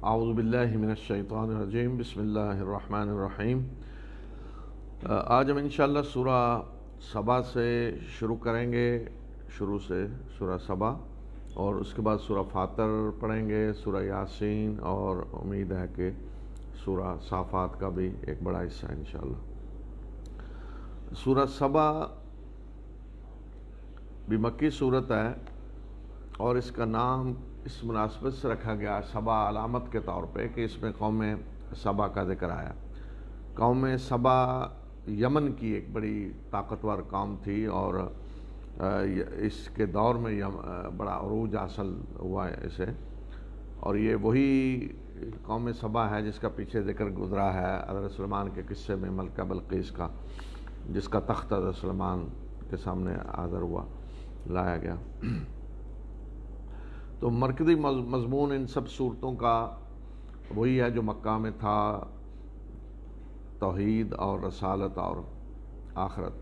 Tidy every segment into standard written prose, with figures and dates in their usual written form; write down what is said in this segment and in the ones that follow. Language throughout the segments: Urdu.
اعوذ باللہ من الشیطان الرجیم، بسم اللہ الرحمن الرحیم۔ آج ہم انشاءاللہ سورہ سبا سے شروع کریں گے، شروع سے سورہ سبا، اور اس کے بعد سورہ فاطر پڑھیں گے، سورہ یاسین، اور امید ہے کہ سورہ صافات کا بھی ایک بڑا حصہ ہے انشاءاللہ۔ سورہ سبا بھی مکی صورت ہے، اور اس کا نام اس مناسبت سے رکھا گیا سبا علامت کے طور پہ کہ اس میں قوم سبا کا ذکر آیا۔ قوم سبا یمن کی ایک بڑی طاقتور قوم تھی، اور اس کے دور میں بڑا عروج حاصل ہوا ہے اسے، اور یہ وہی قوم سبا ہے جس کا پیچھے ذکر گزرا ہے حضرت سلیمان کے قصے میں، ملکہ بلقیس کا، جس کا تخت حضرت سلیمان کے سامنے حاضر ہوا، لایا گیا۔ تو مرکزی مضمون ان سب صورتوں کا وہی ہے جو مکہ میں تھا، توحید اور رسالت اور آخرت۔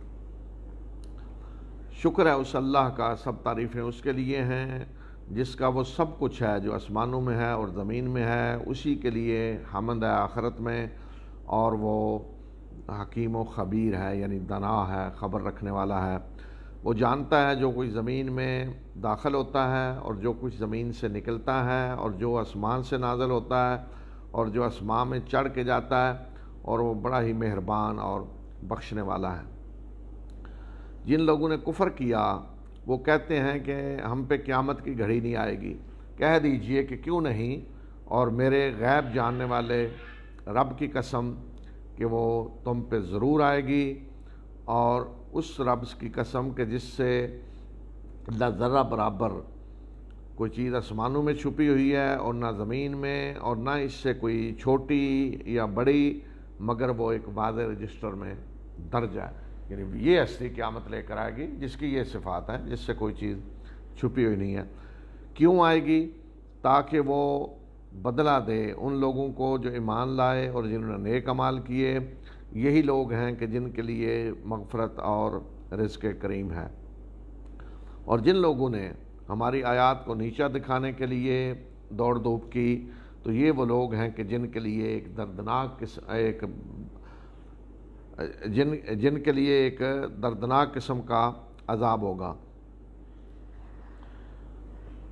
شکر ہے اس اللہ کا، سب تعریفیں اس کے لیے ہیں جس کا وہ سب کچھ ہے جو آسمانوں میں ہے اور زمین میں ہے، اسی کے لیے حمد ہے آخرت میں، اور وہ حکیم و خبیر ہے، یعنی دانا ہے، خبر رکھنے والا ہے۔ وہ جانتا ہے جو کچھ زمین میں داخل ہوتا ہے اور جو کچھ زمین سے نکلتا ہے، اور جو آسمان سے نازل ہوتا ہے اور جو آسمان میں چڑھ کے جاتا ہے، اور وہ بڑا ہی مہربان اور بخشنے والا ہے۔ جن لوگوں نے کفر کیا وہ کہتے ہیں کہ ہم پہ قیامت کی گھڑی نہیں آئے گی۔ کہہ دیجئے کہ کیوں نہیں، اور میرے غیب جاننے والے رب کی قسم کہ وہ تم پہ ضرور آئے گی، اور اس رب کی قسم کہ جس سے نہ ذرہ برابر کوئی چیز آسمانوں میں چھپی ہوئی ہے اور نہ زمین میں، اور نہ اس سے کوئی چھوٹی یا بڑی، مگر وہ ایک واضح رجسٹر میں درج ہے۔ یعنی یہ ہستی قیامت لے کر آئے گی جس کی یہ صفات ہے، جس سے کوئی چیز چھپی ہوئی نہیں ہے۔ کیوں آئے گی؟ تاکہ وہ بدلہ دے ان لوگوں کو جو ایمان لائے اور جنہوں نے نیک اعمال کیے، یہی لوگ ہیں کہ جن کے لیے مغفرت اور رزق کریم ہے۔ اور جن لوگوں نے ہماری آیات کو نیچا دکھانے کے لیے دوڑ دھوپ کی، تو یہ وہ لوگ ہیں کہ جن کے لیے ایک دردناک قسم کا عذاب ہوگا۔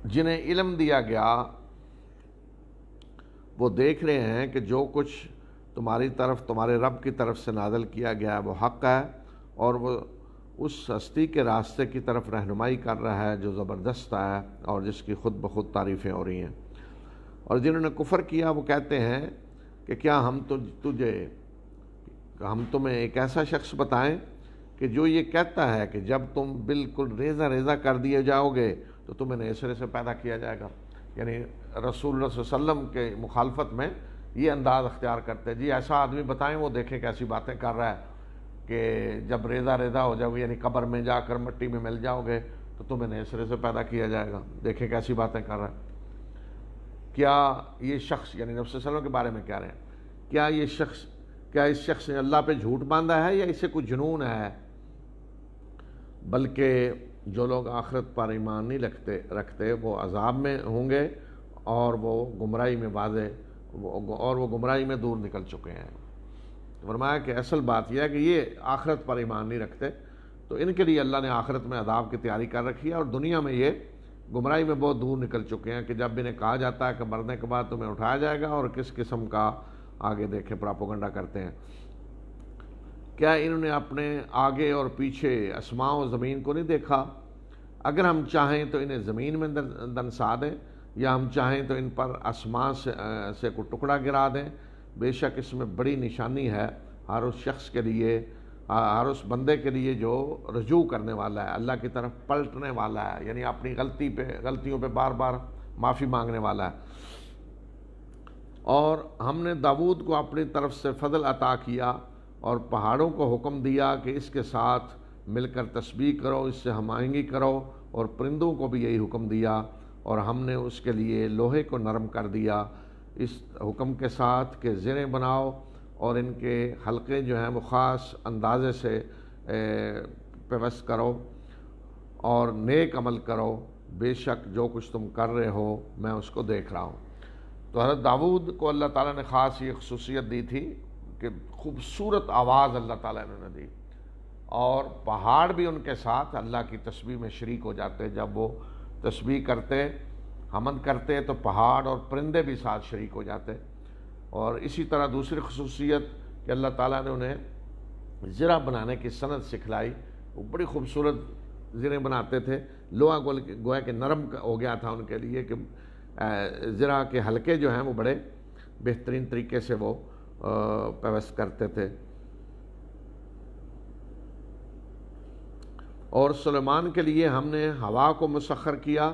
جنہیں علم دیا گیا وہ دیکھ رہے ہیں کہ جو کچھ تمہاری طرف، تمہارے رب کی طرف سے نازل کیا گیا ہے وہ حق ہے، اور وہ اس ہستی کے راستے کی طرف رہنمائی کر رہا ہے جو زبردست ہے اور جس کی خود بخود تعریفیں ہو رہی ہیں۔ اور جنہوں نے کفر کیا وہ کہتے ہیں کہ کیا ہم تمہیں ایک ایسا شخص بتائیں کہ جو یہ کہتا ہے کہ جب تم بالکل ریزہ ریزہ کر دیے جاؤ گے تو تمہیں نئے سرے سے پیدا کیا جائے گا۔ یعنی رسول اللہ صلی اللہ علیہ وسلم کے مخالفت میں یہ انداز اختیار کرتے ہیں، جی ایسا آدمی بتائیں، وہ دیکھیں کیسی باتیں کر رہا ہے کہ جب ریزہ ریزہ ہو جاؤ گے، یعنی قبر میں جا کر مٹی میں مل جاؤ گے تو تمہیں نئے سرے سے پیدا کیا جائے گا۔ دیکھیں کیسی باتیں کر رہا ہے۔ کیا یہ شخص، یعنی نبی صلی اللہ علیہ وسلم کے بارے میں کہہ رہے ہیں، کیا اس شخص نے اللہ پہ جھوٹ باندھا ہے یا اسے کوئی جنون ہے؟ بلکہ جو لوگ آخرت پر ایمان نہیں رکھتے وہ عذاب میں ہوں گے، اور وہ گمراہی میں دور نکل چکے ہیں۔ فرمایا کہ اصل بات یہ ہے کہ یہ آخرت پر ایمان نہیں رکھتے، تو ان کے لیے اللہ نے آخرت میں عذاب کی تیاری کر رکھی ہے، اور دنیا میں یہ گمراہی میں بہت دور نکل چکے ہیں کہ جب انہیں کہا جاتا ہے کہ مرنے کے بعد تمہیں اٹھایا جائے گا، اور کس قسم کا آگے دیکھیں پراپوگنڈا کرتے ہیں۔ کیا انہوں نے اپنے آگے اور پیچھے آسمان و زمین کو نہیں دیکھا؟ اگر ہم چاہیں تو انہیں زمین میں دنسا دیں، یا ہم چاہیں تو ان پر آسمان سے کوئی ٹکڑا گرا دیں۔ بے شک اس میں بڑی نشانی ہے ہر اس شخص کے لیے، ہر اس بندے کے لیے جو رجوع کرنے والا ہے، اللہ کی طرف پلٹنے والا ہے، یعنی اپنی غلطیوں پہ بار بار معافی مانگنے والا ہے۔ اور ہم نے داؤد کو اپنی طرف سے فضل عطا کیا، اور پہاڑوں کو حکم دیا کہ اس کے ساتھ مل کر تسبیح کرو، اس سے ہم آہنگی کرو، اور پرندوں کو بھی یہی حکم دیا، اور ہم نے اس کے لیے لوہے کو نرم کر دیا اس حکم کے ساتھ کہ زریں بناؤ، اور ان کے حلقے جو ہیں وہ خاص اندازے سے پیوست کرو، اور نیک عمل کرو، بے شک جو کچھ تم کر رہے ہو میں اس کو دیکھ رہا ہوں۔ تو حضرت داؤد کو اللہ تعالیٰ نے خاص یہ خصوصیت دی تھی کہ خوبصورت آواز اللہ تعالیٰ نے دی، اور پہاڑ بھی ان کے ساتھ اللہ کی تسبیح میں شریک ہو جاتے. جب وہ تسبیح کرتے، حمد کرتے، تو پہاڑ اور پرندے بھی ساتھ شریک ہو جاتے. اور اسی طرح دوسری خصوصیت کہ اللہ تعالیٰ نے انہیں زرہ بنانے کی صنعت سکھلائی. وہ بڑی خوبصورت زریں بناتے تھے، لوہا گویا کہ نرم ہو گیا تھا ان کے لیے کہ زرہ کے حلقے جو ہیں وہ بڑے بہترین طریقے سے وہ پیوست کرتے تھے. اور سلیمان کے لیے ہم نے ہوا کو مسخر کیا،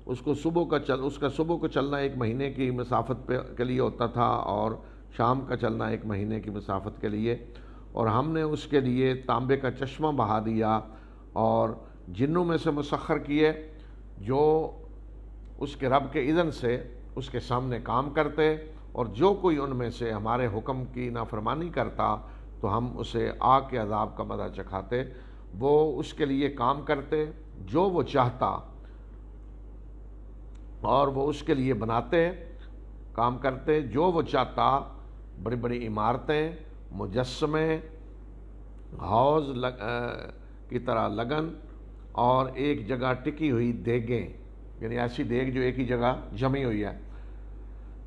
اس کا صبح کو چلنا 1 مہینے کی مسافت کے لیے ہوتا تھا، اور شام کا چلنا 1 مہینے کی مسافت کے لیے. اور ہم نے اس کے لیے تانبے کا چشمہ بہا دیا، اور جنوں میں سے مسخر کیے جو اس کے رب کے اذن سے اس کے سامنے کام کرتے، اور جو کوئی ان میں سے ہمارے حکم کی نافرمانی کرتا تو ہم اسے آگ کے عذاب کا مزہ چکھاتے. وہ اس کے لیے کام کرتے جو وہ چاہتا، اور وہ اس کے لیے بناتے، کام کرتے جو وہ چاہتا. بڑی بڑی عمارتیں، مجسمے، حوض کی طرح لگن، اور ایک جگہ ٹکی ہوئی دیگیں، یعنی ایسی دیگ جو ایک ہی جگہ جمی ہوئی ہے.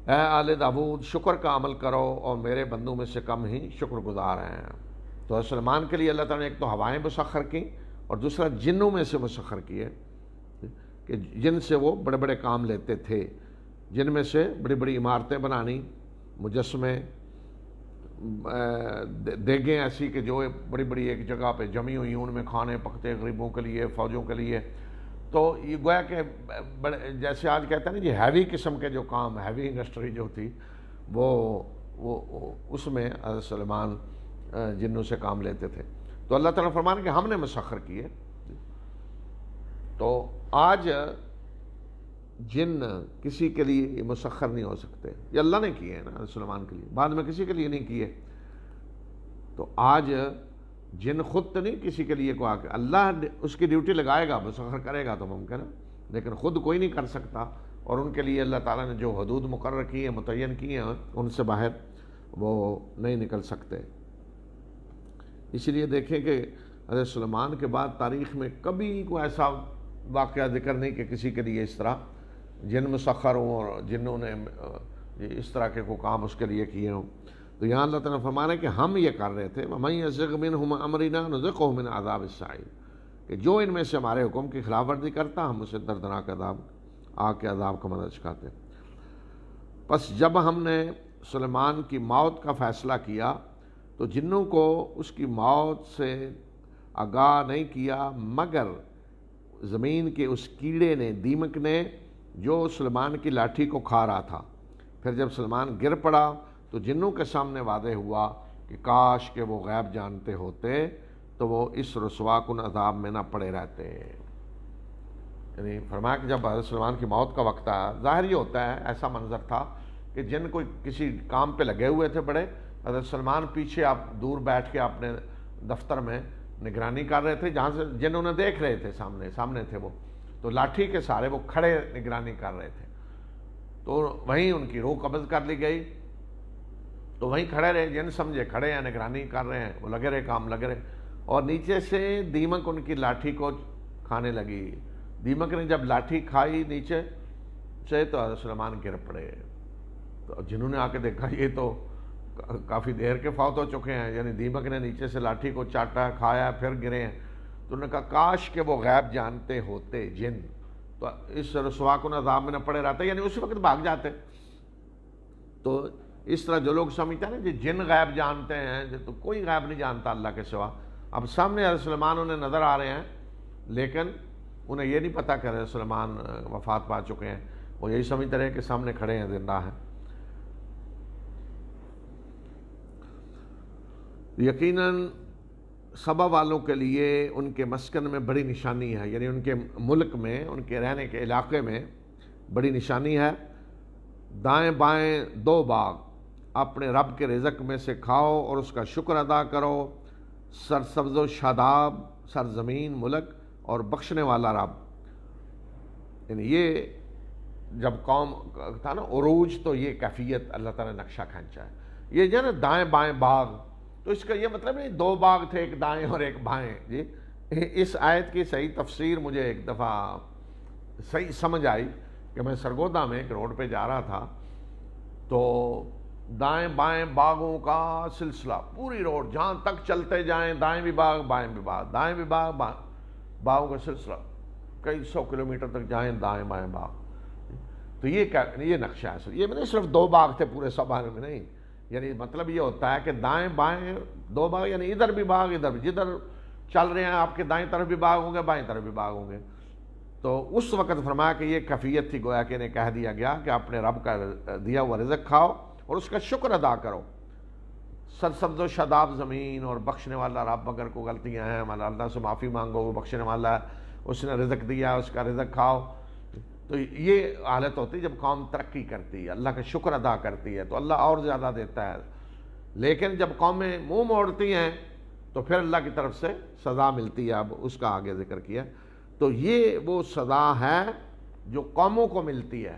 اے آل داؤد، شکر کا عمل کرو اور میرے بندوں میں سے کم ہی شکر گزار ہیں. تو سلیمان کے لیے اللہ تعالیٰ نے ایک تو ہوائیں مسخر کی، اور دوسرا جنوں میں سے مسخر کیے کہ جن سے وہ بڑے بڑے کام لیتے تھے، جن میں سے بڑی بڑی عمارتیں بنانی، مجسمے، دیگیں ایسی کہ جو بڑی بڑی ایک جگہ پہ جمی ہوئی، ان میں کھانے پکتے غریبوں کے لیے، فوجوں کے لیے. تو یہ گویا کہ جیسے آج کہتے ہیں نا جی ہیوی قسم کے جو کام، ہیوی انڈسٹری جو تھی، وہ اس میں حضرت سلیمان جنوں سے کام لیتے تھے. تو اللہ تعالیٰ فرمانے کہ ہم نے مسخر کیے. تو آج جن کسی کے لیے مسخر نہیں ہو سکتے، یہ اللہ نے کیے ہیں نا حضرت سلیمان کے لیے، بعد میں کسی کے لیے نہیں کیے. تو آج جن خود تو نہیں کسی کے لیے کو آ کے اللہ اس کی ڈیوٹی لگائے گا، مسخر کرے گا تو ممکن ہے، لیکن خود کوئی نہیں کر سکتا. اور ان کے لیے اللہ تعالیٰ نے جو حدود مقرر کی ہیں، متعین کی ہیں، ان سے باہر وہ نہیں نکل سکتے. اس لیے دیکھیں کہ حضرت سلیمان کے بعد تاریخ میں کبھی کوئی ایسا واقعہ ذکر نہیں کہ کسی کے لیے اس طرح جن مسخر ہوں اور جنوں نے اس طرح کے کوئی کام اس کے لیے کیے ہوں. تو یہاں اللہ تعالیٰ فرمانا ہے کہ ہم یہ کر رہے تھے، وَمَن يَزِغْ مِنْهُمْ أَمْرِنَا نُذِقْهُ مِنْ عَذَابِ السَّعِيرِ، کہ جو ان میں سے ہمارے حکم کی خلاف ورزی کرتا ہم اسے دردناک عذاب، آگ کے عذاب کا مزہ چکھاتے. پس جب ہم نے سلیمان کی موت کا فیصلہ کیا تو جنوں کو اس کی موت سے آگاہ نہیں کیا مگر زمین کے اس کیڑے نے، دیمک نے، جو سلیمان کی لاٹھی کو کھا رہا تھا. پھر جب سلیمان گر پڑا تو جنوں کے سامنے واضح ہوا کہ کاش کہ وہ غیب جانتے ہوتے تو وہ اس رسوا کن عذاب میں نہ پڑے رہتے. یعنی فرمایا کہ جب حضرت سلیمان کی موت کا وقت آیا، ظاہر یہ ہوتا ہے ایسا منظر تھا کہ جن کوئی کسی کام پہ لگے ہوئے تھے بڑے، حضرت سلیمان پیچھے آپ دور بیٹھ کے اپنے دفتر میں نگرانی کر رہے تھے، جہاں سے جن انہیں دیکھ رہے تھے، سامنے تھے وہ، تو لاٹھی کے سارے وہ کھڑے نگرانی کر رہے تھے. تو وہیں ان کی روح قبض کر لی گئی، تو وہیں کھڑے رہے، جن سمجھے کھڑے ہیں نگرانی کر رہے ہیں، وہ لگے رہے، کام لگے رہے. اور نیچے سے دیمک ان کی لاٹھی کو کھانے لگی. دیمک نے جب لاٹھی کھائی نیچے سے تو حضرت سلیمان گر پڑے. تو جنہوں نے آ کے دیکھا یہ تو کافی دیر کے فوت ہو چکے ہیں، یعنی دیمک نے نیچے سے لاٹھی کو چاٹا، کھایا، پھر گرے ہیں. تو انہوں نے کہا کاش کہ وہ غیب جانتے ہوتے جن، تو اس رسوا کن عذاب میں نہ پڑے رہتے، یعنی اسی وقت بھاگ جاتے. تو اس طرح جو لوگ سمجھتے ہیں نا جی جن غیب جانتے ہیں، تو کوئی غیب نہیں جانتا اللہ کے سوا. اب سامنے حضرت سلیمان انہیں نظر آ رہے ہیں، لیکن انہیں یہ نہیں پتا کہ حضرت سلیمان وفات پا چکے ہیں. وہ یہی سمجھتے رہے کہ سامنے کھڑے ہیں، زندہ ہیں. یقیناً سبا والوں کے لیے ان کے مسکن میں بڑی نشانی ہے، یعنی ان کے ملک میں، ان کے رہنے کے علاقے میں بڑی نشانی ہے. دائیں بائیں 2 باغ، اپنے رب کے رزق میں سے کھاؤ اور اس کا شکر ادا کرو. سرسبز و شاداب سرزمین، ملک اور بخشنے والا رب. یعنی یہ جب قوم تھا نا عروج، تو یہ کیفیت اللہ تعالیٰ نے نقشہ کھینچا ہے. یہ جو ہے نا دائیں بائیں باغ، تو اس کا یہ مطلب نہیں دو باغ تھے، ایک دائیں اور ایک بائیں. جی اس آیت کی صحیح تفسیر مجھے ایک دفعہ صحیح سمجھ آئی کہ میں سرگودا میں ایک روڈ پہ جا رہا تھا، تو دائیں بائیں باغوں کا سلسلہ، پوری روڈ جہاں تک چلتے جائیں دائیں بھی باغ بائیں بھی باغ، دائیں بھی باغ باغوں کا سلسلہ، کئی 100 کلومیٹر تک جائیں دائیں بائیں باغ. تو یہ نقشہ ہے. یہ نہیں صرف دو باغ تھے پورے صحابہ میں، نہیں، یعنی مطلب یہ ہوتا ہے کہ دائیں بائیں دو باغ، یعنی ادھر بھی باغ ادھر بھی، جدھر چل رہے ہیں آپ کے دائیں طرف بھی باغ ہوں گے، بائیں طرف بھی باغ ہوں گے. تو اس وقت فرمایا کہ یہ کیفیت تھی، گویا کہ انہیں کہہ دیا گیا کہ اپنے رب کا دیا ہوا رزق کھاؤ اور اس کا شکر ادا کرو. سرسبز و شاداب زمین اور بخشنے والا رب، اگر کوئی غلطیاں ہیں اللہ سے معافی مانگو، وہ بخشنے والا ہے، اس نے رزق دیا، اس کا رزق کھاؤ. تو یہ حالت ہوتی ہے جب قوم ترقی کرتی ہے، اللہ کا شکر ادا کرتی ہے تو اللہ اور زیادہ دیتا ہے. لیکن جب قومیں منہ موڑتی ہیں تو پھر اللہ کی طرف سے سزا ملتی ہے. اب اس کا آگے ذکر کیا. تو یہ وہ سزا ہے جو قوموں کو ملتی ہے.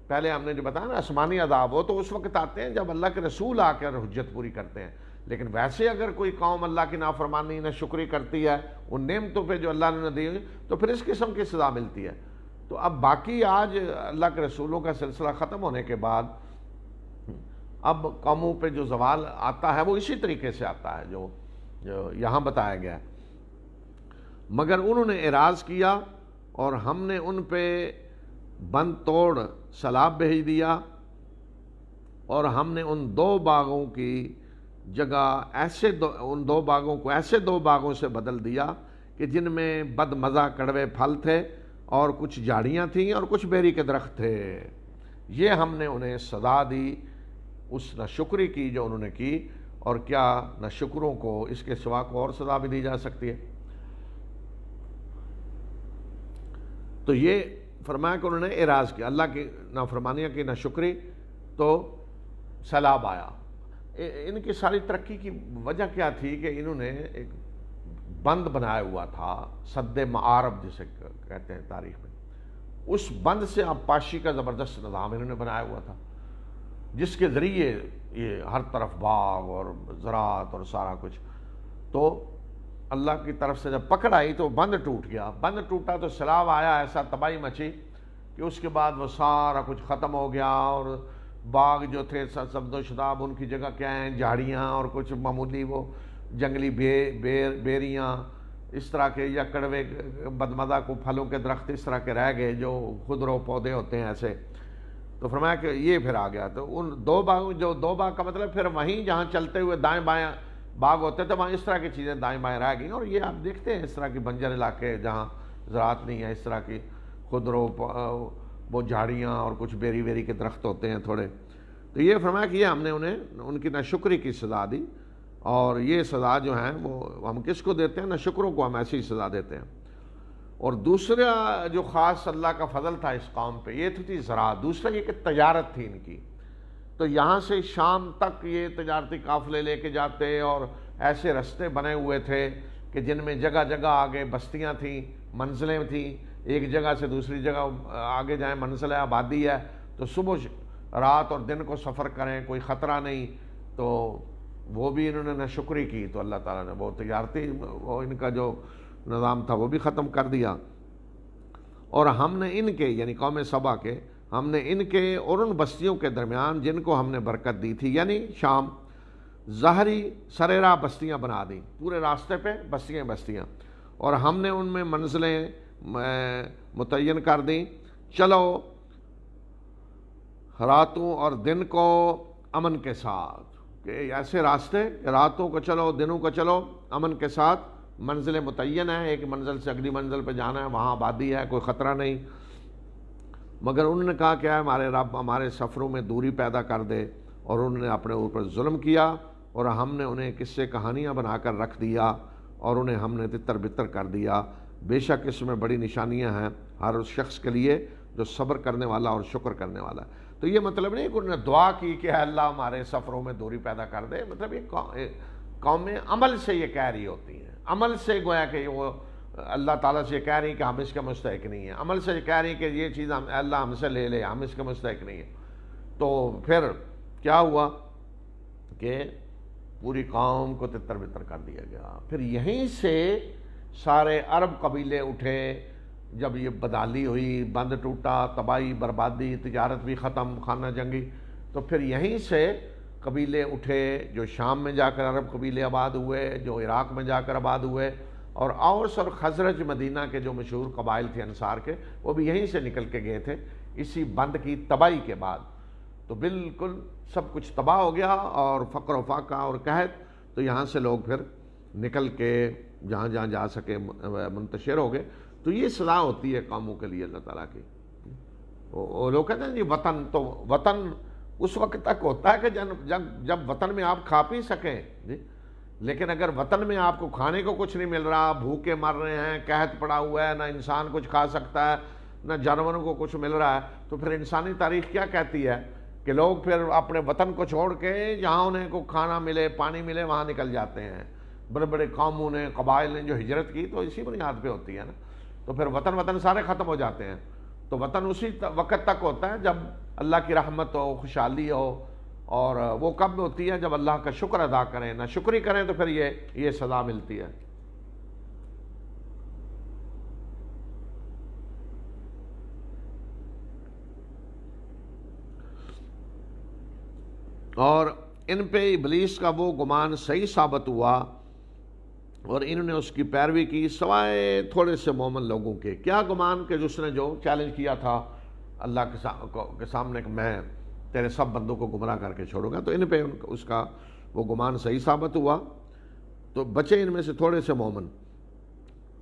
پہلے ہم نے جو بتایا نا آسمانی عذاب، وہ تو اس وقت آتے ہیں جب اللہ کے رسول آ کر حجت پوری کرتے ہیں. لیکن ویسے اگر کوئی قوم اللہ کی نافرمانی نہ شکری کرتی ہے ان نعمتوں پہ جو اللہ نے دی، تو پھر اس قسم کی سزا ملتی ہے. تو اب باقی آج اللہ کے رسولوں کا سلسلہ ختم ہونے کے بعد اب قوموں پہ جو زوال آتا ہے وہ اسی طریقے سے آتا ہے جو یہاں بتایا گیا ہے. مگر انہوں نے اعراض کیا اور ہم نے ان پہ بند توڑ سیلاب بھیج دیا، اور ہم نے ان دو باغوں کی جگہ ان دو باغوں کو ایسے دو باغوں سے بدل دیا کہ جن میں بد مزہ کڑوے پھل تھے، اور کچھ جھاڑیاں تھیں اور کچھ بیری کے درخت تھے. یہ ہم نے انہیں سزا دی اس ناشکری کی جو انہوں نے کی. اور کیا ناشکروں کو اس کے سوا کو اور سزا بھی دی جا سکتی ہے؟ تو یہ فرمایا کہ انہوں نے اعراض کیا، اللہ کی نافرمانیاں کی، ناشکری، تو سیلاب آیا. ان کی ساری ترقی کی وجہ کیا تھی کہ انہوں نے ایک بند بنایا ہوا تھا، سد معارب جسے کہتے ہیں تاریخ میں. اس بند سے آبپاشی کا زبردست نظام انہوں نے بنایا ہوا تھا، جس کے ذریعے یہ ہر طرف باغ اور زراعت اور سارا کچھ. تو اللہ کی طرف سے جب پکڑ آئی تو بند ٹوٹ گیا. بند ٹوٹا تو سیلاب آیا، ایسا تباہی مچی کہ اس کے بعد وہ سارا کچھ ختم ہو گیا. اور باغ جو تھے سبز و شاداب، ان کی جگہ کیا ہیں جھاڑیاں اور کچھ معمولی وہ جنگلی بیریاں اس طرح کے، یا کڑوے بدمزہ کو پھلوں کے درخت اس طرح کے رہ گئے جو خضرو پودے ہوتے ہیں ایسے. تو فرمایا کہ یہ پھر آ گیا. تو ان دو باغ، جو دو باغ کا مطلب پھر وہیں جہاں چلتے ہوئے دائیں بائیں باغ ہوتے تھے وہاں اس طرح کی چیزیں دائیں بائیں رہ گئیں. اور یہ آپ دیکھتے ہیں اس طرح کی بنجر علاقے جہاں زراعت نہیں ہے، اس طرح کی خضرو وہ جھاڑیاں اور کچھ بیری کے درخت ہوتے ہیں تھوڑے. تو یہ فرمایا کہ یہ ہم نے انہیں ان کی ناشکری کی سزا دی. اور یہ سزا جو ہیں وہ ہم کس کو دیتے ہیں؟ ناشکروں کو ہم ایسی سزا دیتے ہیں. اور دوسرا جو خاص اللہ کا فضل تھا اس قوم پہ، یہ تھی زراعت. دوسرا یہ کہ تجارت تھی ان کی. تو یہاں سے شام تک یہ تجارتی قافلے لے کے جاتے، اور ایسے رستے بنے ہوئے تھے کہ جن میں جگہ جگہ آگے بستیاں تھیں، منزلیں تھیں، ایک جگہ سے دوسری جگہ آگے جائیں، منزل ہے، آبادی ہے. تو صبح رات اور دن کو سفر کریں، کوئی خطرہ نہیں. تو وہ بھی انہوں نے ناشکری کی تو اللہ تعالیٰ نے وہ تجارتی وہ ان کا جو نظام تھا وہ بھی ختم کر دیا. اور ہم نے ان کے، یعنی قوم سبا کے، ہم نے ان کے اور ان بستیوں کے درمیان جن کو ہم نے برکت دی تھی، یعنی شام، ظاہری سر راہ بستیاں بنا دیں، پورے راستے پہ بستیاں. اور ہم نے ان میں منزلیں متعین کر دیں. چلو راتوں اور دن کو امن کے ساتھ، کہ ایسے راستے راتوں کو چلو دنوں کو چلو امن کے ساتھ. منزلیں متعین ہیں، ایک منزل سے اگلی منزل پہ جانا ہے، وہاں آبادی ہے، کوئی خطرہ نہیں. مگر انہوں نے کہا کہ اے ہمارے رب ہمارے سفروں میں دوری پیدا کر دے. اور انہوں نے اپنے اوپر ظلم کیا، اور ہم نے انہیں قصے کہانیاں بنا کر رکھ دیا، اور انہیں ہم نے تتر بتر کر دیا. بے شک اس میں بڑی نشانیاں ہیں ہر اس شخص کے لیے جو صبر کرنے والا اور شکر کرنے والا ہے. تو یہ مطلب نہیں کہ انہوں نے دعا کی کہ اللہ ہمارے سفروں میں دوری پیدا کر دے. مطلب یہ قومیں عمل سے یہ کہہ رہی ہوتی ہیں، عمل سے گویا کہ وہ اللہ تعالیٰ سے کہہ رہی ہیں کہ ہم اس کے مستحق نہیں ہیں، عمل سے کہہ رہی ہیں کہ یہ چیز اللہ ہم سے لے لے، ہم اس کے مستحق نہیں ہیں۔ تو پھر کیا ہوا کہ پوری قوم کو تتر بتر کر دیا گیا۔ پھر یہیں سے سارے عرب قبیلے اٹھے، جب یہ بدحالی ہوئی، بند ٹوٹا، تباہی بربادی، تجارت بھی ختم، خانہ جنگی، تو پھر یہیں سے قبیلے اٹھے جو شام میں جا کر عرب قبیلے آباد ہوئے، جو عراق میں جا کر آباد ہوئے، اور اوس اور خزرج مدینہ کے جو مشہور قبائل تھے انصار کے، وہ بھی یہیں سے نکل کے گئے تھے اسی بند کی تباہی کے بعد۔ تو بالکل سب کچھ تباہ ہو گیا، اور فقر و فاقہ اور قحط، تو یہاں سے لوگ پھر نکل کے جہاں جہاں جا سکے منتشر ہو گئے۔ تو یہ سزا ہوتی ہے قوموں کے لیے اللہ تعالیٰ کی۔ وہ لوگ کہتے ہیں جی وطن، تو وطن اس وقت تک ہوتا ہے کہ جب وطن میں آپ کھا پی سکیں جی، لیکن اگر وطن میں آپ کو کھانے کو کچھ نہیں مل رہا، بھوکے مر رہے ہیں، قحط پڑا ہوا ہے، نہ انسان کچھ کھا سکتا ہے، نہ جانوروں کو کچھ مل رہا ہے، تو پھر انسانی تاریخ کیا کہتی ہے کہ لوگ پھر اپنے وطن کو چھوڑ کے جہاں انہیں کو کھانا ملے، پانی ملے، وہاں نکل جاتے ہیں۔ بڑے بڑے قوموں نے، قبائل نے جو ہجرت کی تو اسی بنیاد پہ ہوتی ہے نا۔ تو پھر وطن سارے ختم ہو جاتے ہیں۔ تو وطن اسی وقت تک ہوتا ہے جب اللہ کی رحمت ہو، خوشحالی ہو، اور وہ کب ہوتی ہے جب اللہ کا شکر ادا کریں، نہ شکری کریں تو پھر یہ سزا ملتی ہے۔ اور ان پہ ابلیس کا وہ گمان صحیح ثابت ہوا، اور انہوں نے اس کی پیروی کی سوائے تھوڑے سے مومن لوگوں کے۔ کیا گمان کہ جس نے جو چیلنج کیا تھا اللہ کے سامنے کہ میں تیرے سب بندوں کو گمراہ کر کے چھوڑوں گا، تو ان پہ اس کا وہ گمان صحیح ثابت ہوا، تو بچے ان میں سے تھوڑے سے مومن۔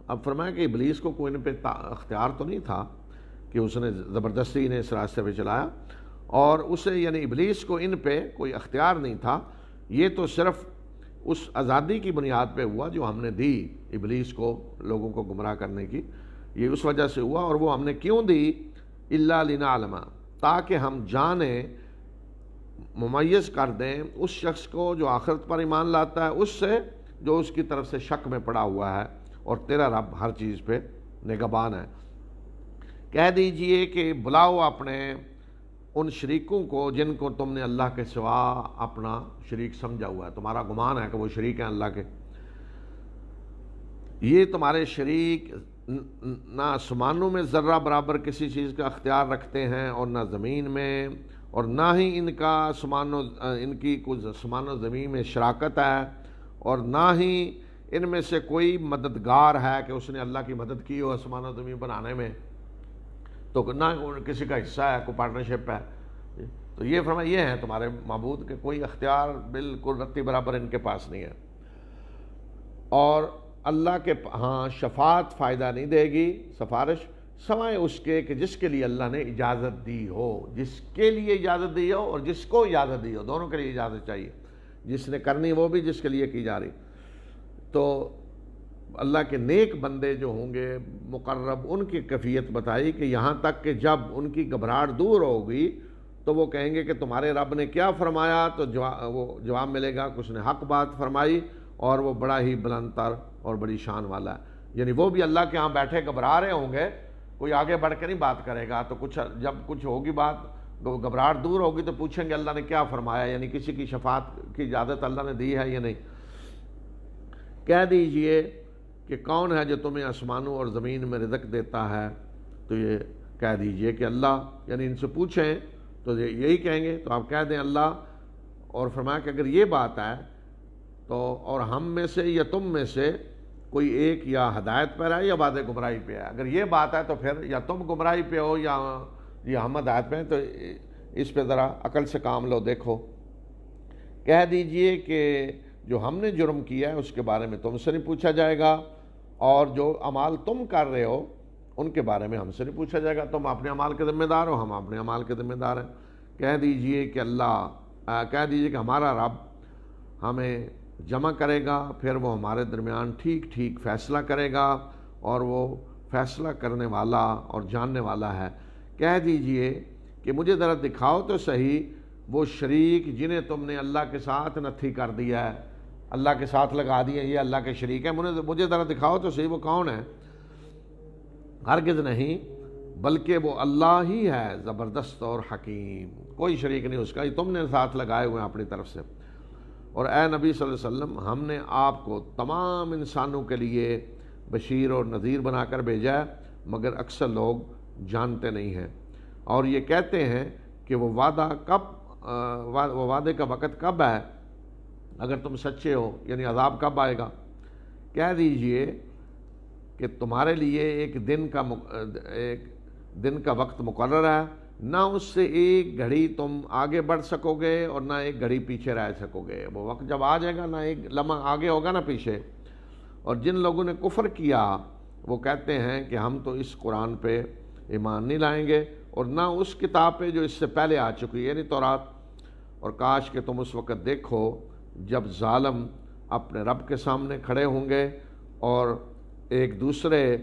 اب فرمایا کہ ابلیس کو کوئی ان پہ اختیار تو نہیں تھا کہ اس نے زبردستی انہیں اس راستے پہ چلایا، اور اسے یعنی ابلیس کو ان پہ کوئی اختیار نہیں تھا، یہ تو صرف اس آزادی کی بنیاد پہ ہوا جو ہم نے دی ابلیس کو لوگوں کو گمراہ کرنے کی، یہ اس وجہ سے ہوا۔ اور وہ ہم نے کیوں دی؟ الا لنعلم، تاکہ ہم جانیں، ممیز کر دیں اس شخص کو جو آخرت پر ایمان لاتا ہے اس سے جو اس کی طرف سے شک میں پڑا ہوا ہے، اور تیرا رب ہر چیز پہ نگہبان ہے۔ کہہ دیجئے کہ بلاؤ اپنے ان شریکوں کو جن کو تم نے اللہ کے سوا اپنا شریک سمجھا ہوا ہے، تمہارا گمان ہے کہ وہ شریک ہیں اللہ کے۔ یہ تمہارے شریک نہ آسمانوں میں ذرہ برابر کسی چیز کا اختیار رکھتے ہیں، اور نہ زمین میں، اور نہ ہی ان کی کچھ آسمان و زمین میں شراکت ہے، اور نہ ہی ان میں سے کوئی مددگار ہے کہ اس نے اللہ کی مدد کی ہو آسمان و زمین بنانے میں، تو نہ کسی کا حصہ ہے، کوئی پارٹنرشپ ہے۔ تو یہ فرمایا یہ ہیں تمہارے معبود کہ کوئی اختیار بالکل رتی برابر ان کے پاس نہیں ہے، اور اللہ کے ہاں شفاعت فائدہ نہیں دے گی، سفارش، سوائے اس کے کہ جس کے لیے اللہ نے اجازت دی ہو، جس کے لیے اجازت دی ہو اور جس کو اجازت دی ہو، دونوں کے لیے اجازت چاہیے، جس نے کرنی وہ بھی، جس کے لیے کی جا رہی۔ تو اللہ کے نیک بندے جو ہوں گے مقرب، ان کی کیفیت بتائی کہ یہاں تک کہ جب ان کی گھبراہٹ دور ہوگی تو وہ کہیں گے کہ تمہارے رب نے کیا فرمایا، تو وہ جواب ملے گا کہ اس نے حق بات فرمائی، اور وہ بڑا ہی بلند تر اور بڑی شان والا ہے۔ یعنی وہ بھی اللہ کے ہاں بیٹھے گھبرا رہے ہوں گے، کوئی آگے بڑھ کے نہیں بات کرے گا، تو جب کچھ ہوگی بات، گھبراہٹ دور ہوگی تو پوچھیں گے اللہ نے کیا فرمایا، یعنی کسی کی شفاعت کی اجازت اللہ نے دی ہے یا نہیں۔ کہہ دیجئے کہ کون ہے جو تمہیں آسمانوں اور زمین میں رزق دیتا ہے، تو یہ کہہ دیجئے کہ اللہ، یعنی ان سے پوچھیں تو یہی کہیں گے، تو آپ کہہ دیں اللہ۔ اور فرمایا کہ اگر یہ بات ہے تو اور ہم میں سے یا تم میں سے کوئی ایک یا ہدایت پر ہے یا بعد گمراہی پہ ہے، اگر یہ بات ہے تو پھر یا تم گمراہی پہ ہو یا ہم ہدایت پہ ہیں، تو اس پہ ذرا عقل سے کام لو، دیکھو۔ کہہ دیجئے کہ جو ہم نے جرم کیا ہے اس کے بارے میں تم سے نہیں پوچھا جائے گا، اور جو اعمال تم کر رہے ہو ان کے بارے میں ہم سے نہیں پوچھا جائے گا، تم اپنے اعمال کے ذمہ دار ہو، ہم اپنے اعمال کے ذمہ دار ہیں۔ کہہ دیجئے کہ کہہ دیجئے کہ ہمارا رب ہمیں جمع کرے گا، پھر وہ ہمارے درمیان ٹھیک ٹھیک فیصلہ کرے گا، اور وہ فیصلہ کرنے والا اور جاننے والا ہے۔ کہہ دیجئے کہ مجھے ذرا دکھاؤ تو صحیح وہ شریک جنہیں تم نے اللہ کے ساتھ نتھی کر دیا ہے، اللہ کے ساتھ لگا دیے، یہ اللہ کے شریک ہیں، مجھے ذرا دکھاؤ تو صحیح وہ کون ہے۔ ہرگز نہیں، بلکہ وہ اللہ ہی ہے زبردست اور حکیم، کوئی شریک نہیں اس کا، یہ تم نے ساتھ لگائے ہوئے ہیں اپنی طرف سے۔ اور اے نبی صلی اللہ علیہ وسلم، ہم نے آپ کو تمام انسانوں کے لیے بشیر اور نذیر بنا کر بھیجا ہے، مگر اکثر لوگ جانتے نہیں ہیں، اور یہ کہتے ہیں کہ وہ وعدے کا وقت کب ہے، اگر تم سچے ہو، یعنی عذاب کب آئے گا؟ کہہ دیجئے کہ تمہارے لیے ایک دن کا وقت مقرر ہے، نہ اس سے ایک گھڑی تم آگے بڑھ سکو گے اور نہ ایک گھڑی پیچھے رہ سکو گے۔ وہ وقت جب آ جائے گا، نہ ایک لمحہ آگے ہوگا نہ پیچھے۔ اور جن لوگوں نے کفر کیا وہ کہتے ہیں کہ ہم تو اس قرآن پہ ایمان نہیں لائیں گے اور نہ اس کتاب پہ جو اس سے پہلے آ چکی ہے، یعنی تورات۔ اور کاش کہ تم اس وقت دیکھو جب ظالم اپنے رب کے سامنے کھڑے ہوں گے اور ایک دوسرے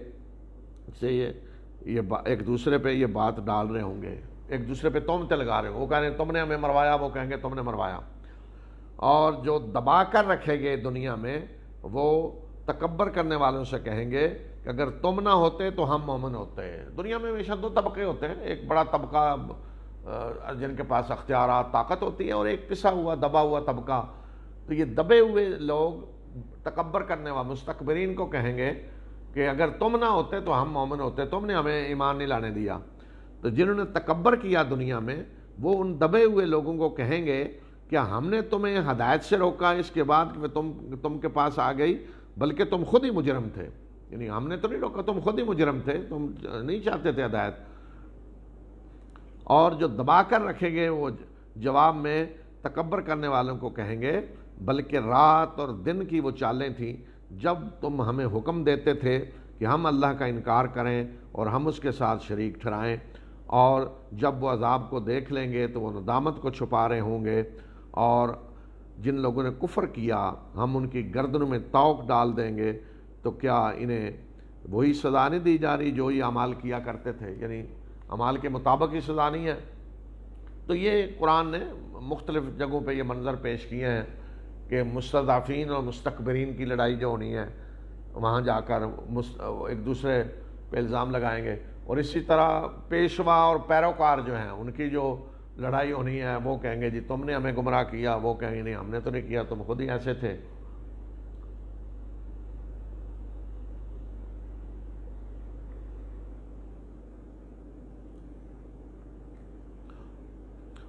پہ یہ بات ڈال رہے ہوں گے، ایک دوسرے پہ تہمتیں لگا رہے ہوں گے، وہ کہہ رہے ہیں تم نے ہمیں مروایا، وہ کہیں گے تم نے مروایا۔ اور جو دبا کر رکھے گئے دنیا میں، وہ تکبر کرنے والوں سے کہیں گے کہ اگر تم نہ ہوتے تو ہم مومن ہوتے۔ دنیا میں ہمیشہ دو طبقے ہوتے ہیں، ایک بڑا طبقہ جن کے پاس اختیارات، طاقت ہوتی ہے، اور ایک پسا ہوا دبا ہوا طبقہ۔ تو یہ دبے ہوئے لوگ تکبر کرنے والے مستکبرین کو کہیں گے کہ اگر تم نہ ہوتے تو ہم مومن ہوتے، تم نے ہمیں ایمان نہیں لانے دیا۔ تو جنہوں نے تکبر کیا دنیا میں، وہ ان دبے ہوئے لوگوں کو کہیں گے کیا ہم نے تمہیں ہدایت سے روکا اس کے بعد کہ تم کے پاس آ گئی، بلکہ تم خود ہی مجرم تھے۔ یعنی ہم نے تو نہیں روکا، تم خود ہی مجرم تھے، تم نہیں چاہتے تھے ہدایت۔ اور جو دبا کر رکھیں گے وہ جواب میں تکبر کرنے والوں کو کہیں گے بلکہ رات اور دن کی وہ چالیں تھیں جب تم ہمیں حکم دیتے تھے کہ ہم اللہ کا انکار کریں اور ہم اس کے ساتھ شریک ٹھہرائیں، اور جب وہ عذاب کو دیکھ لیں گے تو وہ ندامت کو چھپا رہے ہوں گے۔ اور جن لوگوں نے کفر کیا ہم ان کی گردنوں میں طوق ڈال دیں گے، تو کیا انہیں وہی سزا نہیں دی جا رہی جو یہ اعمال کیا کرتے تھے؟ یعنی اعمال کے مطابق ہی سزا نہیں ہے۔ تو یہ قرآن نے مختلف جگہوں پہ یہ منظر پیش کیے ہیں کہ مستضعفین اور مستکبرین کی لڑائی جو ہونی ہے، وہاں جا کر ایک دوسرے پہ الزام لگائیں گے، اور اسی طرح پیشوا اور پیروکار جو ہیں ان کی جو لڑائی ہونی ہے، وہ کہیں گے جی تم نے ہمیں گمراہ کیا، وہ کہیں گے نہیں ہم نے تو نہیں کیا، تم خود ہی ایسے تھے۔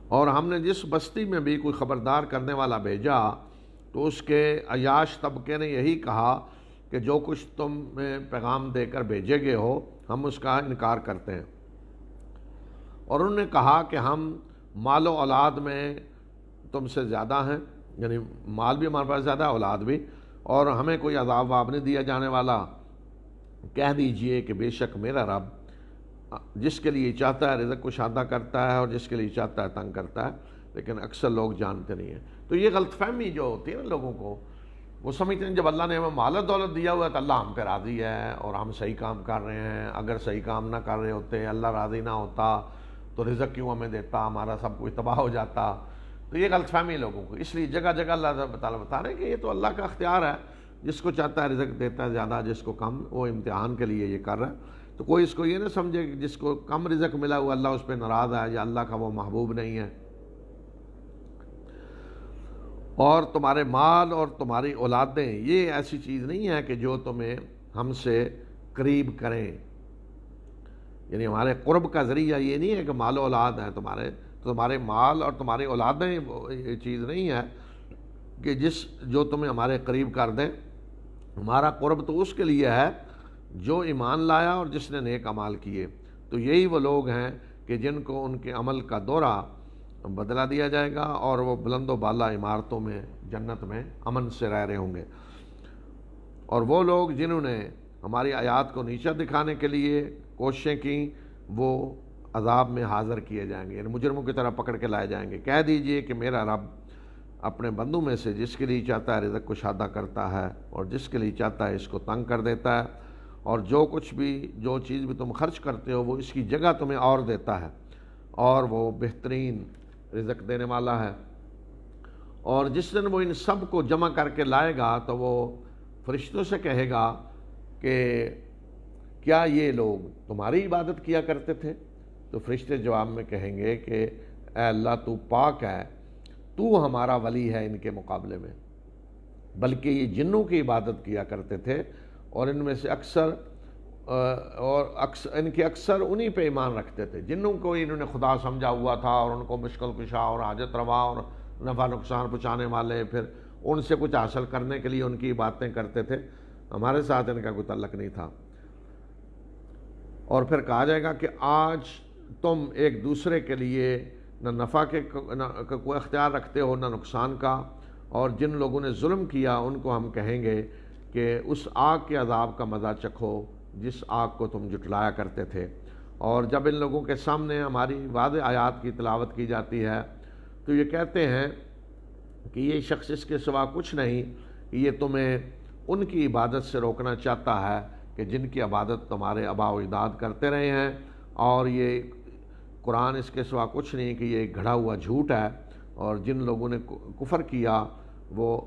اور ہم نے جس بستی میں بھی کوئی خبردار کرنے والا بھیجا تو اس کے عیاش طبقے نے یہی کہا کہ جو کچھ تم میں پیغام دے کر بھیجے گئے ہو ہم اس کا انکار کرتے ہیں، اور انہوں نے کہا کہ ہم مال و اولاد میں تم سے زیادہ ہیں، یعنی مال بھی ہمارے پاس زیادہ ہے، اولاد بھی، اور ہمیں کوئی عذاب واب نہیں دیا جانے والا۔ کہہ دیجئے کہ بے شک میرا رب جس کے لیے چاہتا ہے رزق کشادہ کرتا ہے اور جس کے لیے چاہتا ہے تنگ کرتا ہے، لیکن اکثر لوگ جانتے نہیں ہیں۔ تو یہ غلط فہمی جو ہوتی ہے نا لوگوں کو، وہ سمجھتے ہیں جب اللہ نے ہمیں مال و دولت دیا ہوا ہے تو اللہ ہم پہ راضی ہے اور ہم صحیح کام کر رہے ہیں، اگر صحیح کام نہ کر رہے ہوتے، اللہ راضی نہ ہوتا تو رزق کیوں ہمیں دیتا، ہمارا سب کچھ تباہ ہو جاتا۔ تو یہ غلط فہمی لوگوں کو، اس لیے جگہ جگہ اللہ تعالیٰ بتا رہے ہیں کہ یہ تو اللہ کا اختیار ہے، جس کو چاہتا ہے رزق دیتا ہے زیادہ، جس کو کم، وہ امتحان کے لیے یہ کر رہا ہے۔ تو کوئی اس کو یہ نہ سمجھے کہ جس کو کم رزق ملا ہوا اللہ اس پہ ناراض ہے یا اللہ کا وہ محبوب نہیں ہے۔ اور تمہارے مال اور تمہاری اولادیں یہ ایسی چیز نہیں ہے کہ جو تمہیں ہم سے قریب کریں، یعنی ہمارے قرب کا ذریعہ یہ نہیں ہے کہ مال و اولاد ہیں تمہارے مال اور تمہاری اولادیں یہ چیز نہیں ہے کہ جو تمہیں ہمارے قریب کر دیں۔ ہمارا قرب تو اس کے لیے ہے جو ایمان لایا اور جس نے نیک اعمال کیے، تو یہی وہ لوگ ہیں کہ جن کو ان کے عمل کا دورہ بدلا دیا جائے گا اور وہ بلند و بالا عمارتوں میں جنت میں امن سے رہ رہے ہوں گے۔ اور وہ لوگ جنہوں نے ہماری آیات کو نیچا دکھانے کے لیے کوششیں کیں وہ عذاب میں حاضر کیے جائیں گے، یعنی مجرموں کی طرح پکڑ کے لائے جائیں گے۔ کہہ دیجئے کہ میرا رب اپنے بندوں میں سے جس کے لیے چاہتا ہے رزق کشادہ کرتا ہے اور جس کے لیے چاہتا ہے اس کو تنگ کر دیتا ہے، اور جو چیز بھی تم خرچ کرتے ہو وہ اس کی جگہ تمہیں اور دیتا ہے، اور وہ بہترین رزق دینے والا ہے۔ اور جس دن وہ ان سب کو جمع کر کے لائے گا تو وہ فرشتوں سے کہے گا کہ کیا یہ لوگ تمہاری عبادت کیا کرتے تھے؟ تو فرشتے جواب میں کہیں گے کہ اے اللہ تو پاک ہے، تو ہمارا ولی ہے ان کے مقابلے میں، بلکہ یہ جنوں کی عبادت کیا کرتے تھے، اور ان میں سے ان کے اکثر انہی پہ ایمان رکھتے تھے۔ جنوں کو انہوں نے خدا سمجھا ہوا تھا، اور ان کو مشکل کشا اور حاجت روا اور نفع نقصان پہنچانے والے، پھر ان سے کچھ حاصل کرنے کے لیے ان کی باتیں کرتے تھے، ہمارے ساتھ ان کا کوئی تعلق نہیں تھا۔ اور پھر کہا جائے گا کہ آج تم ایک دوسرے کے لیے نہ نفع کے کوئی اختیار رکھتے ہو نہ نقصان کا، اور جن لوگوں نے ظلم کیا ان کو ہم کہیں گے کہ اس آگ کے عذاب کا مزہ چکھو جس آگ کو تم جھٹلایا کرتے تھے۔ اور جب ان لوگوں کے سامنے ہماری واضح آیات کی تلاوت کی جاتی ہے تو یہ کہتے ہیں کہ یہ شخص اس کے سوا کچھ نہیں، یہ تمہیں ان کی عبادت سے روکنا چاہتا ہے کہ جن کی عبادت تمہارے آباء و اجداد کرتے رہے ہیں، اور یہ قرآن اس کے سوا کچھ نہیں کہ یہ ایک گھڑا ہوا جھوٹ ہے، اور جن لوگوں نے کفر کیا وہ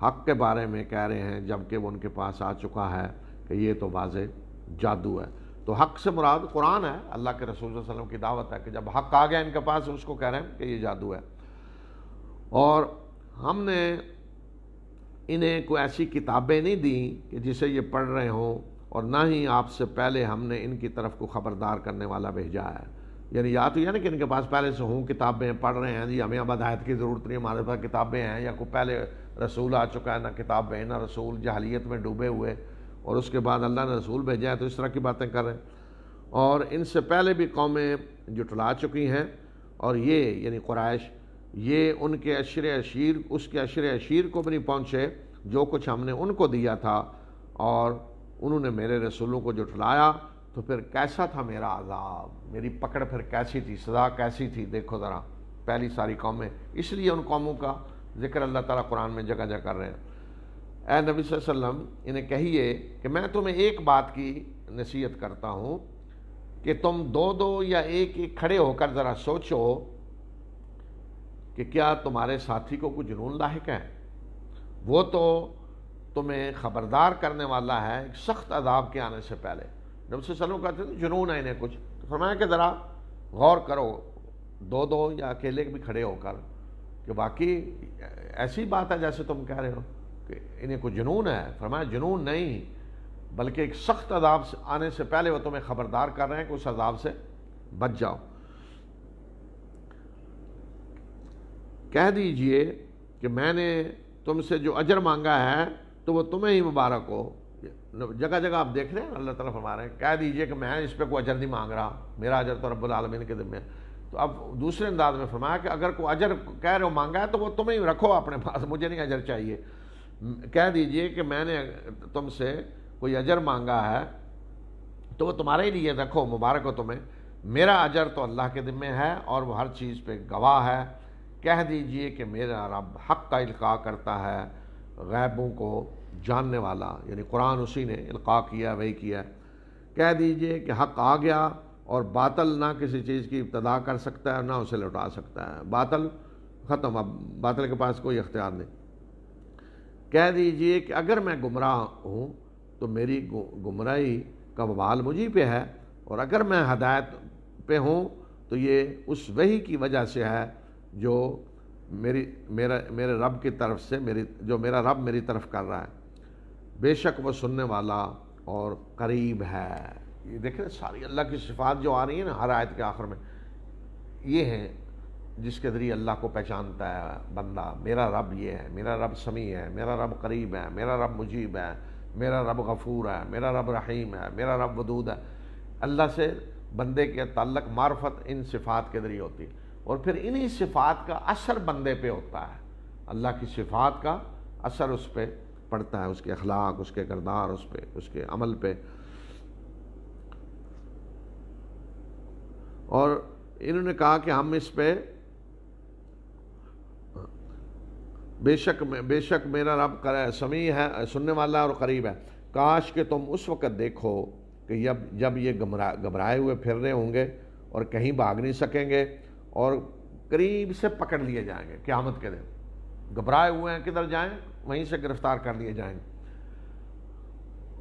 حق کے بارے میں کہہ رہے ہیں جبکہ وہ ان کے پاس آ چکا ہے کہ یہ تو واضح جادو ہے۔ تو حق سے مراد قرآن ہے، اللہ کے رسول صلی اللہ علیہ وسلم کی دعوت ہے کہ جب حق آ گیا ان کے پاس اس کو کہہ رہے ہیں کہ یہ جادو ہے۔ اور ہم نے انہیں کوئی ایسی کتابیں نہیں دیں کہ جسے یہ پڑھ رہے ہوں، اور نہ ہی آپ سے پہلے ہم نے ان کی طرف کو خبردار کرنے والا بھیجا ہے۔ یعنی یا تو یہ نہیں کہ ان کے پاس پہلے سے ہوں کتابیں پڑھ رہے ہیں، جی ہمیں اب ہدایت کی ضرورت نہیں، ہمارے پاس کتابیں ہیں، یا کوئی پہلے رسول آ چکا ہے، نہ کتابیں نہ رسول، جہلیت میں ڈوبے ہوئے، اور اس کے بعد اللہ نے رسول بھیجا ہے تو اس طرح کی باتیں کر رہے ہیں۔ اور ان سے پہلے بھی قومیں جھٹلا چکی ہیں، اور یہ یعنی قریش، یہ ان کے عشر عشیر اس کے عشر عشیر کو بھی نہیں پہنچے جو کچھ ہم نے ان کو دیا تھا، اور انہوں نے میرے رسولوں کو جھٹلایا، تو پھر کیسا تھا میرا عذاب، میری پکڑ پھر کیسی تھی، سزا کیسی تھی، دیکھو ذرا پہلی ساری قومیں۔ اس لیے ان قوموں کا ذکر اللہ تعالیٰ قرآن میں جگہ جگہ کر رہے ہیں۔ اے نبی صلی اللہ علیہ وسلم انہیں کہیے کہ میں تمہیں ایک بات کی نصیحت کرتا ہوں کہ تم دو دو یا ایک ایک کھڑے ہو کر ذرا سوچو کہ کیا تمہارے ساتھی کو کوئی جنون لاحق ہے؟ وہ تو تمہیں خبردار کرنے والا ہے ایک سخت عذاب کے آنے سے پہلے۔ نبی صلی اللہ علیہ وسلم کہتے تھے جنون ہے انہیں کچھ، تو فرمایا کہ ذرا غور کرو، دو دو یا اکیلے بھی کھڑے ہو کر، کہ واقعی ایسی بات ہے جیسے تم کہہ رہے ہو کہ انہیں کوئی جنون ہے۔ فرمایا جنون نہیں، بلکہ ایک سخت عذاب آنے سے پہلے وہ تمہیں خبردار کر رہے ہیں کہ اس عذاب سے بچ جاؤ۔ کہہ دیجئے کہ میں نے تم سے جو اجر مانگا ہے تو وہ تمہیں ہی مبارک ہو۔ جگہ جگہ آپ دیکھ رہے ہیں اللہ تعالیٰ فرما رہے ہیں کہہ دیجئے کہ میں اس پہ کوئی اجر نہیں مانگ رہا، میرا اجر تو رب العالمین کے ذمہ ہے۔ تو اب دوسرے انداز میں فرمایا کہ اگر کوئی اجر کہہ رہے ہو مانگا ہے تو وہ تمہیں ہی رکھو اپنے پاس، مجھے نہیں اجر چاہیے۔ کہہ دیجئے کہ میں نے تم سے کوئی اجر مانگا ہے تو وہ تمہارے ہی لیے رکھو، مبارک ہو تمہیں، میرا اجر تو اللہ کے ذمہ ہے اور وہ ہر چیز پہ گواہ ہے۔ کہہ دیجئے کہ میرا رب حق کا القاء کرتا ہے، غیبوں کو جاننے والا، یعنی قرآن اسی نے القاء کیا، وہی کیا۔ کہہ دیجئے کہ حق آ گیا اور باطل نہ کسی چیز کی ابتدا کر سکتا ہے نہ اسے لوٹا سکتا ہے، باطل ختم، اب باطل کے پاس کوئی اختیار نہیں۔ کہہ دیجئے کہ اگر میں گمراہ ہوں تو میری گمراہی کا وبال مجھی پہ ہے، اور اگر میں ہدایت پہ ہوں تو یہ اس وحی کی وجہ سے ہے جو میرے رب کی طرف سے جو میرا رب میری طرف کر رہا ہے، بے شک وہ سننے والا اور قریب ہے۔ یہ دیکھیں ساری اللہ کی صفات جو آ رہی ہیں نا ہر آیت کے آخر میں، یہ ہیں جس کے ذریعے اللہ کو پہچانتا ہے بندہ، میرا رب یہ ہے، میرا رب سمیع ہے، میرا رب قریب ہے، میرا رب مجیب ہے، میرا رب غفور ہے، میرا رب رحیم ہے، میرا رب ودود ہے۔ اللہ سے بندے کے تعلق معرفت ان صفات کے ذریعے ہوتی ہے، اور پھر انہی صفات کا اثر بندے پہ ہوتا ہے، اللہ کی صفات کا اثر اس پہ پڑتا ہے، اس کے اخلاق، اس کے کردار، اس پہ، اس کے عمل پہ۔ اور انہوں نے کہا کہ ہم اس پہ بے شک میرا رب سمیع ہے، سننے والا اور قریب ہے۔ کاش کہ تم اس وقت دیکھو کہ جب یہ گھبرائے ہوئے پھر رہے ہوں گے اور کہیں بھاگ نہیں سکیں گے اور قریب سے پکڑ لیے جائیں گے قیامت کے دن۔ گھبرائے ہوئے ہیں، کدھر جائیں، وہیں سے گرفتار کر لیے جائیں گے۔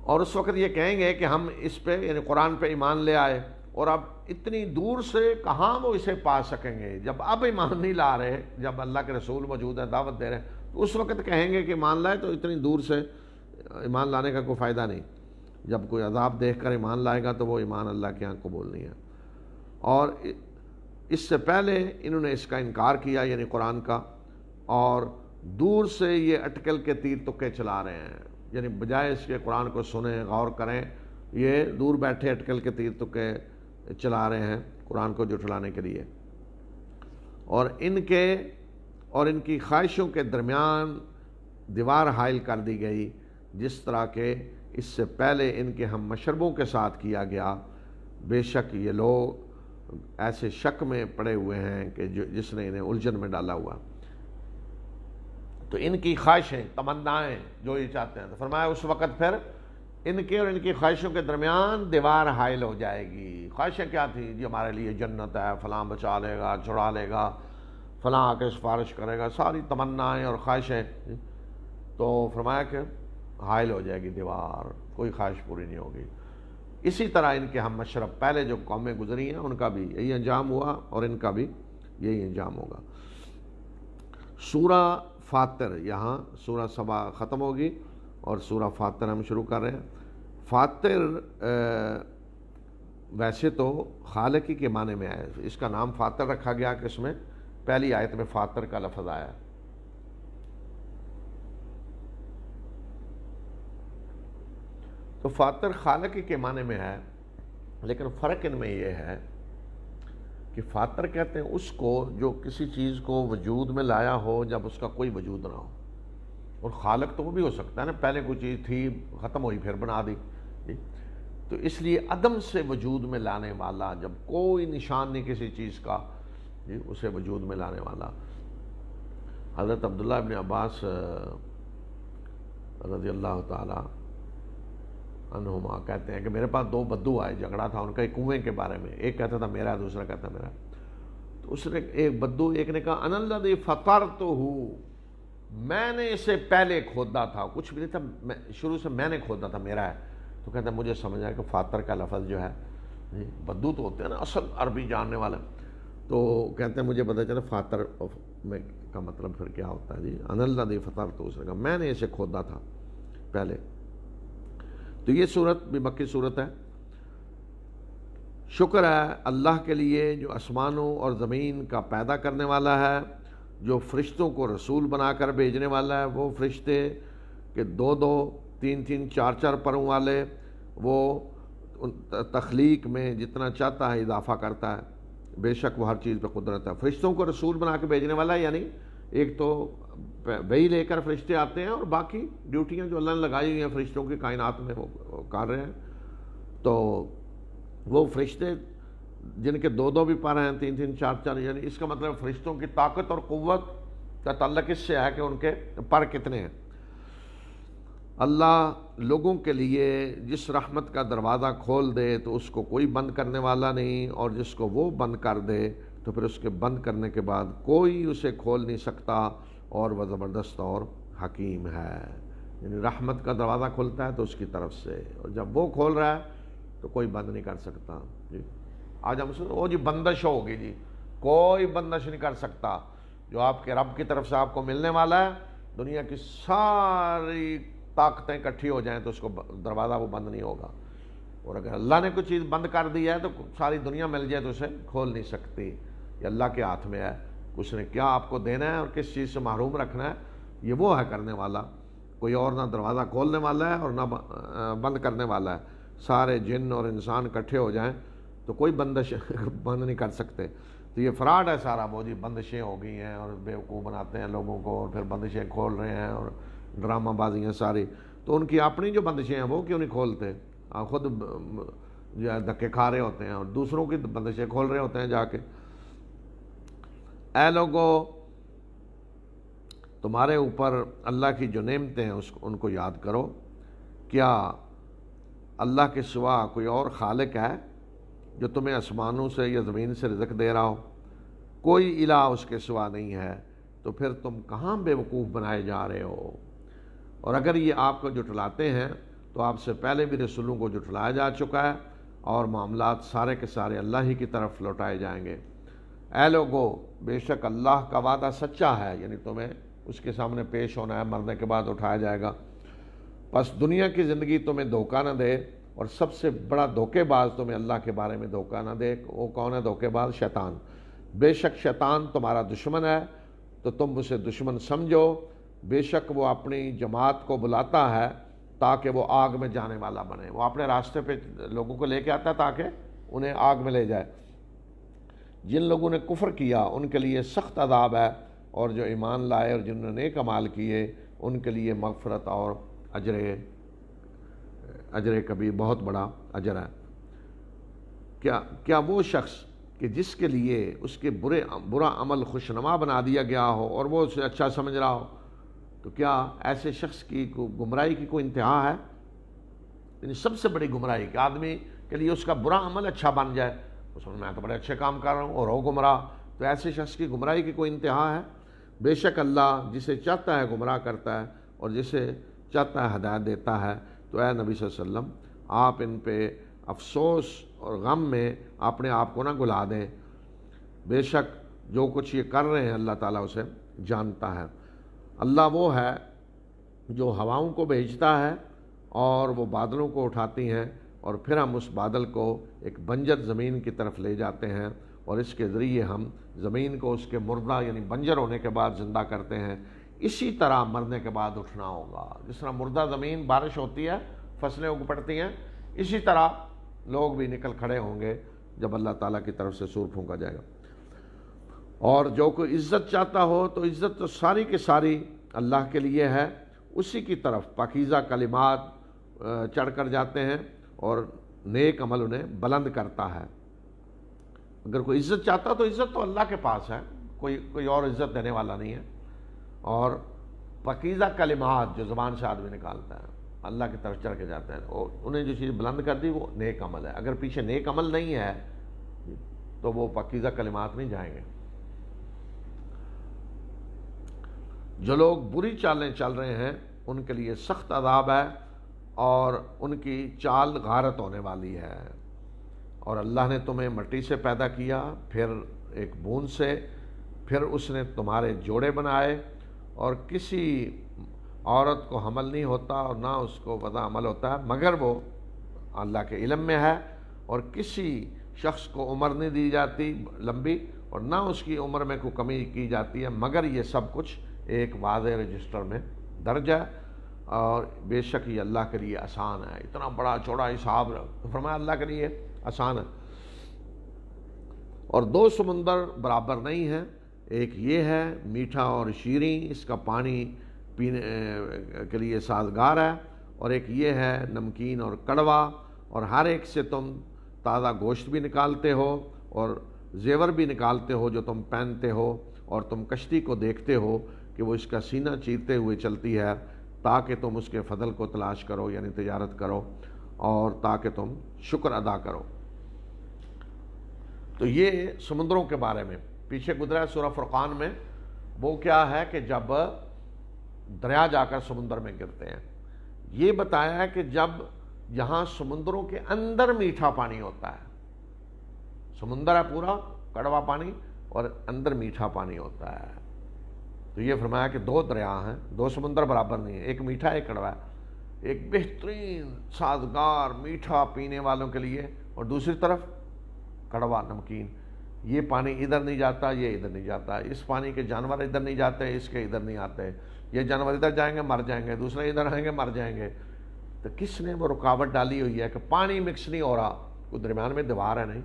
اور اس وقت یہ کہیں گے کہ ہم اس پہ یعنی قرآن پہ ایمان لے آئے، اور اب اتنی دور سے کہاں وہ اسے پا سکیں گے؟ جب اب ایمان نہیں لا رہے، جب اللہ کے رسول موجود ہے، دعوت دے رہے ہیں، تو اس وقت کہیں گے کہ ایمان لائے، تو اتنی دور سے ایمان لانے کا کوئی فائدہ نہیں۔ جب کوئی عذاب دیکھ کر ایمان لائے گا تو وہ ایمان اللہ کے یہاں قبول نہیں ہے۔ اور اس سے پہلے انہوں نے اس کا انکار کیا، یعنی قرآن کا، اور دور سے یہ اٹکل کے تیر تکے چلا رہے ہیں، یعنی بجائے اس کے قرآن کو سنیں، غور کریں، یہ دور بیٹھے اٹکل کے تیر تکے چلا رہے ہیں قرآن کو جھٹلانے کے لیے۔ اور ان کی خواہشوں کے درمیان دیوار حائل کر دی گئی، جس طرح کہ اس سے پہلے ان کے ہم مشربوں کے ساتھ کیا گیا۔ بے شک یہ لوگ ایسے شک میں پڑے ہوئے ہیں کہ جس نے انہیں الجھن میں ڈالا ہوا۔ تو ان کی خواہشیں، تمنائیں جو یہ چاہتے ہیں، تو فرمایا اس وقت پھر ان کے اور ان کی خواہشوں کے درمیان دیوار حائل ہو جائے گی۔ خواہشیں کیا تھیں؟ جی ہمارے لیے جنت ہے، فلاں بچا لے گا، چھڑا لے گا، فلاں آ کے سفارش کرے گا، ساری تمنائیں اور خواہشیں، تو فرمایا کہ حائل ہو جائے گی دیوار، کوئی خواہش پوری نہیں ہوگی۔ اسی طرح ان کے ہم مشرب پہلے جو قومیں گزری ہیں ان کا بھی یہی انجام ہوا، اور ان کا بھی یہی انجام ہوگا۔ سورہ فاطر، یہاں سورہ سبا ختم ہوگی اور سورہ فاطر ہم شروع کر رہے ہیں۔ فاطر ویسے تو خالقی کے معنی میں آیا، اس کا نام فاطر رکھا گیا کہ اس میں پہلی آیت میں فاطر کا لفظ آیا۔ تو فاطر خالقی کے معنی میں ہے، لیکن فرق ان میں یہ ہے کہ فاطر کہتے ہیں اس کو جو کسی چیز کو وجود میں لایا ہو جب اس کا کوئی وجود نہ ہو، اور خالق تو وہ بھی ہو سکتا ہے نا، پہلے کوئی چیز تھی، ختم ہوئی، پھر بنا دی۔ تو اس لیے عدم سے وجود میں لانے والا، جب کوئی نشان نہیں کسی چیز کا، اسے وجود میں لانے والا۔ حضرت عبداللہ ابن عباس رضی اللہ تعالی عنہما کہتے ہیں کہ میرے پاس دو بدو آئے، جھگڑا تھا ان کا ایک کنویں کے بارے میں، ایک کہتا تھا میرا، دوسرا کہتا میرا۔ تو اس نے ایک بدو، ایک نے کہا انا الذی فطرتہ، میں نے اسے پہلے کھودا تھا، کچھ بھی نہیں تھا، شروع سے میں نے کھودا تھا، میرا ہے۔ تو کہتا ہے مجھے سمجھ آیا کہ فاطر کا لفظ جو ہے، بدو تو ہوتے ہیں نا اصل عربی جاننے والے، تو کہتے ہیں مجھے پتہ چلا فاطر میں کا مطلب پھر کیا ہوتا ہے۔ جی انا الذی فطرتہ، اس نے کہا میں نے اسے کھودا تھا پہلے۔ تو یہ صورت بھی مکی صورت ہے۔ شکر ہے اللہ کے لیے جو آسمانوں اور زمین کا پیدا کرنے والا ہے، جو فرشتوں کو رسول بنا کر بھیجنے والا ہے۔ وہ فرشتے کہ دو دو، تین تین، چار چار پروں والے، وہ تخلیق میں جتنا چاہتا ہے اضافہ کرتا ہے، بے شک وہ ہر چیز پہ قدرت ہے۔ فرشتوں کو رسول بنا کے بھیجنے والا ہے، یعنی ایک تو وہی لے کر فرشتے آتے ہیں، اور باقی ڈیوٹیاں جو اللہ نے لگائی ہوئی ہیں فرشتوں کی کائنات میں وہ کر رہے ہیں۔ تو وہ فرشتے جن کے دو دو بھی پر ہیں، تین تین، چار چار، یعنی اس کا مطلب فرشتوں کی طاقت اور قوت کا تعلق اس سے ہے کہ ان کے پر کتنے ہیں۔ اللہ لوگوں کے لیے جس رحمت کا دروازہ کھول دے تو اس کو کوئی بند کرنے والا نہیں، اور جس کو وہ بند کر دے تو پھر اس کے بند کرنے کے بعد کوئی اسے کھول نہیں سکتا، اور وہ زبردست اور حکیم ہے۔ یعنی رحمت کا دروازہ کھلتا ہے تو اس کی طرف سے، اور جب وہ کھول رہا ہے تو کوئی بند نہیں کر سکتا۔ جی آج ہم سنیں وہ جی بندش ہوگی، جی کوئی بندش نہیں کر سکتا۔ جو آپ کے رب کی طرف سے آپ کو ملنے والا ہے، دنیا کی ساری طاقتیں اکٹھی ہو جائیں تو اس کو دروازہ وہ بند نہیں ہوگا، اور اگر اللہ نے کوئی چیز بند کر دی ہے تو ساری دنیا مل جائے تو اسے کھول نہیں سکتی۔ یہ اللہ کے ہاتھ میں ہے، اس نے کیا آپ کو دینا ہے اور کس چیز سے محروم رکھنا ہے، یہ وہ ہے کرنے والا۔ کوئی اور نہ دروازہ کھولنے والا ہے اور نہ بند کرنے والا ہے۔ سارے جن اور انسان اکٹھے ہو جائیں تو کوئی بندش بند نہیں کر سکتے۔ تو یہ فراڈ ہے سارا، وہ جی بندشیں ہو گئی ہیں اور بیوقوف بناتے ہیں لوگوں کو، اور پھر بندشیں کھول رہے ہیں، اور ڈرامہ بازیاں ساری۔ تو ان کی اپنی جو بندشیں ہیں وہ کیوں نہیں کھولتے؟ خود جو ہے دھکے کھا رہے ہوتے ہیں اور دوسروں کی بندشیں کھول رہے ہوتے ہیں جا کے۔ اے لوگو، تمہارے اوپر اللہ کی جو نعمتیں ہیں ان کو یاد کرو۔ کیا اللہ کے سوا کوئی اور خالق ہے جو تمہیں آسمانوں سے یا زمین سے رزق دے رہا ہو؟ کوئی الہ اس کے سوا نہیں ہے، تو پھر تم کہاں بے وقوف بنائے جا رہے ہو؟ اور اگر یہ آپ کو جھٹلاتے ہیں تو آپ سے پہلے بھی رسولوں کو جھٹلایا جا چکا ہے اور معاملات سارے کے سارے اللہ ہی کی طرف لوٹائے جائیں گے۔ اے لوگو، بے شک اللہ کا وعدہ سچا ہے، یعنی تمہیں اس کے سامنے پیش ہونا ہے، مرنے کے بعد اٹھایا جائے گا۔ پس دنیا کی زندگی تمہیں دھوکہ نہ دے، اور سب سے بڑا دھوکے باز تمہیں اللہ کے بارے میں دھوکہ نہ دے۔ وہ کون ہے دھوکے باز؟ شیطان۔ بے شک شیطان تمہارا دشمن ہے، تو تم اسے دشمن سمجھو۔ بے شک وہ اپنی جماعت کو بلاتا ہے تاکہ وہ آگ میں جانے والا بنے۔ وہ اپنے راستے پہ لوگوں کو لے کے آتا ہے تاکہ انہیں آگ میں لے جائے۔ جن لوگوں نے کفر کیا ان کے لیے سخت عذاب ہے، اور جو ایمان لائے اور جنہوں نے نیک اعمال کیے ان کے لیے مغفرت اور اجر کبیر، بہت بڑا اجر ہے۔ کیا وہ شخص کہ جس کے لیے اس کے برا عمل خوشنما بنا دیا گیا ہو اور وہ اسے اچھا سمجھ رہا ہو، تو کیا ایسے شخص کی گمراہی کی کوئی انتہا ہے؟ یعنی سب سے بڑی گمراہی کہ آدمی کے لیے اس کا برا عمل اچھا بن جائے، وہ سمجھ میں تو بڑے اچھے کام کر رہا ہوں اور ہو گمراہ، تو ایسے شخص کی گمراہی کی کوئی انتہا ہے؟ بے شک اللہ جسے چاہتا ہے گمراہ کرتا ہے اور جسے چاہتا ہے ہدایت دیتا ہے۔ تو اے نبی صلی اللہ علیہ وسلم، آپ ان پہ افسوس اور غم میں اپنے آپ کو نہ گلا دیں، بے شک جو کچھ یہ کر رہے ہیں اللہ تعالیٰ اسے جانتا ہے۔ اللہ وہ ہے جو ہواؤں کو بھیجتا ہے اور وہ بادلوں کو اٹھاتی ہیں، اور پھر ہم اس بادل کو ایک بنجر زمین کی طرف لے جاتے ہیں، اور اس کے ذریعے ہم زمین کو اس کے مردہ یعنی بنجر ہونے کے بعد زندہ کرتے ہیں۔ اسی طرح مرنے کے بعد اٹھنا ہوگا۔ جس طرح مردہ زمین بارش ہوتی ہے، فصلیں اگ پڑتی ہیں، اسی طرح لوگ بھی نکل کھڑے ہوں گے جب اللہ تعالیٰ کی طرف سے سور پھونکا جائے گا۔ اور جو کوئی عزت چاہتا ہو تو عزت تو ساری کی ساری اللہ کے لیے ہے، اسی کی طرف پاکیزہ کلمات چڑھ کر جاتے ہیں اور نیک عمل انہیں بلند کرتا ہے۔ اگر کوئی عزت چاہتا تو عزت تو اللہ کے پاس ہے، کوئی اور عزت دینے والا نہیں ہے۔ اور پاکیزہ کلمات جو زبان سے آدمی نکالتا ہے اللہ کی طرف چڑھ کے جاتے ہیں، اور انہیں جو چیز بلند کر دی وہ نیک عمل ہے۔ اگر پیچھے نیک عمل نہیں ہے تو وہ پاکیزہ کلمات نہیں جائیں گے۔ جو لوگ بری چالیں چل رہے ہیں ان کے لیے سخت عذاب ہے، اور ان کی چال غارت ہونے والی ہے۔ اور اللہ نے تمہیں مٹی سے پیدا کیا، پھر ایک بوند سے، پھر اس نے تمہارے جوڑے بنائے، اور کسی عورت کو حمل نہیں ہوتا اور نہ اس کو وضع عمل ہوتا ہے مگر وہ اللہ کے علم میں ہے، اور کسی شخص کو عمر نہیں دی جاتی لمبی، اور نہ اس کی عمر میں کوئی کمی کی جاتی ہے، مگر یہ سب کچھ ایک واضح رجسٹر میں درج ہے، اور بے شک یہ اللہ کے لیے آسان ہے۔ اتنا بڑا چوڑا حساب فرمایا اللہ کے لیے آسان ہے۔ اور دو سمندر برابر نہیں ہیں، ایک یہ ہے میٹھا اور شیریں، اس کا پانی پینے کے لیے سازگار ہے، اور ایک یہ ہے نمکین اور کڑوا، اور ہر ایک سے تم تازہ گوشت بھی نکالتے ہو اور زیور بھی نکالتے ہو جو تم پہنتے ہو، اور تم کشتی کو دیکھتے ہو کہ وہ اس کا سینہ چیرتے ہوئے چلتی ہے تاکہ تم اس کے فضل کو تلاش کرو، یعنی تجارت کرو، اور تاکہ تم شکر ادا کرو۔ تو یہ سمندروں کے بارے میں پیچھے گزرا ہے سورہ فرقان میں، وہ کیا ہے کہ جب دریا جا کر سمندر میں گرتے ہیں، یہ بتایا ہے کہ جب یہاں سمندروں کے اندر میٹھا پانی ہوتا ہے، سمندر ہے پورا کڑوا پانی اور اندر میٹھا پانی ہوتا ہے، تو یہ فرمایا کہ دو دریا ہیں، دو سمندر برابر نہیں ہیں، ایک میٹھا ایک کڑوا ہے، ایک بہترین سازگار میٹھا پینے والوں کے لیے، اور دوسری طرف کڑوا نمکین۔ یہ پانی ادھر نہیں جاتا، یہ ادھر نہیں جاتا، اس پانی کے جانور ادھر نہیں جاتے، اس کے ادھر نہیں آتے، یہ جانور ادھر جائیں گے مر جائیں گے، دوسرے ادھر آئیں گے مر جائیں گے۔ تو کس نے وہ رکاوٹ ڈالی ہوئی ہے کہ پانی مکس نہیں ہو رہا، کوئی درمیان میں دیوار ہے نہیں؟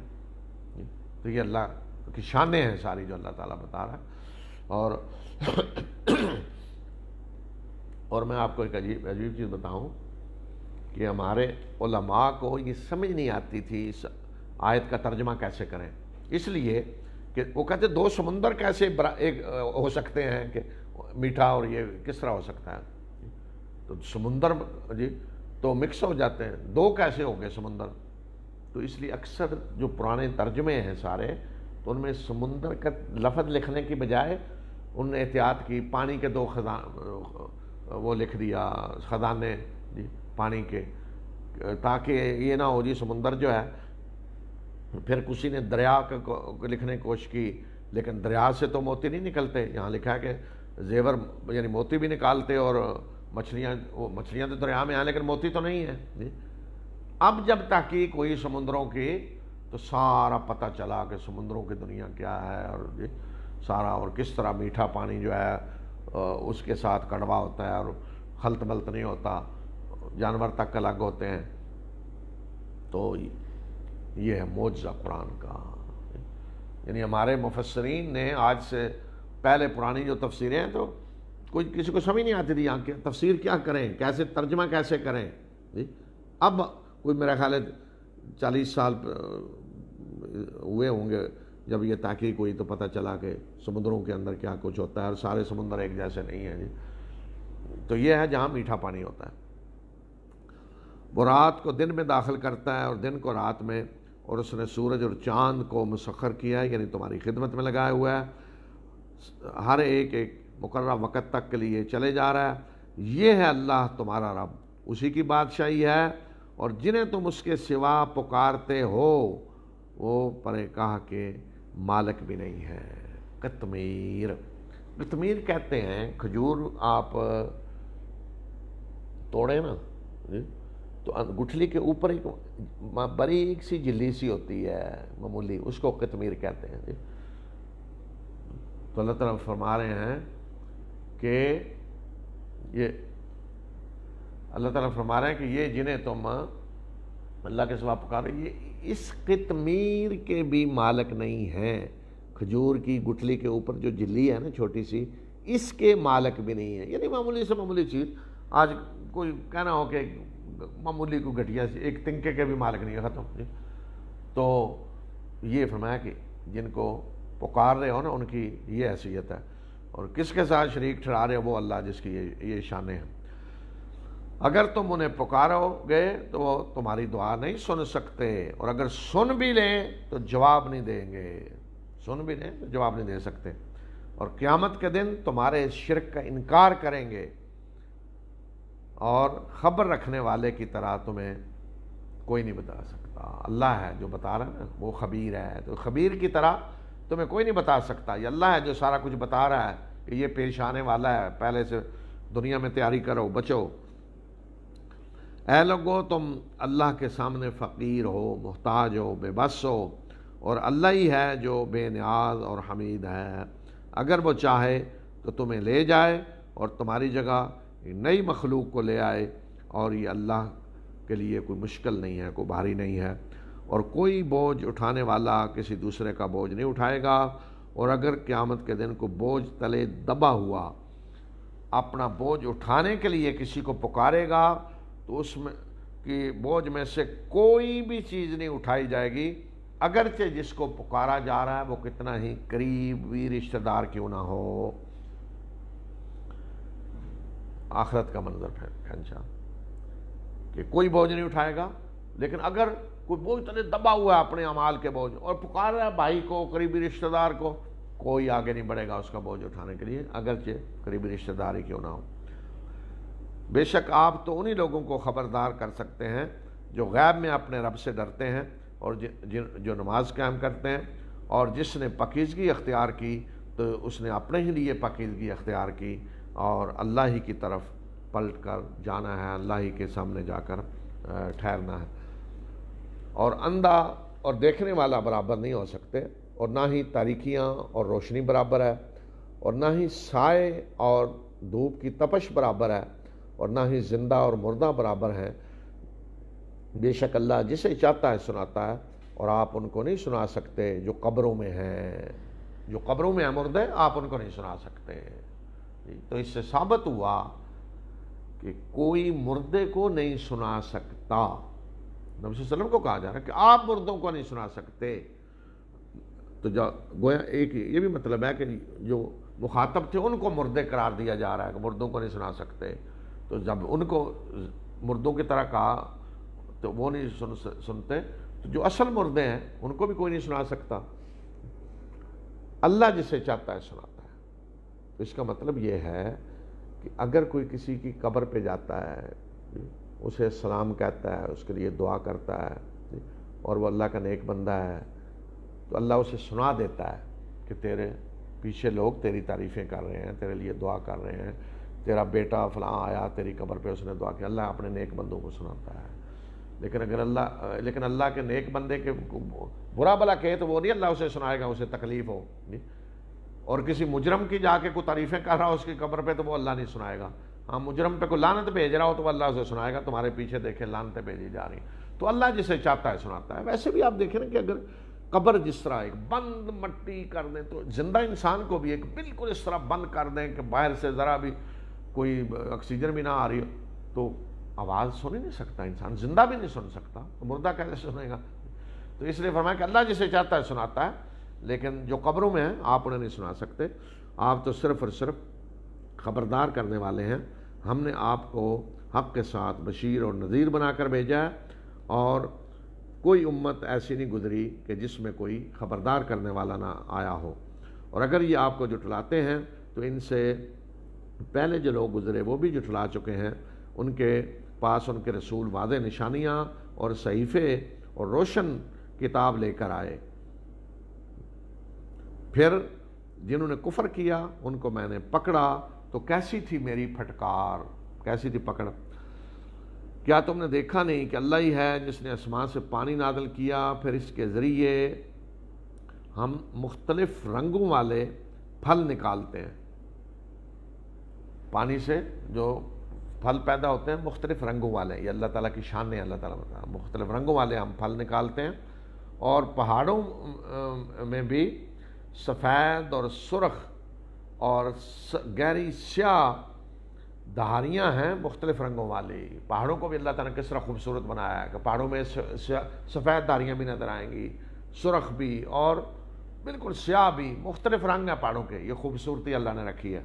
تو یہ اللہ کی شانیں ہیں ساری جو اللہ تعالیٰ بتا رہا ہے۔ اور میں آپ کو ایک عجیب چیز بتاؤں کہ ہمارے علماء کو یہ سمجھ نہیں آتی تھی اس آیت کا ترجمہ کیسے کریں، اس لیے کہ وہ کہتے دو سمندر کیسے ایک ہو سکتے ہیں، کہ میٹھا اور یہ کس طرح ہو سکتا ہے؟ تو سمندر جی تو مکس ہو جاتے ہیں، دو کیسے ہو گئے سمندر؟ تو اس لیے اکثر جو پرانے ترجمے ہیں سارے، تو ان میں سمندر کا لفظ لکھنے کی بجائے ان نے احتیاط کی، پانی کے دو وہ لکھ دیا خزانے جی، پانی کے، تاکہ یہ نہ ہو جی سمندر جو ہے، پھر کسی نے دریا کو لکھنے کی کوشش کی، لیکن دریا سے تو موتی نہیں نکلتے، یہاں لکھا ہے کہ زیور یعنی موتی بھی نکالتے، اور مچھلیاں تو دریا میں ہیں لیکن موتی تو نہیں ہے جی۔ اب جب تحقیق ہوئی سمندروں کی تو سارا پتہ چلا کہ سمندروں کی دنیا کیا ہے، اور جی سارا، اور کس طرح میٹھا پانی جو ہے اس کے ساتھ کڑوا ہوتا ہے اور خلط ملط نہیں ہوتا، جانور تک الگ ہوتے ہیں۔ تو یہ ہے معجزہ قرآن کا، یعنی ہمارے مفسرین نے آج سے پہلے پرانی جو تفسیریں ہیں تو کوئی کسی کو سمجھ نہیں آتی تھی یہاں کی تفسیر کیا کریں، کیسے ترجمہ کیسے کریں جی۔ اب کوئی میرا خیال ہے 40 سال ہوئے ہوں گے جب یہ تحقیق ہوئی تو پتہ چلا کہ سمندروں کے اندر کیا کچھ ہوتا ہے، اور سارے سمندر ایک جیسے نہیں ہیں جی۔ تو یہ ہے جہاں میٹھا پانی ہوتا ہے، وہ رات کو دن میں داخل کرتا ہے اور دن کو رات میں، اور اس نے سورج اور چاند کو مسخر کیا ہے، یعنی تمہاری خدمت میں لگایا ہوا ہے، ہر ایک مقررہ وقت تک کے لیے چلے جا رہا ہے۔ یہ ہے اللہ تمہارا رب، اسی کی بادشاہی ہے، اور جنہیں تم اس کے سوا پکارتے ہو وہ پرکاہ کے مالک بھی نہیں ہے۔ قطمیر کہتے ہیں کھجور آپ توڑیں نا جی تو گٹھلی کے اوپر ایک باریک سی جلی سی ہوتی ہے معمولی، اس کو قطمیر کہتے ہیں جی۔ تو اللہ تعالیٰ فرما رہے ہیں کہ یہ جنہیں تم اللہ کے سوا پکارو یہ اس قطمیر کے بھی مالک نہیں ہیں، کھجور کی گٹھلی کے اوپر جو جلی ہے نا چھوٹی سی، اس کے مالک بھی نہیں ہے، یعنی معمولی سے معمولی چیز۔ آج کوئی کہنا ہو کہ معمولی کو گھٹیا سی ایک تنکے کے بھی مالک نہیں ہے، ختم جی۔ تو یہ فرمایا کہ جن کو پکار رہے ہو نا ان کی یہ حیثیت ہے، اور کس کے ساتھ شریک ٹھہرا رہے ہو وہ اللہ جس کی یہ شانیں ہیں۔ اگر تم انہیں پکارو گے تو وہ تمہاری دعا نہیں سن سکتے، اور اگر سن بھی لیں تو جواب نہیں دیں گے، سن بھی لیں تو جواب نہیں دے سکتے، اور قیامت کے دن تمہارے اس شرک کا انکار کریں گے، اور خبر رکھنے والے کی طرح تمہیں کوئی نہیں بتا سکتا۔ اللہ ہے جو بتا رہا ہے نا، وہ خبیر ہے، تو خبیر کی طرح تمہیں کوئی نہیں بتا سکتا۔ یہ اللہ ہے جو سارا کچھ بتا رہا ہے کہ یہ پیش آنے والا ہے، پہلے سے دنیا میں تیاری کرو، بچو۔ اے لوگو تم اللہ کے سامنے فقیر ہو، محتاج ہو، بے بس ہو، اور اللہ ہی ہے جو بے نیاز اور حمید ہے۔ اگر وہ چاہے تو تمہیں لے جائے اور تمہاری جگہ نئی مخلوق کو لے آئے، اور یہ اللہ کے لیے کوئی مشکل نہیں ہے، کوئی بھاری نہیں ہے، اور کوئی بوجھ اٹھانے والا کسی دوسرے کا بوجھ نہیں اٹھائے گا۔ اور اگر قیامت کے دن کو بوجھ تلے دبا ہوا اپنا بوجھ اٹھانے کے لیے کسی کو پکارے گا تو اس میں کی بوجھ میں سے کوئی بھی چیز نہیں اٹھائی جائے گی، اگرچہ جس کو پکارا جا رہا ہے وہ کتنا ہی قریبی رشتہ دار کیوں نہ ہو۔ آخرت کا منظر پہنچا کہ کوئی بوجھ نہیں اٹھائے گا، لیکن اگر کوئی بوجھ تلے دبا ہوا ہے اپنے اعمال کے بوجھ اور پکار رہا ہے بھائی کو، قریبی رشتہ دار کو، کوئی آگے نہیں بڑھے گا اس کا بوجھ اٹھانے کے لیے، اگرچہ قریبی رشتہ دار ہی کیوں نہ ہو۔ بے شک آپ تو انہی لوگوں کو خبردار کر سکتے ہیں جو غیب میں اپنے رب سے ڈرتے ہیں اور جو نماز قائم کرتے ہیں، اور جس نے پاکیزگی اختیار کی تو اس نے اپنے ہی لیے پاکیزگی اختیار کی، اور اللہ ہی کی طرف پلٹ کر جانا ہے، اللہ ہی کے سامنے جا کر ٹھہرنا ہے۔ اور اندھا اور دیکھنے والا برابر نہیں ہو سکتے، اور نہ ہی تاریکیاں اور روشنی برابر ہے، اور نہ ہی سائے اور دھوپ کی تپش برابر ہے، اور نہ ہی زندہ اور مردہ برابر ہیں۔ بے شک اللہ جسے چاہتا ہے سناتا ہے، اور آپ ان کو نہیں سنا سکتے جو قبروں میں ہیں، جو قبروں میں ہیں مردے، آپ ان کو نہیں سنا سکتے۔ تو اس سے ثابت ہوا کہ کوئی مردے کو نہیں سنا سکتا۔ نبی صلی اللہ علیہ وسلم کو کہا جا رہا ہے کہ آپ مردوں کو نہیں سنا سکتے، تو گویا ایک یہ بھی مطلب ہے کہ جو مخاطب تھے ان کو مردے قرار دیا جا رہا ہے کہ مردوں کو نہیں سنا سکتے، تو جب ان کو مردوں کی طرح کہا تو وہ نہیں سنتے، تو جو اصل مردے ہیں ان کو بھی کوئی نہیں سنا سکتا، اللہ جسے چاہتا ہے سناتا ہے۔ تو اس کا مطلب یہ ہے کہ اگر کوئی کسی کی قبر پہ جاتا ہے، اسے سلام کہتا ہے، اس کے لیے دعا کرتا ہے اور وہ اللہ کا نیک بندہ ہے، تو اللہ اسے سنا دیتا ہے کہ تیرے پیچھے لوگ تیری تعریفیں کر رہے ہیں، تیرے لیے دعا کر رہے ہیں، تیرا بیٹا فلاں آیا تیری قبر پہ، اس نے دعا کی۔ اللہ اپنے نیک بندوں کو سناتا ہے۔ لیکن اللہ کے نیک بندے کے برا بلا کہے تو وہ نہیں اللہ اسے سنائے گا، اسے تکلیف ہو، اور کسی مجرم کی جا کے کوئی تعریفیں کر رہا ہو اس کی قبر پہ تو وہ اللہ نہیں سنائے گا۔ ہاں، مجرم پہ کوئی لعنت بھیج رہا ہو تو وہ اللہ اسے سنائے گا، تمہارے پیچھے دیکھیں لعنتیں بھیجی جا رہی ہیں۔ تو اللہ جسے چاہتا ہے سناتا ہے۔ ویسے بھی آپ دیکھیں نا کہ اگر قبر جس طرح ایک بند مٹی کر دیں تو زندہ انسان کو بھی ایک بالکل اس طرح بند کر دیں کہ باہر سے ذرا بھی کوئی آکسیجن بھی نہ آ رہی ہو تو آواز سن ہی نہیں سکتا انسان، زندہ بھی نہیں سن سکتا، تو مردہ کیسے سنے گا؟ تو اس لیے فرمایا کہ اللہ جسے چاہتا ہے سناتا ہے، لیکن جو قبروں میں ہیں آپ انہیں نہیں سنا سکتے، آپ تو صرف اور صرف خبردار کرنے والے ہیں۔ ہم نے آپ کو حق کے ساتھ بشیر اور نذیر بنا کر بھیجا ہے، اور کوئی امت ایسی نہیں گزری کہ جس میں کوئی خبردار کرنے والا نہ آیا ہو، اور اگر یہ آپ کو جھٹلاتے ہیں تو ان سے پہلے جو لوگ گزرے وہ بھی جھٹلا چکے ہیں، ان کے پاس ان کے رسول واضح نشانیاں اور صحیفے اور روشن کتاب لے کر آئے، پھر جنہوں نے کفر کیا ان کو میں نے پکڑا تو کیسی تھی میری پھٹکار، کیسی تھی پکڑ۔ کیا تم نے دیکھا نہیں کہ اللہ ہی ہے جس نے آسمان سے پانی نازل کیا، پھر اس کے ذریعے ہم مختلف رنگوں والے پھل نکالتے ہیں۔ پانی سے جو پھل پیدا ہوتے ہیں مختلف رنگوں والے، یہ اللہ تعالیٰ کی شان ہے، اللہ تعالیٰ بتا مختلف رنگوں والے ہم پھل نکالتے ہیں، اور پہاڑوں میں بھی سفید اور سرخ اور گہری سیاہ دھاریاں ہیں مختلف رنگوں والی۔ پہاڑوں کو بھی اللہ تعالیٰ نے کس طرح خوبصورت بنایا ہے کہ پہاڑوں میں سفید دھاریاں بھی نظر آئیں گی، سرخ بھی اور بالکل سیاہ بھی، مختلف رنگ ہیں پہاڑوں کے، یہ خوبصورتی اللہ نے رکھی ہے۔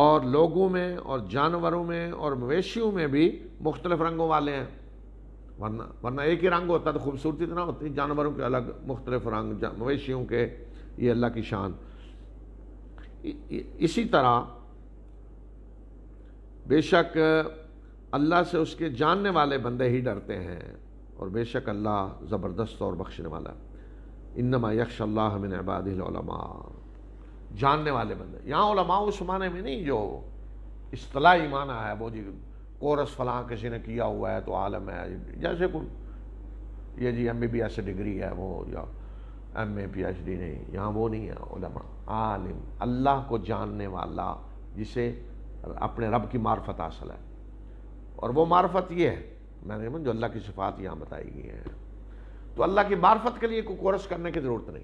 اور لوگوں میں اور جانوروں میں اور مویشیوں میں بھی مختلف رنگوں والے ہیں، ورنہ ایک ہی رنگ ہوتا تو خوبصورتی تو نہ ہوتی، جانوروں کے الگ مختلف رنگ، مویشیوں کے، یہ اللہ کی شان۔ اسی طرح بے شک اللہ سے اس کے جاننے والے بندے ہی ڈرتے ہیں، اور بے شک اللہ زبردست اور بخشنے والا ہے۔ انما یخشی اللہ من عبادہ العلماء، جاننے والے بندے، یہاں علماء اس معنی میں نہیں جو اصطلاحی معنی ہے وہ جی کورس فلاں کسی نے کیا ہوا ہے تو عالم ہے، جیسے کوئی یہ جی MBBS ڈگری ہے وہ، یا MA PhD نہیں، یہاں وہ نہیں ہے۔ علماء عالم، اللہ کو جاننے والا جسے اپنے رب کی معرفت حاصل ہے، اور وہ معرفت یہ ہے میں نے جو اللہ کی صفات یہاں بتائی گئی ہیں۔ تو اللہ کی معرفت کے لیے کوئی کورس کرنے کی ضرورت نہیں،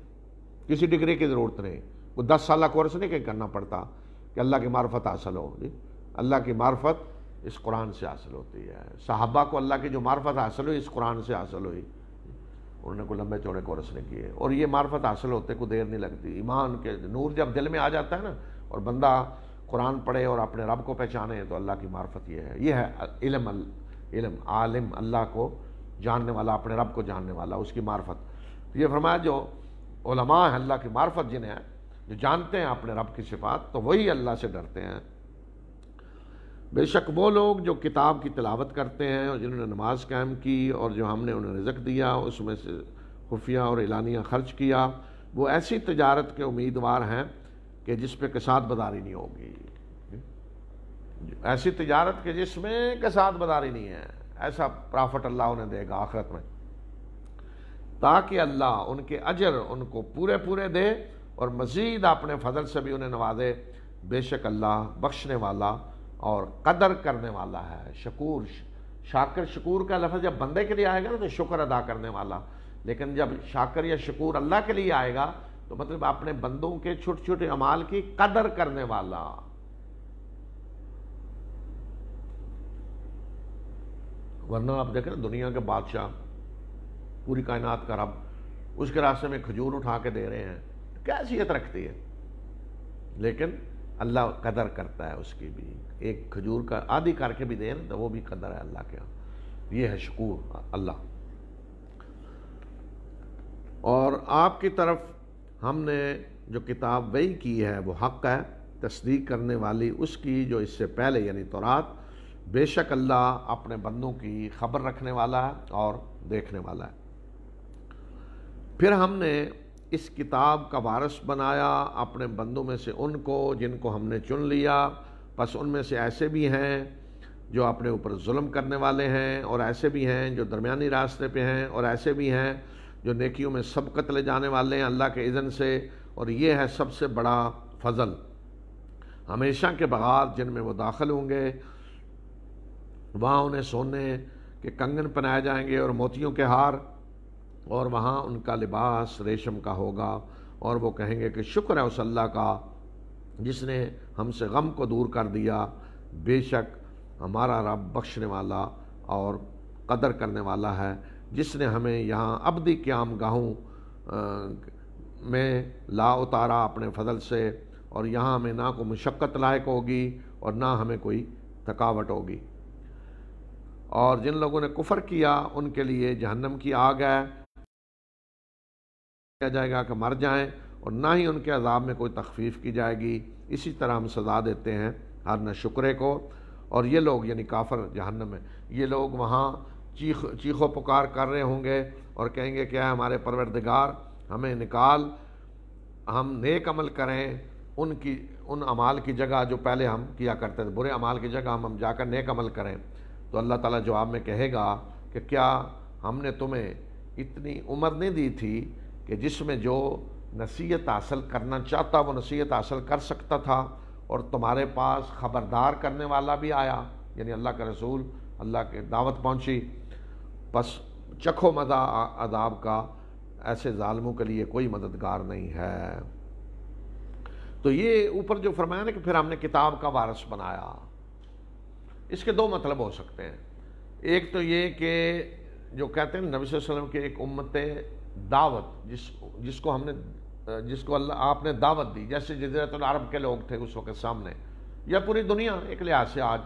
کسی ڈگری کی ضرورت نہیں، کوئی 10 سالہ کورس نہیں کہ کرنا پڑتا کہ اللہ کی معرفت حاصل ہو۔ جی اللہ کی معرفت اس قرآن سے حاصل ہوتی ہے۔ صحابہ کو اللہ کی جو معرفت حاصل ہوئی اس قرآن سے حاصل ہوئی، انہوں نے کوئی لمبے چوڑے کورس نہیں کیے، اور یہ معرفت حاصل ہوتے کو دیر نہیں لگتی۔ ایمان کے نور جب دل میں آ جاتا ہے نا، اور بندہ قرآن پڑھے اور اپنے رب کو پہچانے، تو اللہ کی معرفت یہ ہے علم عالم، اللہ کو جاننے والا، اپنے رب کو جاننے والا، اس کی معرفت۔ یہ فرمایا جو علماء ہیں اللہ کی معرفت جنہیں ہیں، جو جانتے ہیں اپنے رب کی صفات، تو وہی اللہ سے ڈرتے ہیں۔ بے شک وہ لوگ جو کتاب کی تلاوت کرتے ہیں اور جنہوں نے نماز قائم کی اور جو ہم نے انہیں رزق دیا اس میں سے خفیہ اور اعلانیہ خرچ کیا، وہ ایسی تجارت کے امیدوار ہیں کہ جس پہ کساد بداری نہیں ہوگی۔ ایسی تجارت کہ جس میں کساد بداری نہیں ہے، ایسا پرافٹ اللہ انہیں دے گا آخرت میں، تاکہ اللہ ان کے اجر ان کو پورے دے اور مزید اپنے فضل سے بھی انہیں نوازے۔ بے شک اللہ بخشنے والا اور قدر کرنے والا ہے، شکور۔ شاکر شکور کا لفظ جب بندے کے لیے آئے گا نا تو شکر ادا کرنے والا، لیکن جب شاکر یا شکور اللہ کے لیے آئے گا تو مطلب اپنے بندوں کے چھوٹے چھوٹے اعمال کی قدر کرنے والا۔ ورنہ آپ دیکھیں دنیا کے بادشاہ، پوری کائنات کا رب، اس کے راستے میں کھجور اٹھا کے دے رہے ہیں، کیا حیثیت رکھتی ہے؟ لیکن اللہ قدر کرتا ہے اس کی بھی، ایک کھجور کا آدھی کر کے بھی دے نا تو وہ بھی قدر ہے اللہ کے ہاں۔ یہ ہے شکور اللہ۔ اور آپ کی طرف ہم نے جو کتاب وحی کی ہے وہ حق ہے، تصدیق کرنے والی اس کی جو اس سے پہلے یعنی تورات بے شک اللہ اپنے بندوں کی خبر رکھنے والا ہے اور دیکھنے والا ہے۔ پھر ہم نے اس کتاب کا وارث بنایا اپنے بندوں میں سے ان کو جن کو ہم نے چن لیا، پس ان میں سے ایسے بھی ہیں جو اپنے اوپر ظلم کرنے والے ہیں، اور ایسے بھی ہیں جو درمیانی راستے پہ ہیں، اور ایسے بھی ہیں جو نیکیوں میں سبقت لے جانے والے ہیں اللہ کے اذن سے، اور یہ ہے سب سے بڑا فضل۔ ہمیشہ کے باغات جن میں وہ داخل ہوں گے، وہاں انہیں سونے کے کنگن پہنائے جائیں گے اور موتیوں کے ہار، اور وہاں ان کا لباس ریشم کا ہوگا، اور وہ کہیں گے کہ شکر ہے اس اللہ کا جس نے ہم سے غم کو دور کر دیا، بے شک ہمارا رب بخشنے والا اور قدر کرنے والا ہے، جس نے ہمیں یہاں ابدی قیام گاہوں میں لا اتارا اپنے فضل سے، اور یہاں ہمیں نہ کوئی مشقت لاحق ہوگی اور نہ ہمیں کوئی تھکاوٹ ہوگی۔ اور جن لوگوں نے کفر کیا ان کے لیے جہنم کی آگ ہے، کیا جائے گا کہ مر جائیں، اور نہ ہی ان کے عذاب میں کوئی تخفیف کی جائے گی، اسی طرح ہم سزا دیتے ہیں ہر نہ شکرے کو۔ اور یہ لوگ یعنی کافر جہنم میں، یہ لوگ وہاں چیخ و پکار کر رہے ہوں گے اور کہیں گے کہ ہمارے پروردگار ہمیں نکال، ہم نیک عمل کریں ان اعمال کی جگہ جو پہلے ہم کیا کرتے تھے، برے اعمال کی جگہ ہم جا کر نیک عمل کریں۔ تو اللہ تعالیٰ جواب میں کہے گا کہ کیا ہم نے تمہیں اتنی عمر نہیں دی تھی کہ جس میں جو نصیحت حاصل کرنا چاہتا وہ نصیحت حاصل کر سکتا تھا، اور تمہارے پاس خبردار کرنے والا بھی آیا، یعنی اللہ کا رسول، اللہ کی دعوت پہنچی، پس چکھو مزہ عذاب کا، ایسے ظالموں کے لیے کوئی مددگار نہیں ہے۔ تو یہ اوپر جو فرمایا نا کہ پھر ہم نے کتاب کا وارث بنایا، اس کے دو مطلب ہو سکتے ہیں۔ ایک تو یہ کہ جو کہتے ہیں نبی صلی اللہ علیہ وسلم کی ایک امت دعوت، جس کو اللہ آپ نے دعوت دی، جیسے جزیرۃ العرب کے لوگ تھے اس وقت سامنے، یا پوری دنیا ایک لحاظ سے آج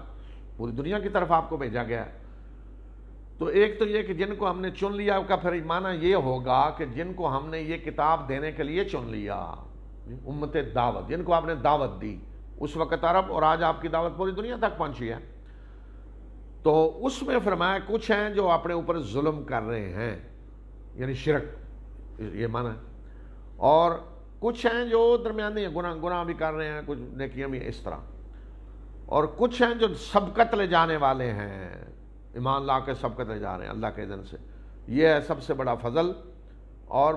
پوری دنیا کی طرف آپ کو بھیجا گیا ہے۔ تو ایک تو یہ کہ جن کو ہم نے چن لیا کا پھر معنی یہ ہوگا کہ جن کو ہم نے یہ کتاب دینے کے لیے چن لیا، امت دعوت، جن کو آپ نے دعوت دی اس وقت عرب، اور آج آپ کی دعوت پوری دنیا تک پہنچی ہے۔ تو اس میں فرمایا کچھ ہیں جو اپنے اوپر ظلم کر رہے ہیں، یعنی شرک، یہ معنی ہے، اور کچھ ہیں جو درمیانی ہیں، گناہ بھی کر رہے ہیں، کچھ نیکیاں بھی اس طرح، اور کچھ ہیں جو سبقت لے جانے والے ہیں، ایمان لا کے سبقت لے جا رہے ہیں اللہ کے اذن سے۔ یہ ہے سب سے بڑا فضل۔ اور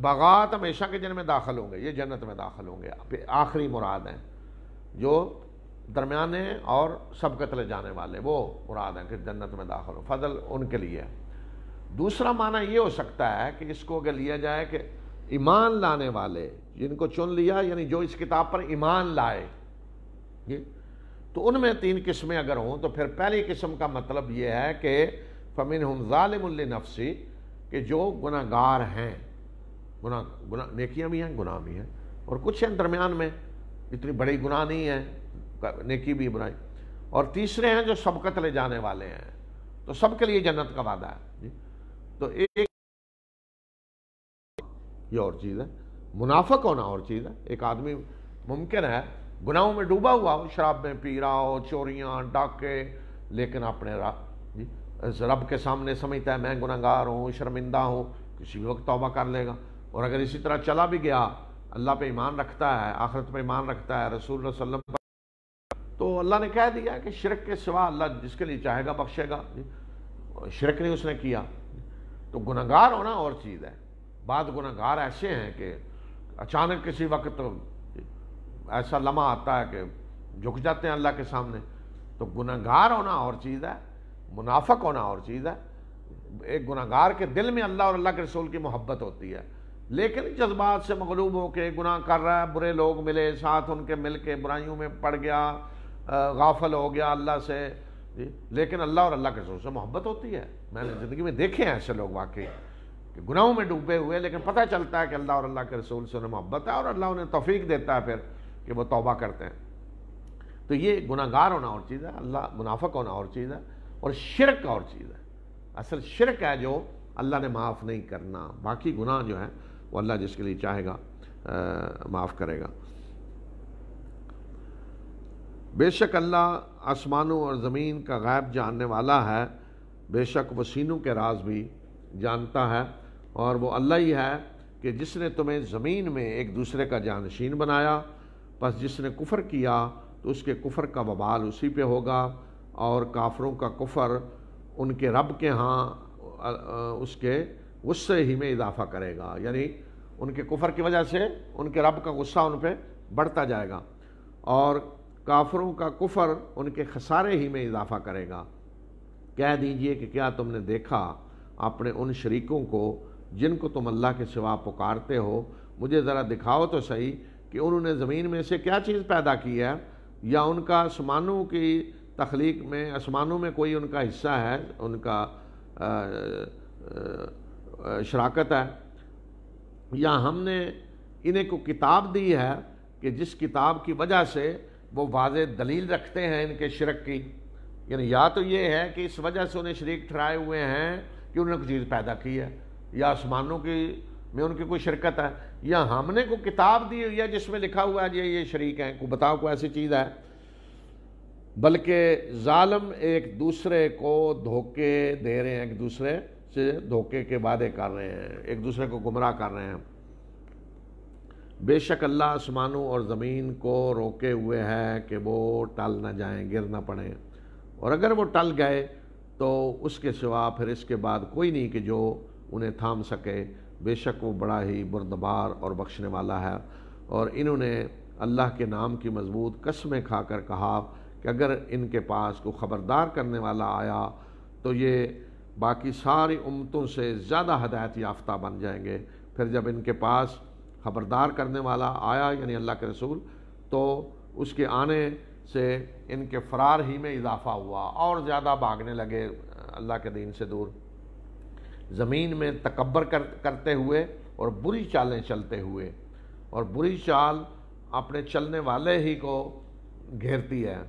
باغات ہمیشہ کے جن میں داخل ہوں گے، یہ جنت میں داخل ہوں گے، آخری مراد ہیں جو درمیانے اور سبقت لے جانے والے، وہ مراد ہیں کہ جنت میں داخل ہوں، فضل ان کے لیے ہے۔ دوسرا معنی یہ ہو سکتا ہے کہ اس کو اگر لیا جائے کہ ایمان لانے والے جن کو چن لیا، یعنی جو اس کتاب پر ایمان لائے، تو ان میں تین قسمیں اگر ہوں تو پھر پہلی قسم کا مطلب یہ ہے کہ فَمِنْهُمْ ظَالِمٌ لِنَفْسِهِ، کہ جو گناہ گار ہیں، گناہ نیکیاں بھی ہیں گناہ بھی ہیں، اور کچھ ہیں درمیان میں، اتنی بڑی گناہ نہیں ہے، نیکی بھی برائی، اور تیسرے ہیں جو سبقت لے جانے والے ہیں، تو سب کے لیے جنت کا وعدہ ہے۔ تو ایک یہ اور چیز ہے، منافق ہونا اور چیز ہے۔ ایک آدمی ممکن ہے گناہوں میں ڈوبا ہوا ہو، شراب میں پی رہا ہو، چوریاں ڈاکے، لیکن اپنے رب کے سامنے سمجھتا ہے میں گناہ گار ہوں، شرمندہ ہوں، کسی وقت توبہ کر لے گا۔ اور اگر اسی طرح چلا بھی گیا، اللہ پہ ایمان رکھتا ہے، آخرت پہ ایمان رکھتا ہے، رسول اللہ صلی اللہ علیہ وسلم پر، تو اللہ نے کہہ دیا کہ شرک کے سوا اللہ جس کے لیے چاہے گا بخشے گا، شرک نہیں اس نے کیا۔ تو گناہ گار ہونا اور چیز ہے۔ بعض گناہ گار ایسے ہیں کہ اچانک کسی وقت ایسا لمحہ آتا ہے کہ جھک جاتے ہیں اللہ کے سامنے۔ تو گناہ گار ہونا اور چیز ہے، منافق ہونا اور چیز ہے۔ ایک گناہ گار کے دل میں اللہ اور اللہ کے رسول کی محبت ہوتی ہے، لیکن جذبات سے مغلوب ہو کے گناہ کر رہا ہے، برے لوگ ملے ساتھ ان کے مل کے برائیوں میں پڑ گیا، غافل ہو گیا اللہ سے، لیکن اللہ اور اللہ کے رسول سے محبت ہوتی ہے۔ میں نے زندگی میں دیکھے ہیں ایسے لوگ واقعی کہ گناہوں میں ڈوبے ہوئے، لیکن پتہ چلتا ہے کہ اللہ اور اللہ کے رسول سے انہیں محبت ہے، اور اللہ انہیں توفیق دیتا ہے پھر کہ وہ توبہ کرتے ہیں۔ تو یہ گناہ گار ہونا اور چیز ہے، اللہ منافق ہونا اور چیز ہے، اور شرک اور چیز ہے۔ اصل شرک ہے جو اللہ نے معاف نہیں کرنا، باقی گناہ جو ہے وہ اللہ جس کے لیے چاہے گا معاف کرے گا۔ بے شک اللہ آسمانوں اور زمین کا غیب جاننے والا ہے، بے شک وہ سینوں کے راز بھی جانتا ہے، اور وہ اللہ ہی ہے کہ جس نے تمہیں زمین میں ایک دوسرے کا جانشین بنایا، پس جس نے کفر کیا تو اس کے کفر کا وبال اسی پہ ہوگا، اور کافروں کا کفر ان کے رب کے ہاں اس کے غصے ہی میں اضافہ کرے گا، یعنی ان کے کفر کی وجہ سے ان کے رب کا غصہ ان پہ بڑھتا جائے گا، اور کافروں کا کفر ان کے خسارے ہی میں اضافہ کرے گا۔ کہہ دیجئے کہ کیا تم نے دیکھا اپنے ان شریکوں کو جن کو تم اللہ کے سوا پکارتے ہو؟ مجھے ذرا دکھاؤ تو صحیح کہ انہوں نے زمین میں سے کیا چیز پیدا کی ہے، یا ان کا آسمانوں کی تخلیق میں، آسمانوں میں کوئی ان کا حصہ ہے، ان کا شراکت ہے، یا ہم نے انہیں کو کتاب دی ہے کہ جس کتاب کی وجہ سے وہ واضح دلیل رکھتے ہیں ان کے شرک کی، یعنی یا تو یہ ہے کہ اس وجہ سے انہیں شریک ٹھہرائے ہوئے ہیں کہ انہوں نے کوئی چیز پیدا کی ہے، یا آسمانوں کی میں ان کی کوئی شرکت ہے، یا ہم نے کوئی کتاب دی ہوئی ہے جس میں لکھا ہوا ہے یہ شریک ہیں، کو بتاؤ کوئی ایسی چیز ہے؟ بلکہ ظالم ایک دوسرے کو دھوکے دے رہے ہیں، ایک دوسرے سے دھوکے کے وعدے کر رہے ہیں، ایک دوسرے کو گمراہ کر رہے ہیں۔ بے شک اللہ آسمانوں اور زمین کو روکے ہوئے ہے کہ وہ ٹل نہ جائیں، گر نہ پڑیں، اور اگر وہ ٹل گئے تو اس کے سوا پھر اس کے بعد کوئی نہیں کہ جو انہیں تھام سکے۔ بے شک وہ بڑا ہی بردبار اور بخشنے والا ہے۔ اور انہوں نے اللہ کے نام کی مضبوط قسمیں کھا کر کہا کہ اگر ان کے پاس کوئی خبردار کرنے والا آیا تو یہ باقی ساری امتوں سے زیادہ ہدایت یافتہ بن جائیں گے۔ پھر جب ان کے پاس خبردار کرنے والا آیا یعنی اللہ کے رسول، تو اس کے آنے سے ان کے فرار ہی میں اضافہ ہوا، اور زیادہ بھاگنے لگے اللہ کے دین سے دور، زمین میں تکبر کرتے ہوئے اور بری چالیں چلتے ہوئے، اور بری چال اپنے چلنے والے ہی کو گھیرتی ہے،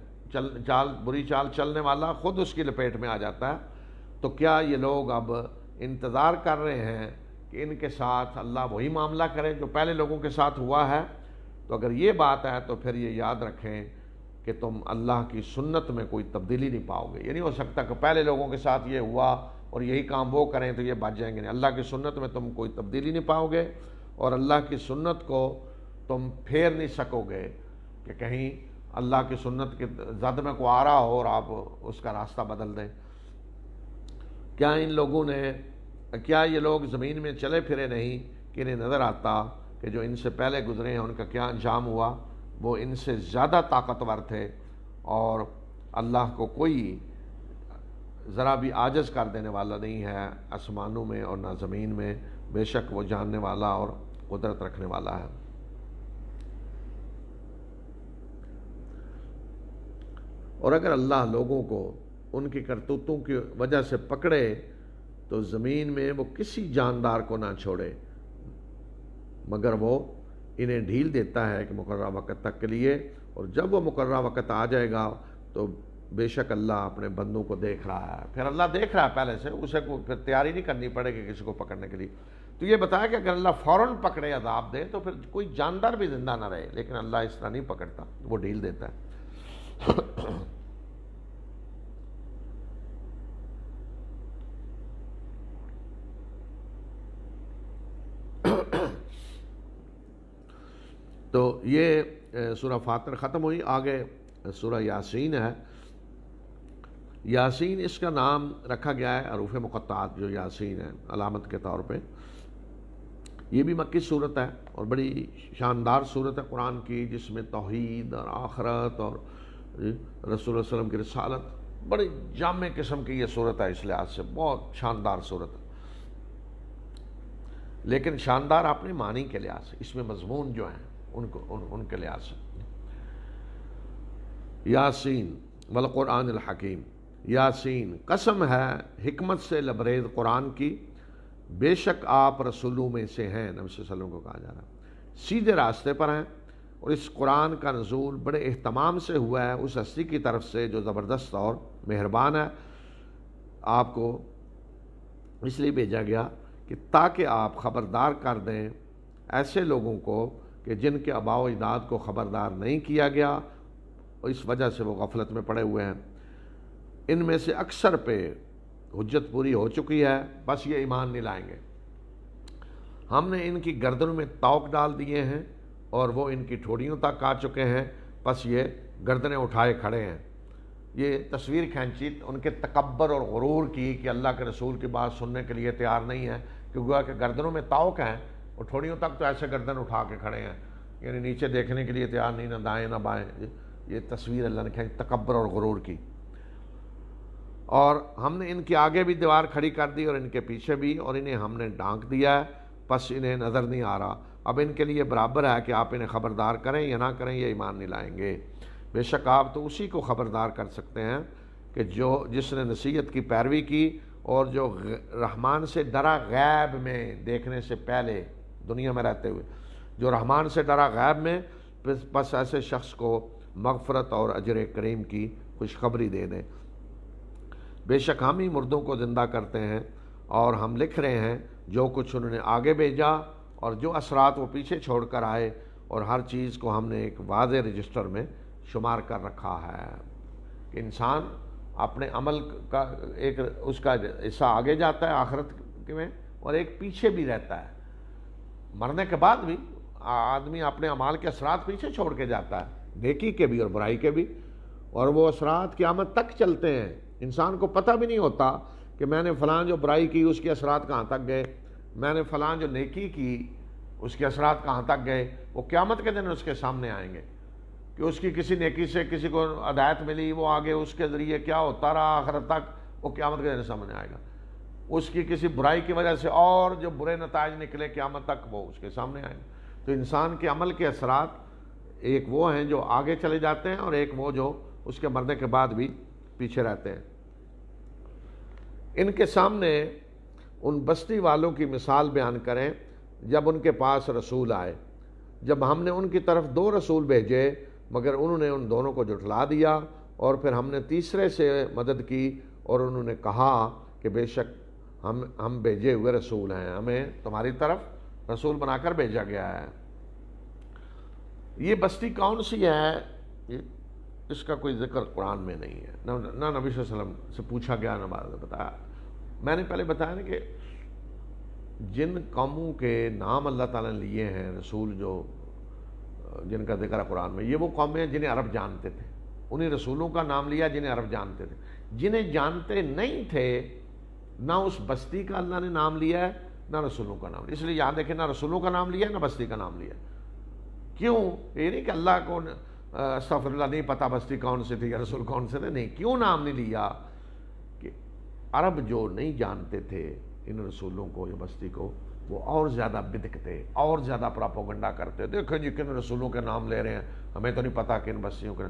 بری چال چلنے والا خود اس کی لپیٹ میں آ جاتا ہے۔ تو کیا یہ لوگ اب انتظار کر رہے ہیں کہ ان کے ساتھ اللہ وہی معاملہ کرے جو پہلے لوگوں کے ساتھ ہوا ہے؟ تو اگر یہ بات ہے تو پھر یہ یاد رکھیں کہ تم اللہ کی سنت میں کوئی تبدیلی نہیں پاؤ گے۔ یہ نہیں ہو سکتا کہ پہلے لوگوں کے ساتھ یہ ہوا اور یہی کام وہ کریں تو یہ بچ جائیں گے، نہیں، اللہ کی سنت میں تم کوئی تبدیلی نہیں پاؤ گے، اور اللہ کی سنت کو تم پھیر نہیں سکو گے کہ کہیں اللہ کی سنت کے زد میں کو آ رہا ہو اور آپ اس کا راستہ بدل دیں۔ کیا یہ لوگ زمین میں چلے پھرے نہیں کہ انہیں نظر آتا کہ جو ان سے پہلے گزرے ہیں ان کا کیا انجام ہوا؟ وہ ان سے زیادہ طاقتور تھے، اور اللہ کو کوئی ذرا بھی عاجز کر دینے والا نہیں ہے آسمانوں میں اور نہ زمین میں، بے شک وہ جاننے والا اور قدرت رکھنے والا ہے۔ اور اگر اللہ لوگوں کو ان کی کرتوتوں کی وجہ سے پکڑے تو زمین میں وہ کسی جاندار کو نہ چھوڑے، مگر وہ انہیں ڈھیل دیتا ہے کہ مقررہ وقت تک کے لیے، اور جب وہ مقررہ وقت آ جائے گا تو بے شک اللہ اپنے بندوں کو دیکھ رہا ہے۔ پھر اللہ دیکھ رہا ہے پہلے سے، اسے کو پھر تیاری نہیں کرنی پڑے گی کسی کو پکڑنے کے لیے۔ تو یہ بتایا کہ اگر اللہ فوراً پکڑے عذاب دے تو پھر کوئی جاندار بھی زندہ نہ رہے، لیکن اللہ اس طرح نہیں پکڑتا، وہ ڈھیل دیتا ہے۔ تو یہ سورہ فاطر ختم ہوئی، آگے سورہ یاسین ہے۔ یاسین اس کا نام رکھا گیا ہے حروف مقطعات جو یاسین ہے علامت کے طور پہ۔ یہ بھی مکی صورت ہے اور بڑی شاندار صورت ہے قرآن کی، جس میں توحید اور آخرت اور رسول اللہ صلی اللہ علیہ وسلم کی رسالت، بڑی جامع قسم کی یہ صورت ہے، اس لحاظ سے بہت شاندار صورت ہے، لیکن شاندار اپنے معنی کے لحاظ سے، اس میں مضمون جو ہیں ان کے لحاظ سے۔ یاسین والقرآن الحکیم، یاسین قسم ہے حکمت سے لبریز قرآن کی، بے شک آپ رسولوں میں سے ہیں، نبی صلی اللہ علیہ وسلم کو کہا جا رہا ہے، سیدھے راستے پر ہیں، اور اس قرآن کا نزول بڑے اہتمام سے ہوا ہے اس ہستی کی طرف سے جو زبردست اور مہربان ہے۔ آپ کو اس لیے بھیجا گیا کہ تاکہ آپ خبردار کر دیں ایسے لوگوں کو کہ جن کے آباء و اجداد کو خبردار نہیں کیا گیا، اور اس وجہ سے وہ غفلت میں پڑے ہوئے ہیں۔ ان میں سے اکثر پہ حجت پوری ہو چکی ہے، بس یہ ایمان نہیں لائیں گے۔ ہم نے ان کی گردنوں میں طوق ڈال دیے ہیں اور وہ ان کی ٹھوڑیوں تک آ چکے ہیں، بس یہ گردنیں اٹھائے کھڑے ہیں۔ یہ تصویر کھینچی ان کے تکبر اور غرور کی کہ اللہ کے رسول کی بات سننے کے لیے تیار نہیں ہے، کیونکہ گویا کہ گردنوں میں طوق ہیں اور ٹھوڑیوں تک تو ایسے گردن اٹھا کے کھڑے ہیں، یعنی نیچے دیکھنے کے لیے تیار نہیں، نہ دائیں نہ بائیں۔ یہ تصویر اللہ نے کھینچی تکبر اور غرور کی۔ اور ہم نے ان کے آگے بھی دیوار کھڑی کر دی اور ان کے پیچھے بھی، اور انہیں ہم نے ڈھانک دیا ہے، پس انہیں نظر نہیں آ رہا۔ اب ان کے لیے برابر ہے کہ آپ انہیں خبردار کریں یا نہ کریں، یہ ایمان نہیں لائیں گے۔ بے شک آپ تو اسی کو خبردار کر سکتے ہیں کہ جس نے نصیحت کی پیروی کی اور جو رحمان سے ڈرا غیب میں دیکھنے سے پہلے، دنیا میں رہتے ہوئے جو رحمان سے ڈرا غیب میں، بس ایسے شخص کو مغفرت اور اجر کریم کی خوشخبری دے دیں۔ بے شک ہم ہی مردوں کو زندہ کرتے ہیں اور ہم لکھ رہے ہیں جو کچھ انہوں نے آگے بھیجا اور جو اثرات وہ پیچھے چھوڑ کر آئے، اور ہر چیز کو ہم نے ایک واضح رجسٹر میں شمار کر رکھا ہے کہ انسان اپنے عمل کا ایک اس کا حصہ آگے جاتا ہے آخرت میں، اور ایک پیچھے بھی رہتا ہے۔ مرنے کے بعد بھی آدمی اپنے اعمال کے اثرات پیچھے چھوڑ کے جاتا ہے، نیکی کے بھی اور برائی کے بھی، اور وہ اثرات قیامت تک چلتے ہیں۔ انسان کو پتہ بھی نہیں ہوتا کہ میں نے فلاں جو برائی کی اس کے اثرات کہاں تک گئے، میں نے فلاں جو نیکی کی اس کے اثرات کہاں تک گئے۔ وہ قیامت کے دن اس کے سامنے آئیں گے کہ اس کی کسی نیکی سے کسی کو ہدایت ملی، وہ آگے اس کے ذریعے کیا ہوتا رہا آخرت تک، وہ قیامت کے دن سامنے آئے گا۔ اس کی کسی برائی کی وجہ سے اور جو برے نتائج نکلے قیامت تک، وہ اس کے سامنے آئیں گے۔ تو انسان کے عمل کے اثرات ایک وہ ہیں جو آگے چلے جاتے ہیں، اور ایک وہ جو اس کے مرنے کے بعد بھی پیچھے رہتے ہیں۔ ان کے سامنے ان بستی والوں کی مثال بیان کریں جب ان کے پاس رسول آئے، جب ہم نے ان کی طرف 2 رسول بھیجے مگر انہوں نے ان دونوں کو جھٹلا دیا، اور پھر ہم نے تیسرے سے مدد کی اور انہوں نے کہا کہ بے شک ہم بھیجے ہوئے رسول ہیں، ہمیں تمہاری طرف رسول بنا کر بھیجا گیا ہے۔ یہ بستی کون سی ہے اس کا کوئی ذکر قرآن میں نہیں ہے، نہ نبی صلی اللہ علیہ وسلم سے پوچھا گیا، نہ بعد میں بتایا۔ میں نے پہلے بتایا نا کہ جن قوموں کے نام اللہ تعالیٰ نے لیے ہیں رسول، جو جن کا ذکر ہے قرآن میں، یہ وہ قومیں ہیں جنہیں عرب جانتے تھے، انہیں رسولوں کا نام لیا جنہیں عرب جانتے تھے۔ جنہیں جانتے نہیں تھے نہ اس بستی کا اللہ نے نام لیا ہے نہ رسولوں کا نام لیا۔ اس لیے یاد دیکھیں، نہ رسولوں کا نام لیا نہ بستی کا نام لیا۔ کیوں؟ یہ نہیں کہ اللہ کو استغفر اللہ نہیں پتہ بستی کون سے تھی یا رسول کون سے تھے، نہیں، کیوں نام نہیں لیا؟ کہ عرب جو نہیں جانتے تھے ان رسولوں کو یا بستی کو، وہ اور زیادہ بدکتے، اور زیادہ پراپوگنڈا کرتے، دیکھیں جی کن رسولوں کے نام لے رہے ہیں، ہمیں تو نہیں پتہ کن بستیوں کے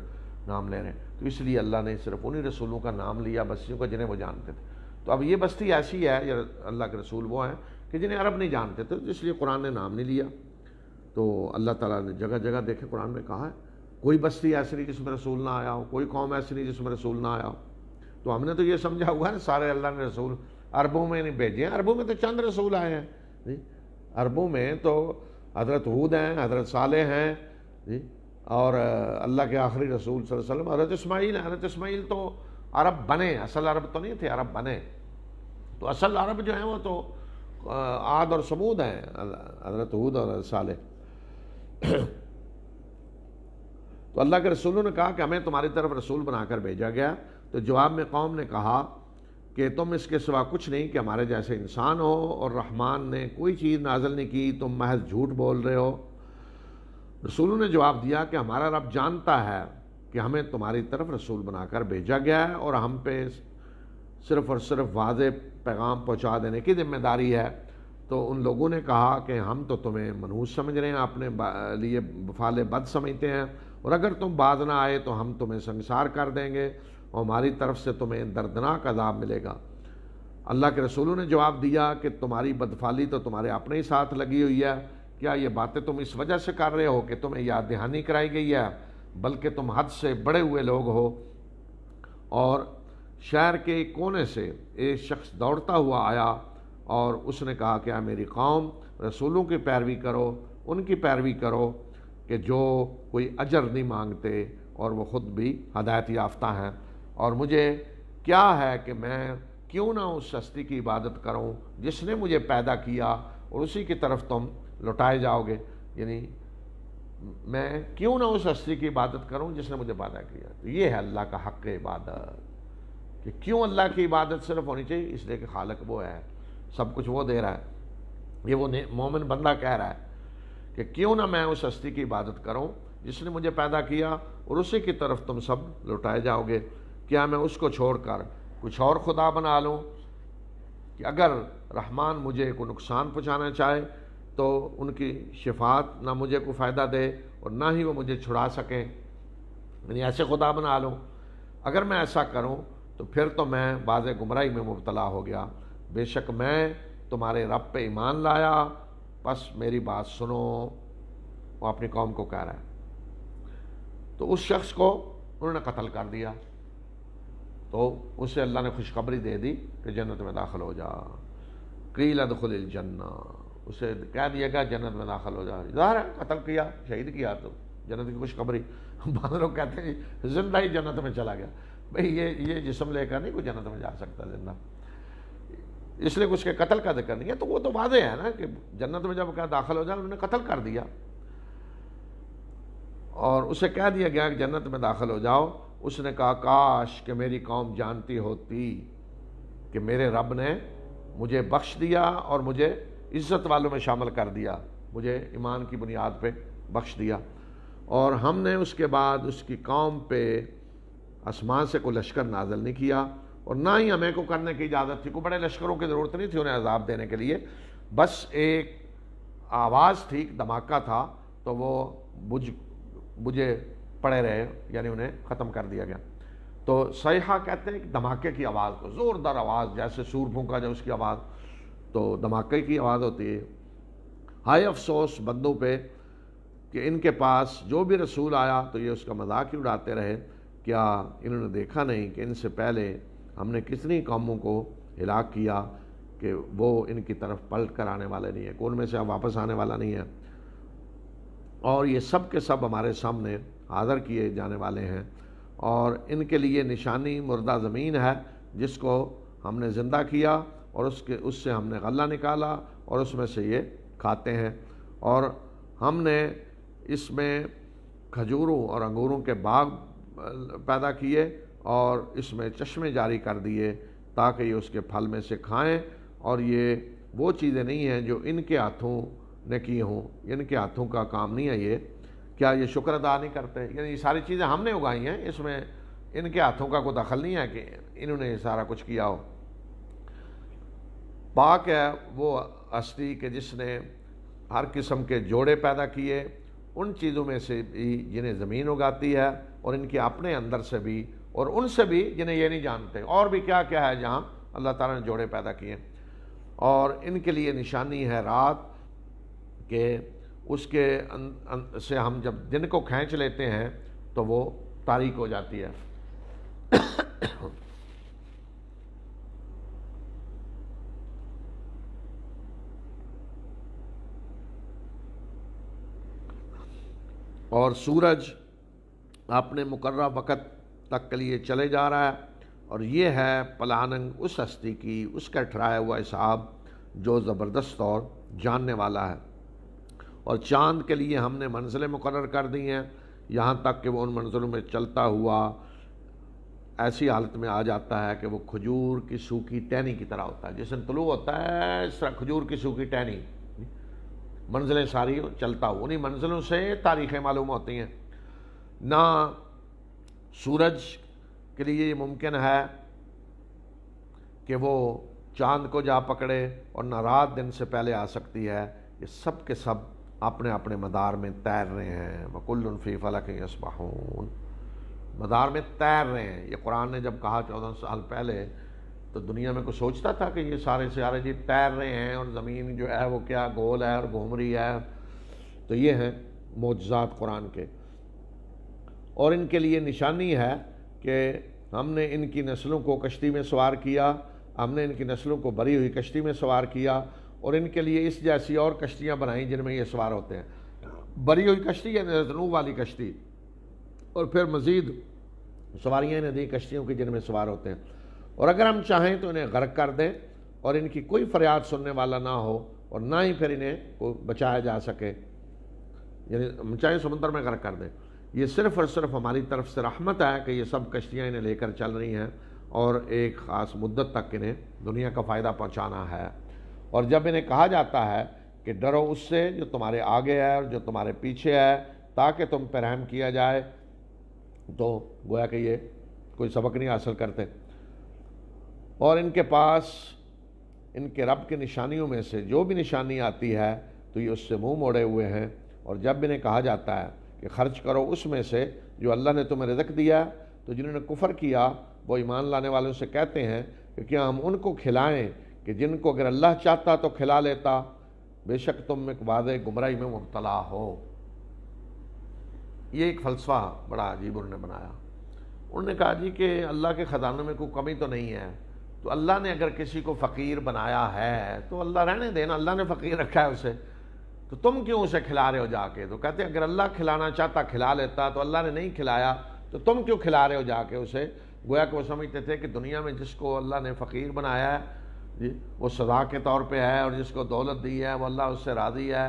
نام لے رہے ہیں۔ تو اس لیے اللہ نے صرف انہی رسولوں کا نام لیا بستیوں کا جنہیں وہ جانتے تھے۔ تو اب یہ بستی ایسی ہے، یا اللہ کے رسول وہ ہیں کہ جنہیں عرب نہیں جانتے تھے، اس لیے قرآن نے نام نہیں لیا۔ تو اللہ تعالیٰ نے جگہ جگہ دیکھے قرآن میں کہا ہے کوئی بستی ایسی نہیں جس میں رسول نہ آیا ہو، کوئی قوم ایسی نہیں جس میں رسول نہ آیا ہو۔ تو ہم نے تو یہ سمجھا ہوا ہے سارے اللہ نے رسول عربوں میں نہیں بھیجے ہیں، عربوں میں تو چند رسول آئے ہیں جی، عربوں میں تو حضرت ہود ہیں، حضرت صالح ہیں جی، اور اللہ کے آخری رسول صلی اللہ علیہ وسلم حضرت اسماعیل ہیں۔ حضرت اسماعیل تو عرب بنے، اصل عرب تو نہیں تھے، عرب بنے۔ تو اصل عرب جو ہیں وہ تو عاد اور ثمود ہیں، حضرت ہود اور حضرت صالح۔ تو اللہ کے رسولوں نے کہا کہ ہمیں تمہاری طرف رسول بنا کر بھیجا گیا۔ تو جواب میں قوم نے کہا کہ تم اس کے سوا کچھ نہیں کہ ہمارے جیسے انسان ہو، اور رحمان نے کوئی چیز نازل نہیں کی، تم محض جھوٹ بول رہے ہو۔ رسولوں نے جواب دیا کہ ہمارا رب جانتا ہے کہ ہمیں تمہاری طرف رسول بنا کر بھیجا گیا ہے، اور ہم پہ صرف اور صرف واضح پیغام پہنچا دینے کی ذمہ داری ہے۔ تو ان لوگوں نے کہا کہ ہم تو تمہیں منحوس سمجھ رہے ہیں، اپنے لیے بفال بد سمجھتے ہیں، اور اگر تم باز نہ آئے تو ہم تمہیں سنگسار کر دیں گے، اور ہماری طرف سے تمہیں دردناک عذاب ملے گا۔ اللہ کے رسولوں نے جواب دیا کہ تمہاری بدفعلی تو تمہارے اپنے ہی ساتھ لگی ہوئی ہے، کیا یہ باتیں تم اس وجہ سے کر رہے ہو کہ تمہیں یاد دہانی کرائی گئی ہے؟ بلکہ تم حد سے بڑے ہوئے لوگ ہو۔ اور شہر کے ایک کونے سے ایک شخص دوڑتا ہوا آیا اور اس نے کہا کہ میری قوم، رسولوں کی پیروی کرو، ان کی پیروی کرو کہ جو کوئی اجر نہیں مانگتے اور وہ خود بھی ہدایت یافتہ ہیں، اور مجھے کیا ہے کہ میں کیوں نہ اس ہستی کی عبادت کروں جس نے مجھے پیدا کیا اور اسی کی طرف تم لوٹائے جاؤ گے، یعنی میں کیوں نہ اس ہستی کی عبادت کروں جس نے مجھے پیدا کیا۔ تو یہ ہے اللہ کا حق عبادت، کہ کیوں اللہ کی عبادت صرف ہونی چاہیے، اس لیے کہ خالق وہ ہے، سب کچھ وہ دے رہا ہے۔ یہ وہ مومن بندہ کہہ رہا ہے کہ کیوں نہ میں اس ہستی کی عبادت کروں جس نے مجھے پیدا کیا اور اسی کی طرف تم سب لوٹائے جاؤ گے۔ کیا میں اس کو چھوڑ کر کچھ اور خدا بنا لوں کہ اگر رحمان مجھے کوئی نقصان پہنچانا چاہے تو ان کی شفاعت نہ مجھے کوئی فائدہ دے اور نہ ہی وہ مجھے چھڑا سکیں، یعنی ایسے خدا بنا لوں؟ اگر میں ایسا کروں تو پھر تو میں باز گمراہی میں مبتلا ہو گیا۔ بے شک میں تمہارے رب پہ ایمان لایا، بس میری بات سنو۔ وہ اپنی قوم کو کہہ رہا ہے۔ تو اس شخص کو انہوں نے قتل کر دیا، تو اسے اللہ نے خوشخبری دے دی کہ جنت میں داخل ہو جا۔ قیل ادخل الجنہ، اسے کہہ دیا گیا جنت میں داخل ہو جا۔ ظاہر ہے قتل کیا، شہید کیا، تو جنت کی خوشخبری۔ بعض لوگ کہتے ہیں جی زندہ ہی جنت میں چلا گیا۔ بھئی یہ جسم لے کر نہیں کوئی جنت میں جا سکتا زندہ، اس لیے اس کے قتل کا ذکر نہیں ہے۔ تو وہ تو واضح ہے نا کہ جنت میں جب کہا داخل ہو جائے، انہوں نے قتل کر دیا، اور اسے کہہ دیا گیا کہ جنت میں داخل ہو جاؤ۔ اس نے کہا کاش کہ میری قوم جانتی ہوتی کہ میرے رب نے مجھے بخش دیا اور مجھے عزت والوں میں شامل کر دیا، مجھے ایمان کی بنیاد پہ بخش دیا، اور ہم نے اس کے بعد اس کی قوم پہ آسمان سے کوئی لشکر نازل نہیں کیا، اور نہ ہی ہمیں کو کرنے کی اجازت تھی۔ کوئی بڑے لشکروں کی ضرورت نہیں تھی انہیں عذاب دینے کے لیے، بس ایک آواز تھی، دھماکہ تھا، تو وہ بجھے پڑے رہے، یعنی انہیں ختم کر دیا گیا۔ تو صیحہ کہتے ہیں کہ دھماکے کی آواز کو، زوردار آواز، جیسے سور پھونکا جائے اس کی آواز، تو دھماکے کی آواز ہوتی ہے۔ ہائے افسوس بندوں پہ کہ ان کے پاس جو بھی رسول آیا تو یہ اس کا مذاق ہی اڑاتے رہے۔ کیا انہوں نے دیکھا نہیں کہ ان سے پہلے ہم نے کتنی قوموں کو ہلاک کیا کہ وہ ان کی طرف پلٹ کر آنے والے نہیں ہیں، کہ ان میں سے اب واپس آنے والا نہیں ہے، اور یہ سب کے سب ہمارے سامنے حاضر کیے جانے والے ہیں، اور ان کے لیے نشانی مردہ زمین ہے جس کو ہم نے زندہ کیا، اور اس سے ہم نے غلہ نکالا اور اس میں سے یہ کھاتے ہیں، اور ہم نے اس میں کھجوروں اور انگوروں کے باغ پیدا کیے اور اس میں چشمے جاری کر دیے تاکہ یہ اس کے پھل میں سے کھائیں، اور یہ وہ چیزیں نہیں ہیں جو ان کے ہاتھوں نے کی ہوں، ان کے ہاتھوں کا کام نہیں ہے یہ، کیا یہ شکر ادا نہیں کرتے؟ یعنی یہ ساری چیزیں ہم نے اگائی ہیں، اس میں ان کے ہاتھوں کا کوئی دخل نہیں ہے کہ انہوں نے یہ سارا کچھ کیا ہو۔ پاک ہے وہ ہستی کہ جس نے ہر قسم کے جوڑے پیدا کیے، ان چیزوں میں سے بھی جنہیں زمین اگاتی ہے، اور ان کے اپنے اندر سے بھی، اور ان سے بھی جنہیں یہ نہیں جانتے، اور بھی کیا کیا ہے جہاں اللہ تعالیٰ نے جوڑے پیدا کیے۔ اور ان کے لیے نشانی ہے رات کہ اس کے سے ہم جب دن کو کھینچ لیتے ہیں تو وہ تاریک ہو جاتی ہے۔ اور سورج اپنے مقررہ وقت تک کے لیے چلے جا رہا ہے، اور یہ ہے پلاننگ اس ہستی کی، اس کا ٹھہرایا ہوا حساب جو زبردست اور جاننے والا ہے۔ اور چاند کے لیے ہم نے منزلیں مقرر کر دی ہیں، یہاں تک کہ وہ ان منزلوں میں چلتا ہوا ایسی حالت میں آ جاتا ہے کہ وہ کھجور کی سوکھی ٹہنی کی طرح ہوتا ہے، جس دن طلوع ہوتا ہے اس طرح کھجور کی سوکھی ٹہنی، منزلیں ساری چلتا ہو، انہی منزلوں سے تاریخیں معلوم ہوتی ہیں۔ نہ سورج کے لیے یہ ممکن ہے کہ وہ چاند کو جا پکڑے، اور نہ رات دن سے پہلے آ سکتی ہے، یہ سب کے سب اپنے اپنے مدار میں تیر رہے ہیں۔ وَكُلٌّ فِي فَلَكٍ يَسْبَحُونَ، مدار میں تیر رہے ہیں۔ یہ قرآن نے جب کہا 14 سال پہلے، تو دنیا میں کوئی سوچتا تھا کہ یہ سارے سیارے جی تیر رہے ہیں اور زمین جو ہے وہ کیا گول ہے اور گھوم رہی ہے؟ تو یہ ہیں معجزات قرآن کے۔ اور ان کے لیے نشانی ہے کہ ہم نے ان کی نسلوں کو کشتی میں سوار کیا، ہم نے ان کی نسلوں کو بھری ہوئی کشتی میں سوار کیا، اور ان کے لیے اس جیسی اور کشتیاں بنائیں جن میں یہ سوار ہوتے ہیں۔ بھری ہوئی کشتی ہے حضرت نوح والی کشتی، اور پھر مزید سواریاں انہیں دیں کشتیوں کی جن میں سوار ہوتے ہیں، اور اگر ہم چاہیں تو انہیں غرق کر دیں اور ان کی کوئی فریاد سننے والا نہ ہو اور نہ ہی پھر انہیں کو بچایا جا سکے، یعنی ہم چاہیں سمندر میں غرق کر دیں۔ یہ صرف اور صرف ہماری طرف سے رحمت ہے کہ یہ سب کشتیاں انہیں لے کر چل رہی ہیں اور ایک خاص مدت تک انہیں دنیا کا فائدہ پہنچانا ہے۔ اور جب انہیں کہا جاتا ہے کہ ڈرو اس سے جو تمہارے آگے ہے اور جو تمہارے پیچھے ہے تاکہ تم پر رحم کیا جائے، تو گویا کہ یہ کوئی سبق نہیں حاصل کرتے، اور ان کے پاس ان کے رب کی نشانیوں میں سے جو بھی نشانی آتی ہے تو یہ اس سے منہ موڑے ہوئے ہیں۔ اور جب انہیں کہا جاتا ہے کہ خرچ کرو اس میں سے جو اللہ نے تمہیں رزق دیا، تو جنہوں نے کفر کیا وہ ایمان لانے والوں سے کہتے ہیں کہ کیا ہم ان کو کھلائیں کہ جن کو اگر اللہ چاہتا تو کھلا لیتا، بے شک تم ایک واضح گمراہی میں مبتلا ہو۔ یہ ایک فلسفہ بڑا عجیب انہوں نے بنایا۔ انہوں نے کہا جی کہ اللہ کے خزانوں میں کوئی کمی تو نہیں ہے، تو اللہ نے اگر کسی کو فقیر بنایا ہے تو اللہ رہنے دینا، اللہ نے فقیر رکھا ہے اسے، تو تم کیوں اسے کھلا رہے ہو جا کے؟ تو کہتے ہیں اگر اللہ کھلانا چاہتا کھلا لیتا، تو اللہ نے نہیں کھلایا تو تم کیوں کھلا رہے ہو جا کے اسے؟ گویا کہ وہ سمجھتے تھے کہ دنیا میں جس کو اللہ نے فقیر بنایا ہے جی وہ سزا کے طور پہ ہے، اور جس کو دولت دی ہے وہ اللہ اس سے راضی ہے،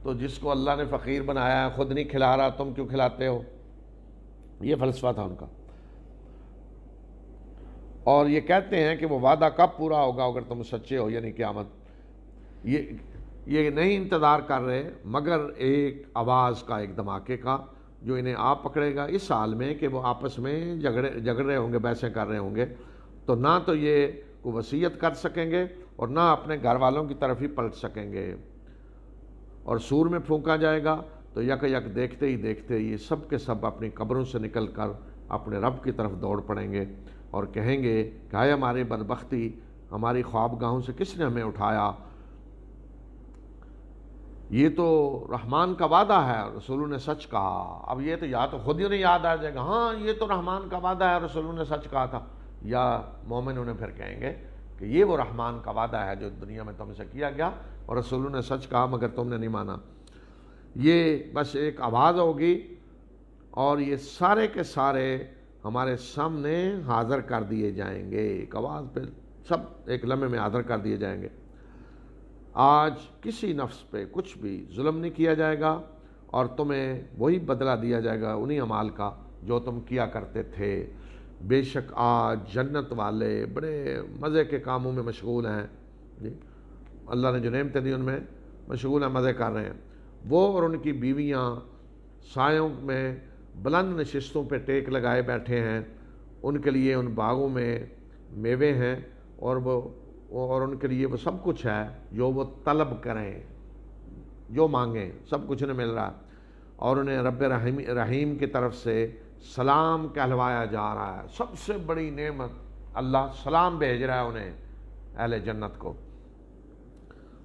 تو جس کو اللہ نے فقیر بنایا ہے خود نہیں کھلا رہا، تم کیوں کھلاتے ہو؟ یہ فلسفہ تھا ان کا۔ اور یہ کہتے ہیں کہ وہ وعدہ کب پورا ہوگا اگر تم سچے ہو، یعنی قیامت۔ یہ نہیں انتظار کر رہے مگر ایک آواز کا، ایک دھماکے کا جو انہیں آپ پکڑے گا اس حال میں کہ وہ آپس میں جھگڑ رہے ہوں گے، بحثیں کر رہے ہوں گے، تو نہ تو یہ کوئی وصیت کر سکیں گے اور نہ اپنے گھر والوں کی طرف ہی پلٹ سکیں گے۔ اور سور میں پھونکا جائے گا تو یک یک دیکھتے ہی دیکھتے یہ سب کے سب اپنی قبروں سے نکل کر اپنے رب کی طرف دوڑ پڑیں گے اور کہیں گے کہ ہائے ہماری بدبختی، ہماری خوابگاہوں سے کس نے ہمیں اٹھایا؟ یہ تو رحمان کا وعدہ ہے، رسولوں نے سچ کہا۔ اب یہ تو یا تو خود ہی انہیں یاد آ جائے گا ہاں یہ تو رحمان کا وعدہ ہے، رسولوں نے سچ کہا تھا، یا مومن انہیں پھر کہیں گے کہ یہ وہ رحمان کا وعدہ ہے جو دنیا میں تم سے کیا گیا اور رسولوں نے سچ کہا مگر تم نے نہیں مانا۔ یہ بس ایک آواز ہوگی اور یہ سارے کے سارے ہمارے سامنے حاضر کر دیے جائیں گے، ایک آواز پہ سب ایک لمحے میں حاضر کر دیے جائیں گے۔ آج کسی نفس پہ کچھ بھی ظلم نہیں کیا جائے گا اور تمہیں وہی بدلہ دیا جائے گا انہی اعمال کا جو تم کیا کرتے تھے۔ بے شک آج جنت والے بڑے مزے کے کاموں میں مشغول ہیں، جی اللہ نے جو نعمتیں دی ان میں مشغول ہیں، مزے کر رہے ہیں۔ وہ اور ان کی بیویاں سایوں میں بلند نشستوں پہ ٹیک لگائے بیٹھے ہیں، ان کے لیے ان باغوں میں میوے ہیں اور ان کے لیے وہ سب کچھ ہے جو وہ طلب کریں، جو مانگیں سب کچھ انہیں مل رہا ہے، اور انہیں رب رحیم کی طرف سے سلام کہلوایا جا رہا ہے۔ سب سے بڑی نعمت اللہ سلام بھیج رہا ہے انہیں، اہل جنت کو۔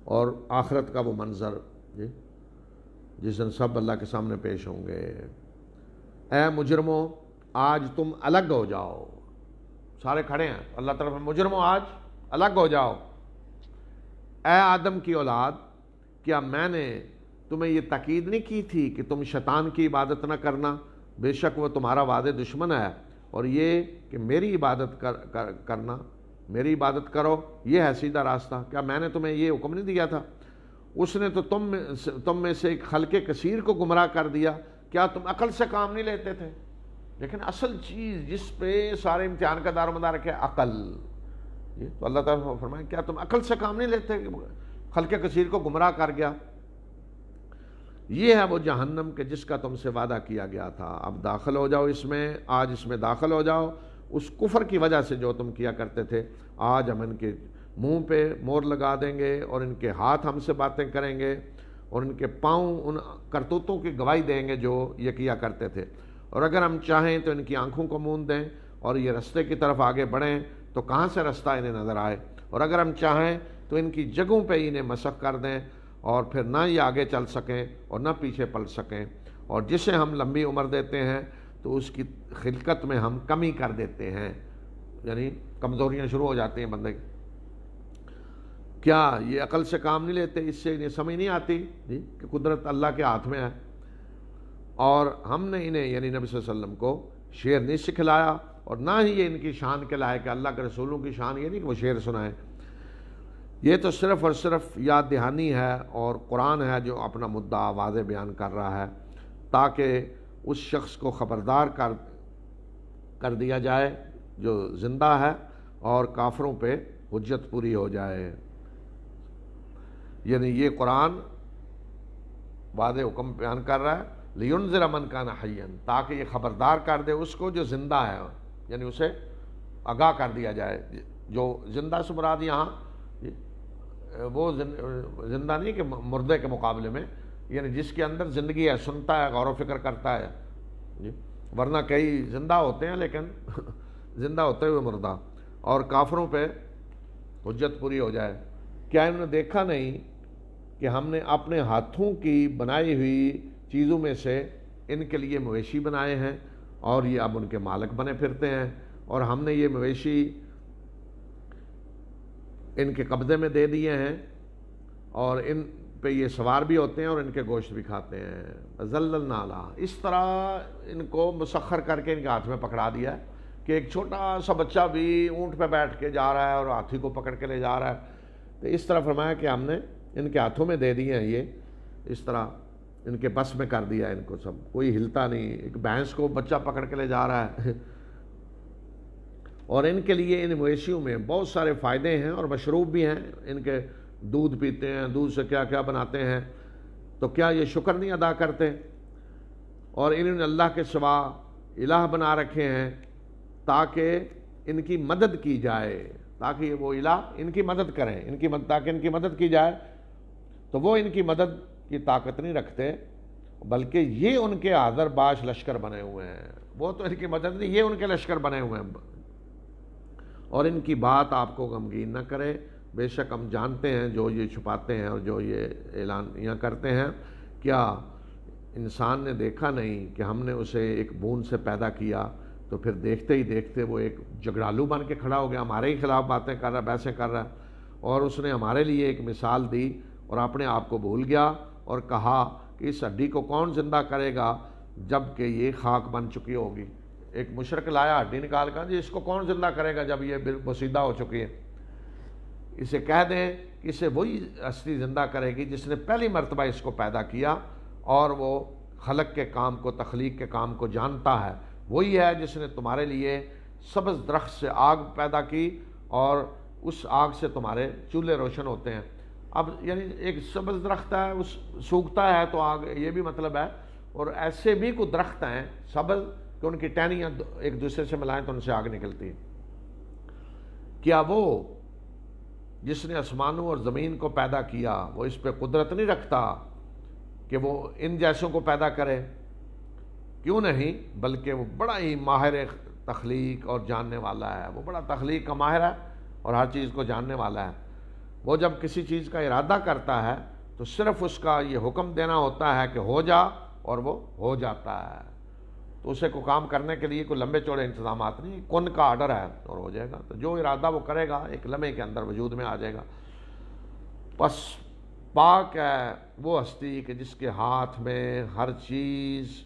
اور آخرت کا وہ منظر جی جس دن سب اللہ کے سامنے پیش ہوں گے۔ اے مجرموں آج تم الگ ہو جاؤ، سارے کھڑے ہیں اللہ طرف، مجرموں آج الگ ہو جاؤ۔ اے آدم کی اولاد، کیا میں نے تمہیں یہ تاکید نہیں کی تھی کہ تم شیطان کی عبادت نہ کرنا؟ بے شک وہ تمہارا وعدے دشمن ہے، اور یہ کہ میری عبادت کرنا، میری عبادت کرو، یہ ہے سیدھا راستہ۔ کیا میں نے تمہیں یہ حکم نہیں دیا تھا؟ اس نے تو تم میں سے ایک خلق کثیر کو گمراہ کر دیا، کیا تم عقل سے کام نہیں لیتے تھے؟ لیکن اصل چیز جس پہ سارے امتحان کا دار و مدار ہے عقل، یہ تو اللہ تعالیٰ فرمائے کیا تم عقل سے کام نہیں لیتے؟ خلق کثیر کو گمراہ کر گیا۔ یہ ہے وہ جہنم کہ جس کا تم سے وعدہ کیا گیا تھا، اب داخل ہو جاؤ اس میں، آج اس میں داخل ہو جاؤ۔ اس کفر کی وجہ سے جو تم کیا کرتے تھے، آج ہم ان کے منہ پہ مور لگا دیں گے اور ان کے ہاتھ ہم سے باتیں کریں گے اور ان کے پاؤں ان کرتوتوں کی گواہی دیں گے جو یہ کیا کرتے تھے۔ اور اگر ہم چاہیں تو ان کی آنکھوں کو موند دیں اور یہ رستے کی طرف آگے بڑھیں تو کہاں سے رستہ انہیں نظر آئے، اور اگر ہم چاہیں تو ان کی جگہوں پہ انہیں مسخ کر دیں اور پھر نہ یہ آگے چل سکیں اور نہ پیچھے پلٹ سکیں۔ اور جسے ہم لمبی عمر دیتے ہیں تو اس کی خلقت میں ہم کمی کر دیتے ہیں، یعنی کمزوریاں شروع ہو جاتی ہیں بندے کی۔ کیا یہ عقل سے کام نہیں لیتے؟ اس سے انہیں سمجھ نہیں آتی جی کہ قدرت اللہ کے ہاتھ میں ہے۔ اور ہم نے انہیں یعنی نبی صلی اللہ علیہ وسلم کو شعر نہیں سکھلایا، اور نہ ہی یہ ان کی شان کے لائق ہے۔ اللہ کے رسولوں کی شان یہ نہیں کہ وہ شعر سنائیں، یہ تو صرف اور صرف یاد دہانی ہے، اور قرآن ہے جو اپنا مدعا واضح بیان کر رہا ہے تاکہ اس شخص کو خبردار کر دیا جائے جو زندہ ہے، اور کافروں پہ حجت پوری ہو جائے۔ یعنی یہ قرآن واضح حکم بیان کر رہا ہے لِيُنذِرَ مَنْ كَانَ حَيًّا، تاکہ یہ خبردار کر دے اس کو جو زندہ ہے، یعنی اسے آگاہ کر دیا جائے۔ جو زندہ سے مراد یہاں وہ زندہ نہیں کہ مردے کے مقابلے میں، یعنی جس کے اندر زندگی ہے، سنتا ہے، غور و فکر کرتا ہے جی، ورنہ کئی زندہ ہوتے ہیں لیکن زندہ ہوتے ہوئے مردہ۔ اور کافروں پہ حجت پوری ہو جائے۔ کیا انہوں نے دیکھا نہیں کہ ہم نے اپنے ہاتھوں کی بنائی ہوئی چیزوں میں سے ان کے لیے مویشی بنائے ہیں، اور یہ اب ان کے مالک بنے پھرتے ہیں، اور ہم نے یہ مویشی ان کے قبضے میں دے دیے ہیں، اور ان پہ یہ سوار بھی ہوتے ہیں اور ان کے گوشت بھی کھاتے ہیں۔ ذللنا علیہا، اس طرح ان کو مسخر کر کے ان کے ہاتھ میں پکڑا دیا ہے کہ ایک چھوٹا سا بچہ بھی اونٹ پہ بیٹھ کے جا رہا ہے اور ہاتھی کو پکڑ کے لے جا رہا ہے۔ تو اس طرح فرمایا کہ ہم نے ان کے ہاتھوں میں دے دیے ہیں، یہ اس طرح ان کے بس میں کر دیا ہے ان کو، سب کوئی ہلتا نہیں۔ ایک بھینس کو بچہ پکڑ کے لے جا رہا ہے۔ اور ان کے لیے ان مویشیوں میں بہت سارے فائدے ہیں اور مشروب بھی ہیں، ان کے دودھ پیتے ہیں، دودھ سے کیا کیا بناتے ہیں، تو کیا یہ شکر نہیں ادا کرتے؟ اور انہوں نے اللہ کے سوا الہ بنا رکھے ہیں تاکہ ان کی مدد کی جائے، تاکہ وہ الہ ان کی مدد کریں، تاکہ ان کی مدد کی جائے، تو وہ ان کی مدد کی طاقت نہیں رکھتے، بلکہ یہ ان کے حاضر باش لشکر بنے ہوئے ہیں۔ وہ تو ان کی مدد نہیں، یہ ان کے لشکر بنے ہوئے ہیں۔ اور ان کی بات آپ کو غمگین نہ کرے، بے شک ہم جانتے ہیں جو یہ چھپاتے ہیں اور جو یہ اعلانیاں کرتے ہیں۔ کیا انسان نے دیکھا نہیں کہ ہم نے اسے ایک بوند سے پیدا کیا، تو پھر دیکھتے ہی دیکھتے وہ ایک جھگڑالو بن کے کھڑا ہو گیا، ہمارے ہی خلاف باتیں کر رہا ہے، بحثیں کر رہا ہے، اور اس نے ہمارے لیے ایک مثال دی اور اپنے آپ کو بھول گیا اور کہا کہ اس ہڈی کو کون زندہ کرے گا جب کہ یہ خاک بن چکی ہوگی۔ ایک مشرک لایا ہڈی نکال کر، جی اس کو کون زندہ کرے گا جب یہ بوسیدہ ہو چکی ہے؟ اسے کہہ دیں کہ اسے وہی ہستی زندہ کرے گی جس نے پہلی مرتبہ اس کو پیدا کیا، اور وہ خلق کے کام کو، تخلیق کے کام کو جانتا ہے۔ وہی ہے جس نے تمہارے لیے سبز درخت سے آگ پیدا کی اور اس آگ سے تمہارے چولہے روشن ہوتے ہیں۔ اب یعنی ایک سبز درخت ہے، اس سوکھتا ہے تو آگ، یہ بھی مطلب ہے۔ اور ایسے بھی کوئی درخت ہیں سبز کہ ان کی ٹہنیاں ایک دوسرے سے ملائیں تو ان سے آگ نکلتی ہے۔ کیا وہ جس نے آسمانوں اور زمین کو پیدا کیا وہ اس پہ قدرت نہیں رکھتا کہ وہ ان جیسوں کو پیدا کرے؟ کیوں نہیں، بلکہ وہ بڑا ہی ماہر تخلیق اور جاننے والا ہے۔ وہ بڑا تخلیق کا ماہر ہے اور ہر چیز کو جاننے والا ہے۔ وہ جب کسی چیز کا ارادہ کرتا ہے تو صرف اس کا یہ حکم دینا ہوتا ہے کہ ہو جا، اور وہ ہو جاتا ہے۔ تو اسے کو کام کرنے کے لیے کوئی لمبے چوڑے انتظامات نہیں، کن کا آرڈر ہے اور ہو جائے گا۔ تو جو ارادہ وہ کرے گا ایک لمحے کے اندر وجود میں آ جائے گا۔ بس پاک ہے وہ ہستی کہ جس کے ہاتھ میں ہر چیز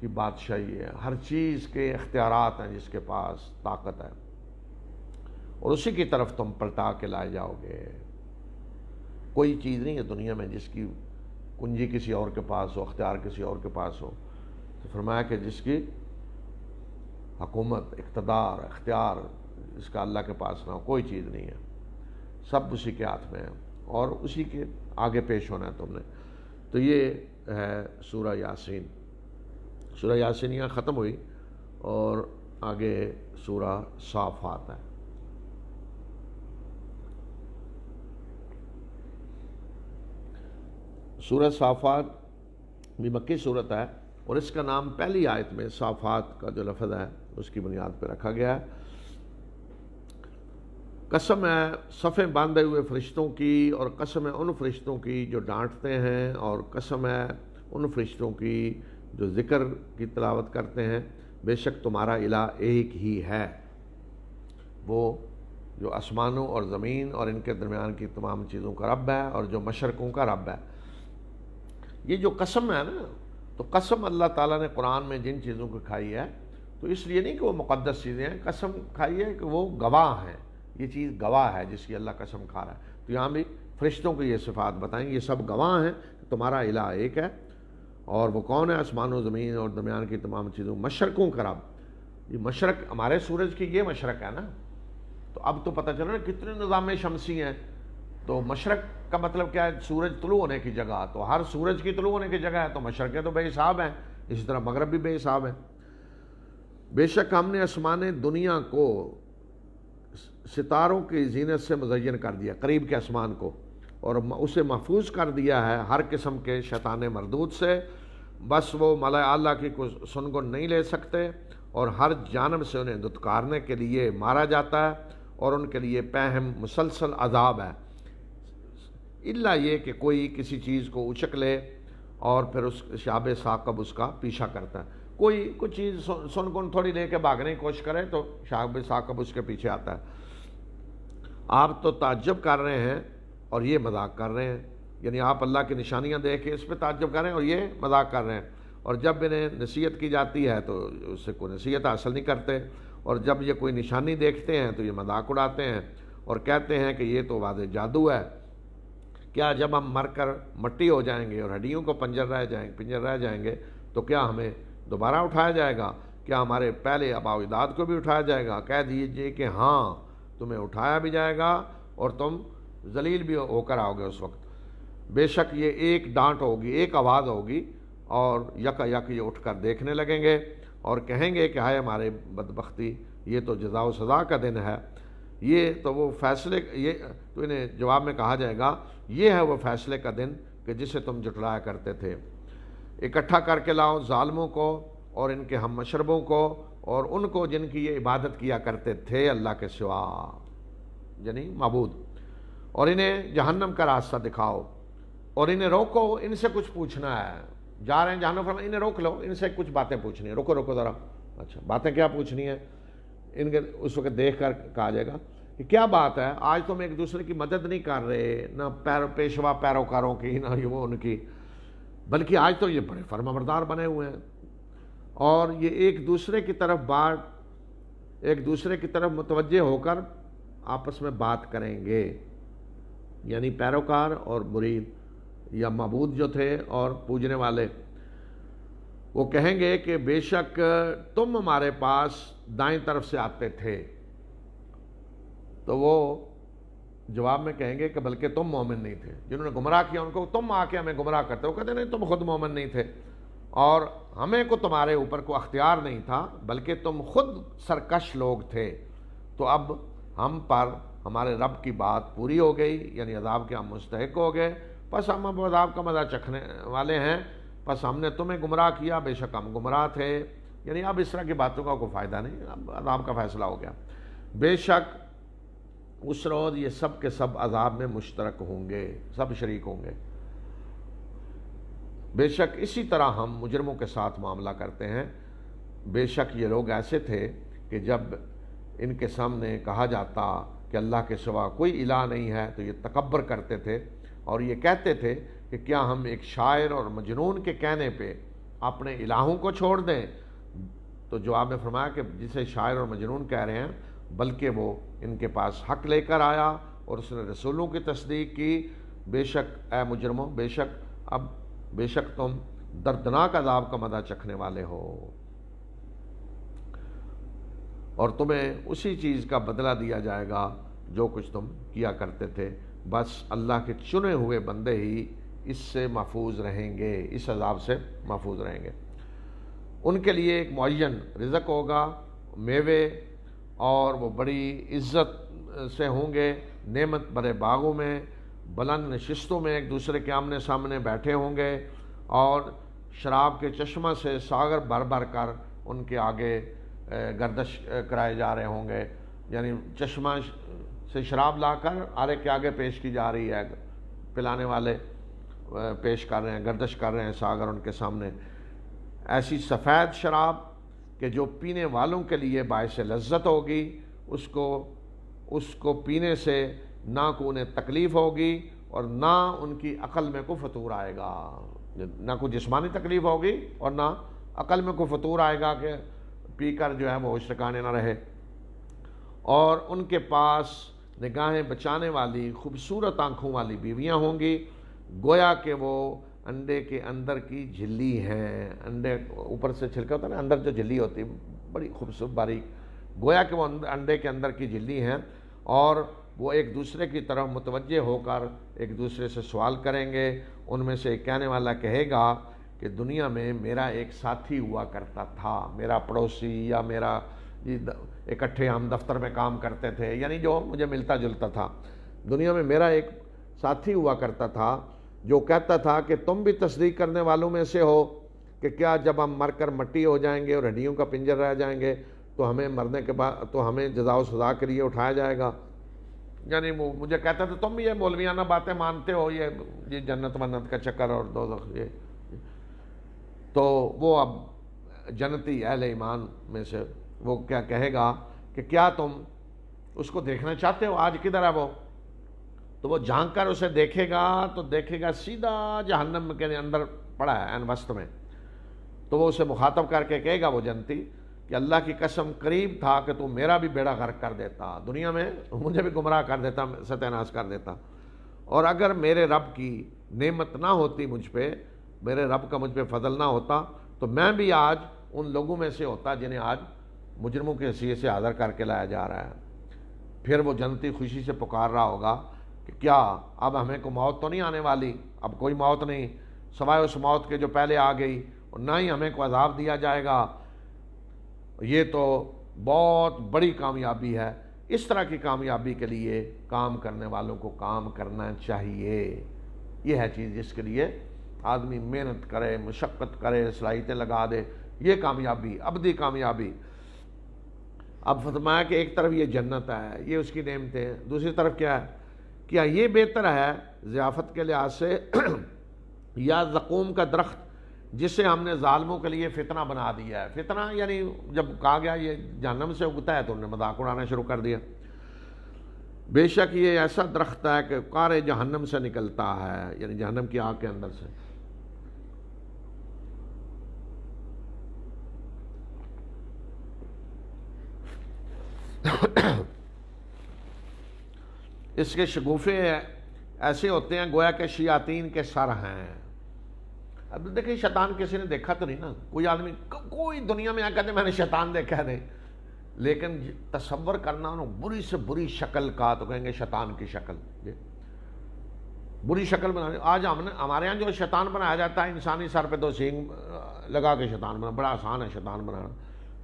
کی بادشاہی ہے، ہر چیز کے اختیارات ہیں، جس کے پاس طاقت ہے، اور اسی کی طرف تم پلٹا کے لائے جاؤ گے۔ کوئی چیز نہیں ہے دنیا میں جس کی کنجی کسی اور کے پاس ہو، اختیار کسی اور کے پاس ہو۔ تو فرمایا کہ جس کی حکومت، اقتدار، اختیار اس کا اللہ کے پاس نہ ہو، کوئی چیز نہیں ہے، سب اسی کے ہاتھ میں ہے، اور اسی کے آگے پیش ہونا ہے تم نے۔ تو یہ ہے سورہ یاسین۔ سورہ یاسین یہاں ختم ہوئی اور آگے سورہ صافات ہے۔ سورہ صافات بھی مکی صورت ہے، اور اس کا نام پہلی آیت میں صافات کا جو لفظ ہے اس کی بنیاد پہ رکھا گیا ہے۔ قسم ہے صفیں باندھے ہوئے فرشتوں کی، اور قسم ہے ان فرشتوں کی جو ڈانٹتے ہیں، اور قسم ہے ان فرشتوں کی جو ذکر کی تلاوت کرتے ہیں۔ بے شک تمہارا الہ ایک ہی ہے، وہ جو آسمانوں اور زمین اور ان کے درمیان کی تمام چیزوں کا رب ہے، اور جو مشرقوں کا رب ہے۔ یہ جو قسم ہے نا، تو قسم اللہ تعالیٰ نے قرآن میں جن چیزوں کو کھائی ہے تو اس لیے نہیں کہ وہ مقدس چیزیں ہیں، قسم کھائی ہے کہ وہ گواہ ہیں، یہ چیز گواہ ہے جس کی اللہ قسم کھا رہا ہے۔ تو یہاں بھی فرشتوں کو یہ صفات بتائیں، یہ سب گواہ ہیں کہ تمہارا الہ ایک ہے، اور وہ کون ہے؟ آسمان و زمین اور درمیان کی تمام چیزوں، مشرقوں کا رب۔ یہ مشرق ہمارے سورج کی یہ مشرق ہے نا، تو اب تو پتہ چلا نا کتنے نظام شمسی ہیں۔ تو مشرق کا مطلب کیا ہے؟ سورج طلوع ہونے کی جگہ، تو ہر سورج کی طلوع ہونے کی جگہ ہے، تو مشرقیں تو بے حساب ہیں، اسی طرح مغرب بھی بے حساب ہیں۔ بے شک ہم نے آسمان دنیا کو ستاروں کی زینت سے مزین کر دیا، قریب کے آسمان کو، اور اسے محفوظ کر دیا ہے ہر قسم کے شیطان مردود سے، بس وہ ملائے اللہ کی سن کو نہیں لے سکتے، اور ہر جانب سے انہیں دھتکارنے کے لیے مارا جاتا ہے، اور ان کے لیے پہم مسلسل عذاب ہے، الا یہ کہ کوئی کسی چیز کو اچک لے اور پھر اس شاب ثاقب اس کا پیچھا کرتا ہے۔ کوئی کچھ چیز سن کن تھوڑی لے کے بھاگنے کی کوشش کرے تو شاب ثاقب اس کے پیچھے آتا ہے۔ آپ تو تعجب کر رہے ہیں اور یہ مذاق کر رہے ہیں، یعنی آپ اللہ کی نشانیاں دیکھ کے اس پہ تعجب کر رہے ہیں اور یہ مذاق کر رہے ہیں، اور جب انہیں نصیحت کی جاتی ہے تو اس سے کوئی نصیحت حاصل نہیں کرتے، اور جب یہ کوئی نشانی دیکھتے ہیں تو یہ مذاق اڑاتے ہیں اور کہتے ہیں کہ یہ تو واضح جادو ہے۔ کیا جب ہم مر کر مٹی ہو جائیں گے اور ہڈیوں کو پنجر رہ جائیں گے تو کیا ہمیں دوبارہ اٹھایا جائے گا؟ کیا ہمارے پہلے آباء و اجداد کو بھی اٹھایا جائے گا؟ کہہ دیجئے کہ ہاں، تمہیں اٹھایا بھی جائے گا اور تم ذلیل بھی ہو کر آؤ گے اس وقت۔ بے شک یہ ایک ڈانٹ ہوگی، ایک آواز ہوگی، اور یکا یک یہ اٹھ کر دیکھنے لگیں گے اور کہیں گے کہ ہائے ہمارے بدبختی، یہ تو جزا و سزا کا دن ہے، یہ تو وہ فیصلے، یہ تو انہیں جواب میں کہا جائے گا یہ ہے وہ فیصلے کا دن کہ جسے تم جھٹلایا کرتے تھے۔ اکٹھا کر کے لاؤ ظالموں کو اور ان کے ہم مشربوں کو اور ان کو جن کی یہ عبادت کیا کرتے تھے اللہ کے سوا، یعنی معبود، اور انہیں جہنم کا راستہ دکھاؤ اور انہیں روکو، ان سے کچھ پوچھنا ہے، جا رہے ہیں جہنم فرمایا انہیں روک لو، ان سے کچھ باتیں پوچھنی ہیں، رکو ذرا، اچھا باتیں کیا پوچھنی ہیں؟ ان کے اس وقت دیکھ کر کہا جائے گا کہ کیا بات ہے، آج تم ایک دوسرے کی مدد نہیں کر رہے، نہ پیشوا پیروکاروں کی، نہ وہ ان کی، بلکہ آج تو یہ بڑے فرمانبردار بنے ہوئے ہیں، اور یہ ایک دوسرے کی طرف متوجہ ہو کر آپس میں بات کریں گے، یعنی پیروکار اور مرید یا معبود جو تھے اور پوجنے والے، وہ کہیں گے کہ بے شک تم ہمارے پاس دائیں طرف سے آتے تھے، تو وہ جواب میں کہیں گے کہ بلکہ تم مومن نہیں تھے، جنہوں نے گمراہ کیا ان کو تم آ کے ہمیں گمراہ کرتے ہو، کہتے نہیں تم خود مومن نہیں تھے اور ہمیں کو تمہارے اوپر کوئی اختیار نہیں تھا، بلکہ تم خود سرکش لوگ تھے، تو اب ہم پر ہمارے رب کی بات پوری ہو گئی، یعنی عذاب کے ہم مستحق ہو گئے، بس ہم اب عذاب کا مزہ چکھنے والے ہیں، بس ہم نے تمہیں گمراہ کیا، بے شک ہم گمراہ تھے، یعنی اب اس طرح کی باتوں کا کوئی فائدہ نہیں، اب عذاب کا فیصلہ ہو گیا۔ بے شک اس روز یہ سب کے سب عذاب میں مشترک ہوں گے، سب شریک ہوں گے۔ بے شک اسی طرح ہم مجرموں کے ساتھ معاملہ کرتے ہیں، بے شک یہ لوگ ایسے تھے کہ جب ان کے سامنے کہا جاتا کہ اللہ کے سوا کوئی الہ نہیں ہے تو یہ تکبر کرتے تھے اور یہ کہتے تھے کہ کیا ہم ایک شاعر اور مجنون کے کہنے پہ اپنے الہوں کو چھوڑ دیں؟ تو جواب میں فرمایا کہ جسے شاعر اور مجنون کہہ رہے ہیں بلکہ وہ ان کے پاس حق لے کر آیا اور اس نے رسولوں کی تصدیق کی، بے شک اے مجرموں، بے شک تم دردناک عذاب کا مزہ چکھنے والے ہو، اور تمہیں اسی چیز کا بدلہ دیا جائے گا جو کچھ تم کیا کرتے تھے، بس اللہ کے چنے ہوئے بندے ہی اس سے محفوظ رہیں گے، اس عذاب سے محفوظ رہیں گے۔ ان کے لیے ایک معین رزق ہوگا، میوے، اور وہ بڑی عزت سے ہوں گے، نعمت بھرے باغوں میں، بلند نشستوں میں ایک دوسرے کے آمنے سامنے بیٹھے ہوں گے، اور شراب کے چشمہ سے ساغر بھر بھر کر ان کے آگے گردش کرائے جا رہے ہوں گے، یعنی چشمہ سے شراب لا کر آرے کے آگے پیش کی جا رہی ہے، پلانے والے پیش کر رہے ہیں، گردش کر رہے ہیں ساغر ان کے سامنے، ایسی سفید شراب کہ جو پینے والوں کے لیے باعث لذت ہوگی، اس کو پینے سے نہ کو انہیں تکلیف ہوگی اور نہ ان کی عقل میں کوئی فطور آئے گا، نہ کوئی جسمانی تکلیف ہوگی اور نہ عقل میں کوئی فطور آئے گا کہ پی کر جو ہے وہ ہوش ٹھکانے نہ رہے۔ اور ان کے پاس نگاہیں بچانے والی خوبصورت آنکھوں والی بیویاں ہوں گی، گویا کہ وہ انڈے کے اندر کی جھلی ہیں۔ انڈے اوپر سے چھلکا ہوتا ہے نا، اندر جو جھلی ہوتی ہے بڑی خوبصورت باریک، گویا کہ وہ انڈے کے اندر کی جھلی ہیں، اور وہ ایک دوسرے کی طرف متوجہ ہو کر ایک دوسرے سے سوال کریں گے۔ ان میں سے ایک کہنے والا کہے گا کہ دنیا میں میرا ایک ساتھی ہوا کرتا تھا، میرا پڑوسی، یا میرا اکٹھے ہم دفتر میں کام کرتے تھے، یعنی جو مجھے ملتا جلتا تھا، دنیا میں میرا ایک ساتھی ہوا کرتا تھا جو کہتا تھا کہ تم بھی تصدیق کرنے والوں میں سے ہو کہ کیا جب ہم مر کر مٹی ہو جائیں گے اور ہڈیوں کا پنجر رہ جائیں گے تو ہمیں مرنے کے بعد تو ہمیں جزا و سزا کے لیے اٹھایا جائے گا؟ یعنی وہ مجھے کہتا تھا تم بھی یہ مولویانہ باتیں مانتے ہو، یہ جنت منت کا چکر اور دوزخ یہ۔ تو وہ اب جنتی اہل ایمان میں سے وہ کیا کہے گا کہ کیا تم اس کو دیکھنا چاہتے ہو، آج کدھر ہے وہ؟ تو وہ جھانک کر اسے دیکھے گا تو دیکھے گا سیدھا جہنم کے اندر پڑا ہے عین وسط میں۔ تو وہ اسے مخاطب کر کے کہے گا وہ جنتی کہ اللہ کی قسم قریب تھا کہ تو میرا بھی بیڑا غرق کر دیتا، دنیا میں مجھے بھی گمراہ کر دیتا، ستیہ ناش کر دیتا، اور اگر میرے رب کی نعمت نہ ہوتی مجھ پہ، میرے رب کا مجھ پہ فضل نہ ہوتا تو میں بھی آج ان لوگوں میں سے ہوتا جنہیں آج مجرموں کے حیثیت سے حاضر کر کے لایا جا رہا ہے۔ پھر وہ جنتی خوشی سے پکار رہا ہوگا کہ کیا اب ہمیں کو موت تو نہیں آنے والی؟ اب کوئی موت نہیں سوائے اس موت کے جو پہلے آ گئی، اور نہ ہی ہمیں کو عذاب دیا جائے گا۔ یہ تو بہت بڑی کامیابی ہے۔ اس طرح کی کامیابی کے لیے کام کرنے والوں کو کام کرنا چاہیے۔ یہ ہے چیز جس کے لیے آدمی محنت کرے، مشقت کرے، صلاحیتیں لگا دے، یہ کامیابی، ابدی کامیابی۔ اب فرمایا کہ ایک طرف یہ جنت ہے، یہ اس کی نعمتیں، دوسری طرف کیا ہے؟ کیا یہ بہتر ہے ضیافت کے لحاظ سے یا زقوم کا درخت جسے ہم نے ظالموں کے لیے فتنہ بنا دیا ہے؟ فتنہ یعنی جب کہا گیا یہ جہنم سے اگتا ہے تو انہوں نے مذاق اڑانا شروع کر دیا۔ بے شک یہ ایسا درخت ہے کہ قعر جہنم سے نکلتا ہے، یعنی جہنم کی آگ کے اندر سے۔ اس کے شگوفے ایسے ہوتے ہیں گویا کہ شیاطین کے سر ہیں۔ اب دیکھیں شیطان کسی نے دیکھا تو نہیں نا، کوئی آدمی کوئی دنیا میں آ کہتے میں نے شیطان دیکھا نہیں، لیکن تصور کرنا انہوں بری سے بری شکل کا تو کہیں گے شیطان کی شکل، بری شکل بنا۔ آج ہمارے ہاں جو شیطان بنایا جاتا ہے انسانی سر پہ دو سینگ لگا کے شیطان بنا، بڑا آسان ہے شیطان بنانا،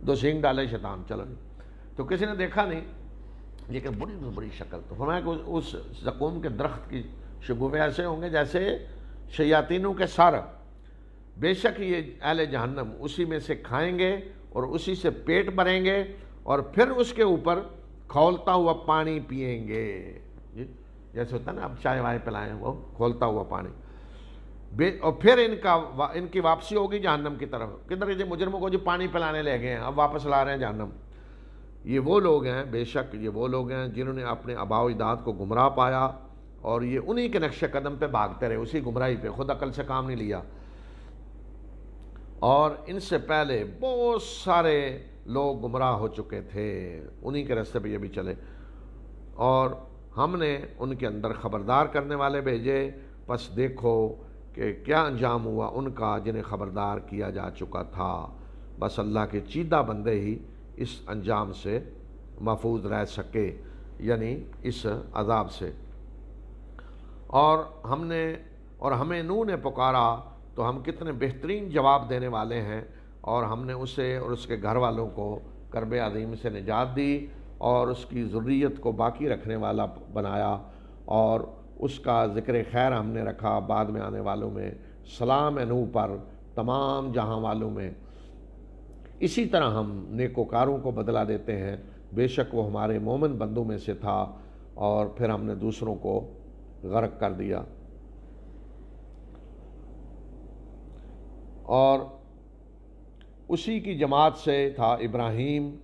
دو سینگ ڈالے شیطان چلو نہیں، تو کسی نے دیکھا نہیں، لیکن بڑی بڑی شکل۔ تو فرمایا کہ اس زقوم کے درخت کی شگوفے ایسے ہوں گے جیسے شیاطینوں کے سر، بے شک یہ اہل جہنم اسی میں سے کھائیں گے اور اسی سے پیٹ بھریں گے اور پھر اس کے اوپر کھولتا ہوا پانی پیئیں گے، جیسے ہوتا ہے نا اب چائے وائے پلائیں وہ کھولتا ہوا پانی، اور پھر ان کی واپسی ہوگی جہنم کی طرف۔ کدھر یہ مجرموں کو جو پانی پلانے لے گئے ہیں اب واپس لا رہے ہیں جہنم۔ یہ وہ لوگ ہیں، بے شک یہ وہ لوگ ہیں جنہوں نے اپنے آباء و اجداد کو گمراہ پایا اور یہ انہی کے نقش قدم پہ بھاگتے رہے، اسی گمراہی پہ، خود عقل سے کام نہیں لیا۔ اور ان سے پہلے بہت سارے لوگ گمراہ ہو چکے تھے، انہی کے راستے پہ یہ بھی چلے، اور ہم نے ان کے اندر خبردار کرنے والے بھیجے، پس دیکھو کہ کیا انجام ہوا ان کا جنہیں خبردار کیا جا چکا تھا۔ بس اللہ کے چیدہ بندے ہی اس انجام سے محفوظ رہ سکے، یعنی اس عذاب سے۔ اور ہمیں نوح نے پکارا تو ہم کتنے بہترین جواب دینے والے ہیں، اور ہم نے اسے اور اس کے گھر والوں کو کرب عظیم سے نجات دی اور اس کی ذریت کو باقی رکھنے والا بنایا، اور اس کا ذکر خیر ہم نے رکھا بعد میں آنے والوں میں، سلام نوح پر تمام جہاں والوں میں۔ اسی طرح ہم نیکوکاروں کو بدلہ دیتے ہیں، بے شک وہ ہمارے مومن بندوں میں سے تھا، اور پھر ہم نے دوسروں کو غرق کر دیا۔ اور اسی کی جماعت سے تھا ابراہیم،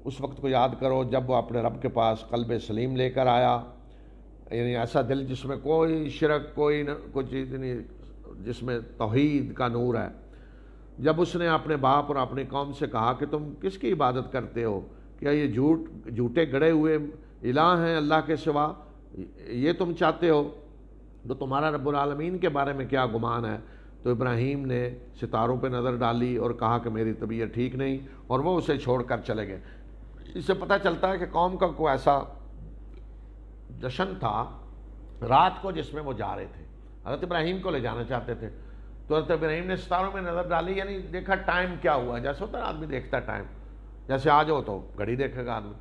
اس وقت کو یاد کرو جب وہ اپنے رب کے پاس قلب سلیم لے کر آیا، یعنی ایسا دل جس میں کوئی شرک کوئی کوئی چیز نہیں، جس میں توحید کا نور ہے۔ جب اس نے اپنے باپ اور اپنی قوم سے کہا کہ تم کس کی عبادت کرتے ہو، کیا یہ جھوٹے گڑے ہوئے الہ ہیں اللہ کے سوا، یہ تم چاہتے ہو، تو تمہارا رب العالمین کے بارے میں کیا گمان ہے؟ تو ابراہیم نے ستاروں پہ نظر ڈالی اور کہا کہ میری طبیعت ٹھیک نہیں، اور وہ اسے چھوڑ کر چلے گئے۔ اس سے پتہ چلتا ہے کہ قوم کا کوئی ایسا جشن تھا رات کو جس میں وہ جا رہے تھے، حضرت ابراہیم کو لے جانا چاہتے تھے، تو حضرت ابراہیم نے ستاروں میں نظر ڈالی، یعنی دیکھا ٹائم کیا ہوا، جیسے ہوتا ہے آدمی دیکھتا ہے ٹائم، جیسے آ جاؤ تو گھڑی دیکھے گا آدمی،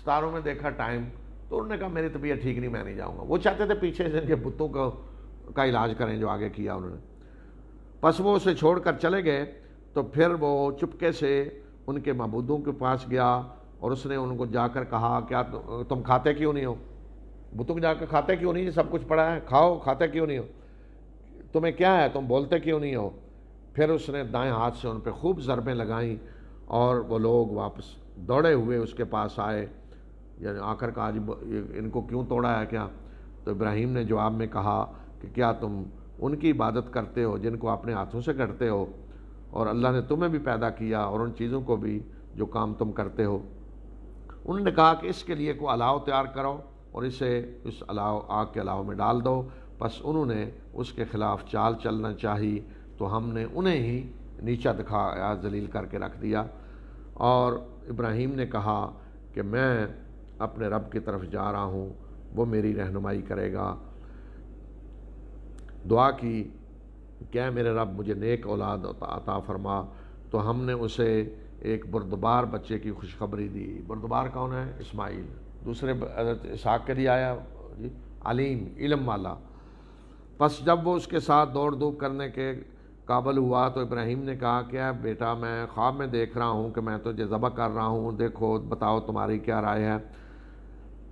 ستاروں میں دیکھا ٹائم، تو انہوں نے کہا میری طبیعت ٹھیک نہیں، میں نہیں جاؤں گا۔ وہ چاہتے تھے پیچھے سے ان کے بتوں کا علاج کریں جو آگے کیا انہوں نے۔ پس وہ اسے چھوڑ کر چلے گئے، تو پھر وہ چپکے سے ان کے معبودوں کے پاس گیا اور اس نے ان کو جا کر کہا کیا تم کھاتے کیوں نہیں ہو؟ بتوں کو جا کر کھاتے کیوں نہیں؟ سب کچھ پڑا ہے، کھاؤ، کھاتے کیوں نہیں ہو؟ تمہیں کیا ہے، تم بولتے کیوں نہیں ہو؟ پھر اس نے دائیں ہاتھ سے ان پہ خوب ضربیں لگائیں اور وہ لوگ واپس دوڑے ہوئے اس کے پاس آئے، یعنی آ کر کہا جی ان کو کیوں توڑا ہے کیا؟ تو ابراہیم نے جواب میں کہا کہ کیا تم ان کی عبادت کرتے ہو جن کو اپنے ہاتھوں سے کرتے ہو، اور اللہ نے تمہیں بھی پیدا کیا اور ان چیزوں کو بھی جو کام تم کرتے ہو۔ انہوں نے کہا کہ اس کے لیے کوئی الاؤ تیار کرو اور اسے اس آگ کے الاؤ میں ڈال دو۔ پس انہوں نے اس کے خلاف چال چلنا چاہی تو ہم نے انہیں ہی نیچا دکھایا، ذلیل کر کے رکھ دیا۔ اور ابراہیم نے کہا کہ میں اپنے رب کی طرف جا رہا ہوں، وہ میری رہنمائی کرے گا۔ دعا کی کہ اے میرے رب مجھے نیک اولاد عطا فرما، تو ہم نے اسے ایک بردبار بچے کی خوشخبری دی۔ بردبار کون ہے؟ اسماعیل۔ دوسرے حضرت اسحاق کے لیے آیا جی علیم، علم والا۔ پس جب وہ اس کے ساتھ دوڑ دھوپ کرنے کے قابل ہوا تو ابراہیم نے کہا کہ اے بیٹا میں خواب میں دیکھ رہا ہوں کہ میں تجھے ذبح کر رہا ہوں، دیکھو بتاؤ تمہاری کیا رائے ہے؟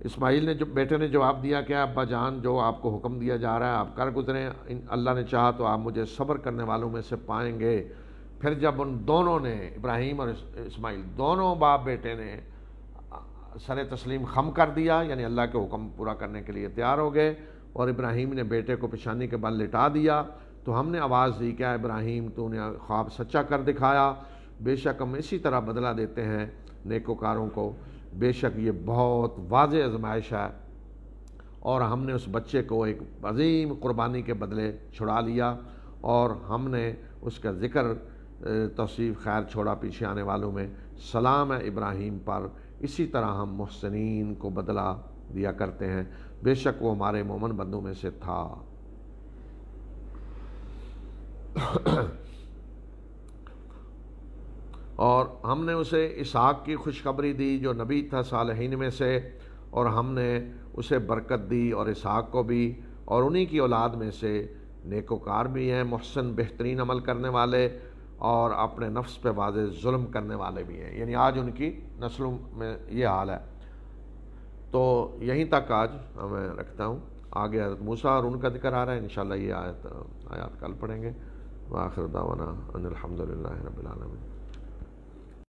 اسماعیل نے بیٹے نے جواب دیا کہ ابا جان جو آپ کو حکم دیا جا رہا ہے آپ کر گزریں، اللہ نے چاہا تو آپ مجھے صبر کرنے والوں میں سے پائیں گے۔ پھر جب ان دونوں نے، ابراہیم اور اسماعیل دونوں باپ بیٹے نے سر تسلیم خم کر دیا، یعنی اللہ کے حکم پورا کرنے کے لیے تیار ہو گئے، اور ابراہیم نے بیٹے کو پیشانی کے بل لٹا دیا، تو ہم نے آواز دی کہ ابراہیم تو نے خواب سچا کر دکھایا، بے شک ہم اسی طرح بدلہ دیتے ہیں نیکوکاروں کو، بے شک یہ بہت واضح آزمائش ہے۔ اور ہم نے اس بچے کو ایک عظیم قربانی کے بدلے چھڑا لیا، اور ہم نے اس کا ذکر توصیف خیر چھوڑا پیچھے آنے والوں میں، سلام ہے ابراہیم پر، اسی طرح ہم محسنین کو بدلہ دیا کرتے ہیں، بے شک وہ ہمارے مومن بندوں میں سے تھا۔ اور ہم نے اسے اسحاق کی خوشخبری دی جو نبی تھا صالحین میں سے، اور ہم نے اسے برکت دی اور اسحاق کو بھی، اور انہی کی اولاد میں سے نیکوکار بھی ہیں، محسن بہترین عمل کرنے والے، اور اپنے نفس پہ واضح ظلم کرنے والے بھی ہیں، یعنی آج ان کی نسلوں میں یہ حال ہے۔ تو یہیں تک آج میں رکھتا ہوں، آگے حضرت موسیٰ اور ان کا ذکر آ رہا ہے، انشاءاللہ یہ آیات کل پڑھیں گے۔ وآخر دعوانا ان الحمد للہ رب العالمین۔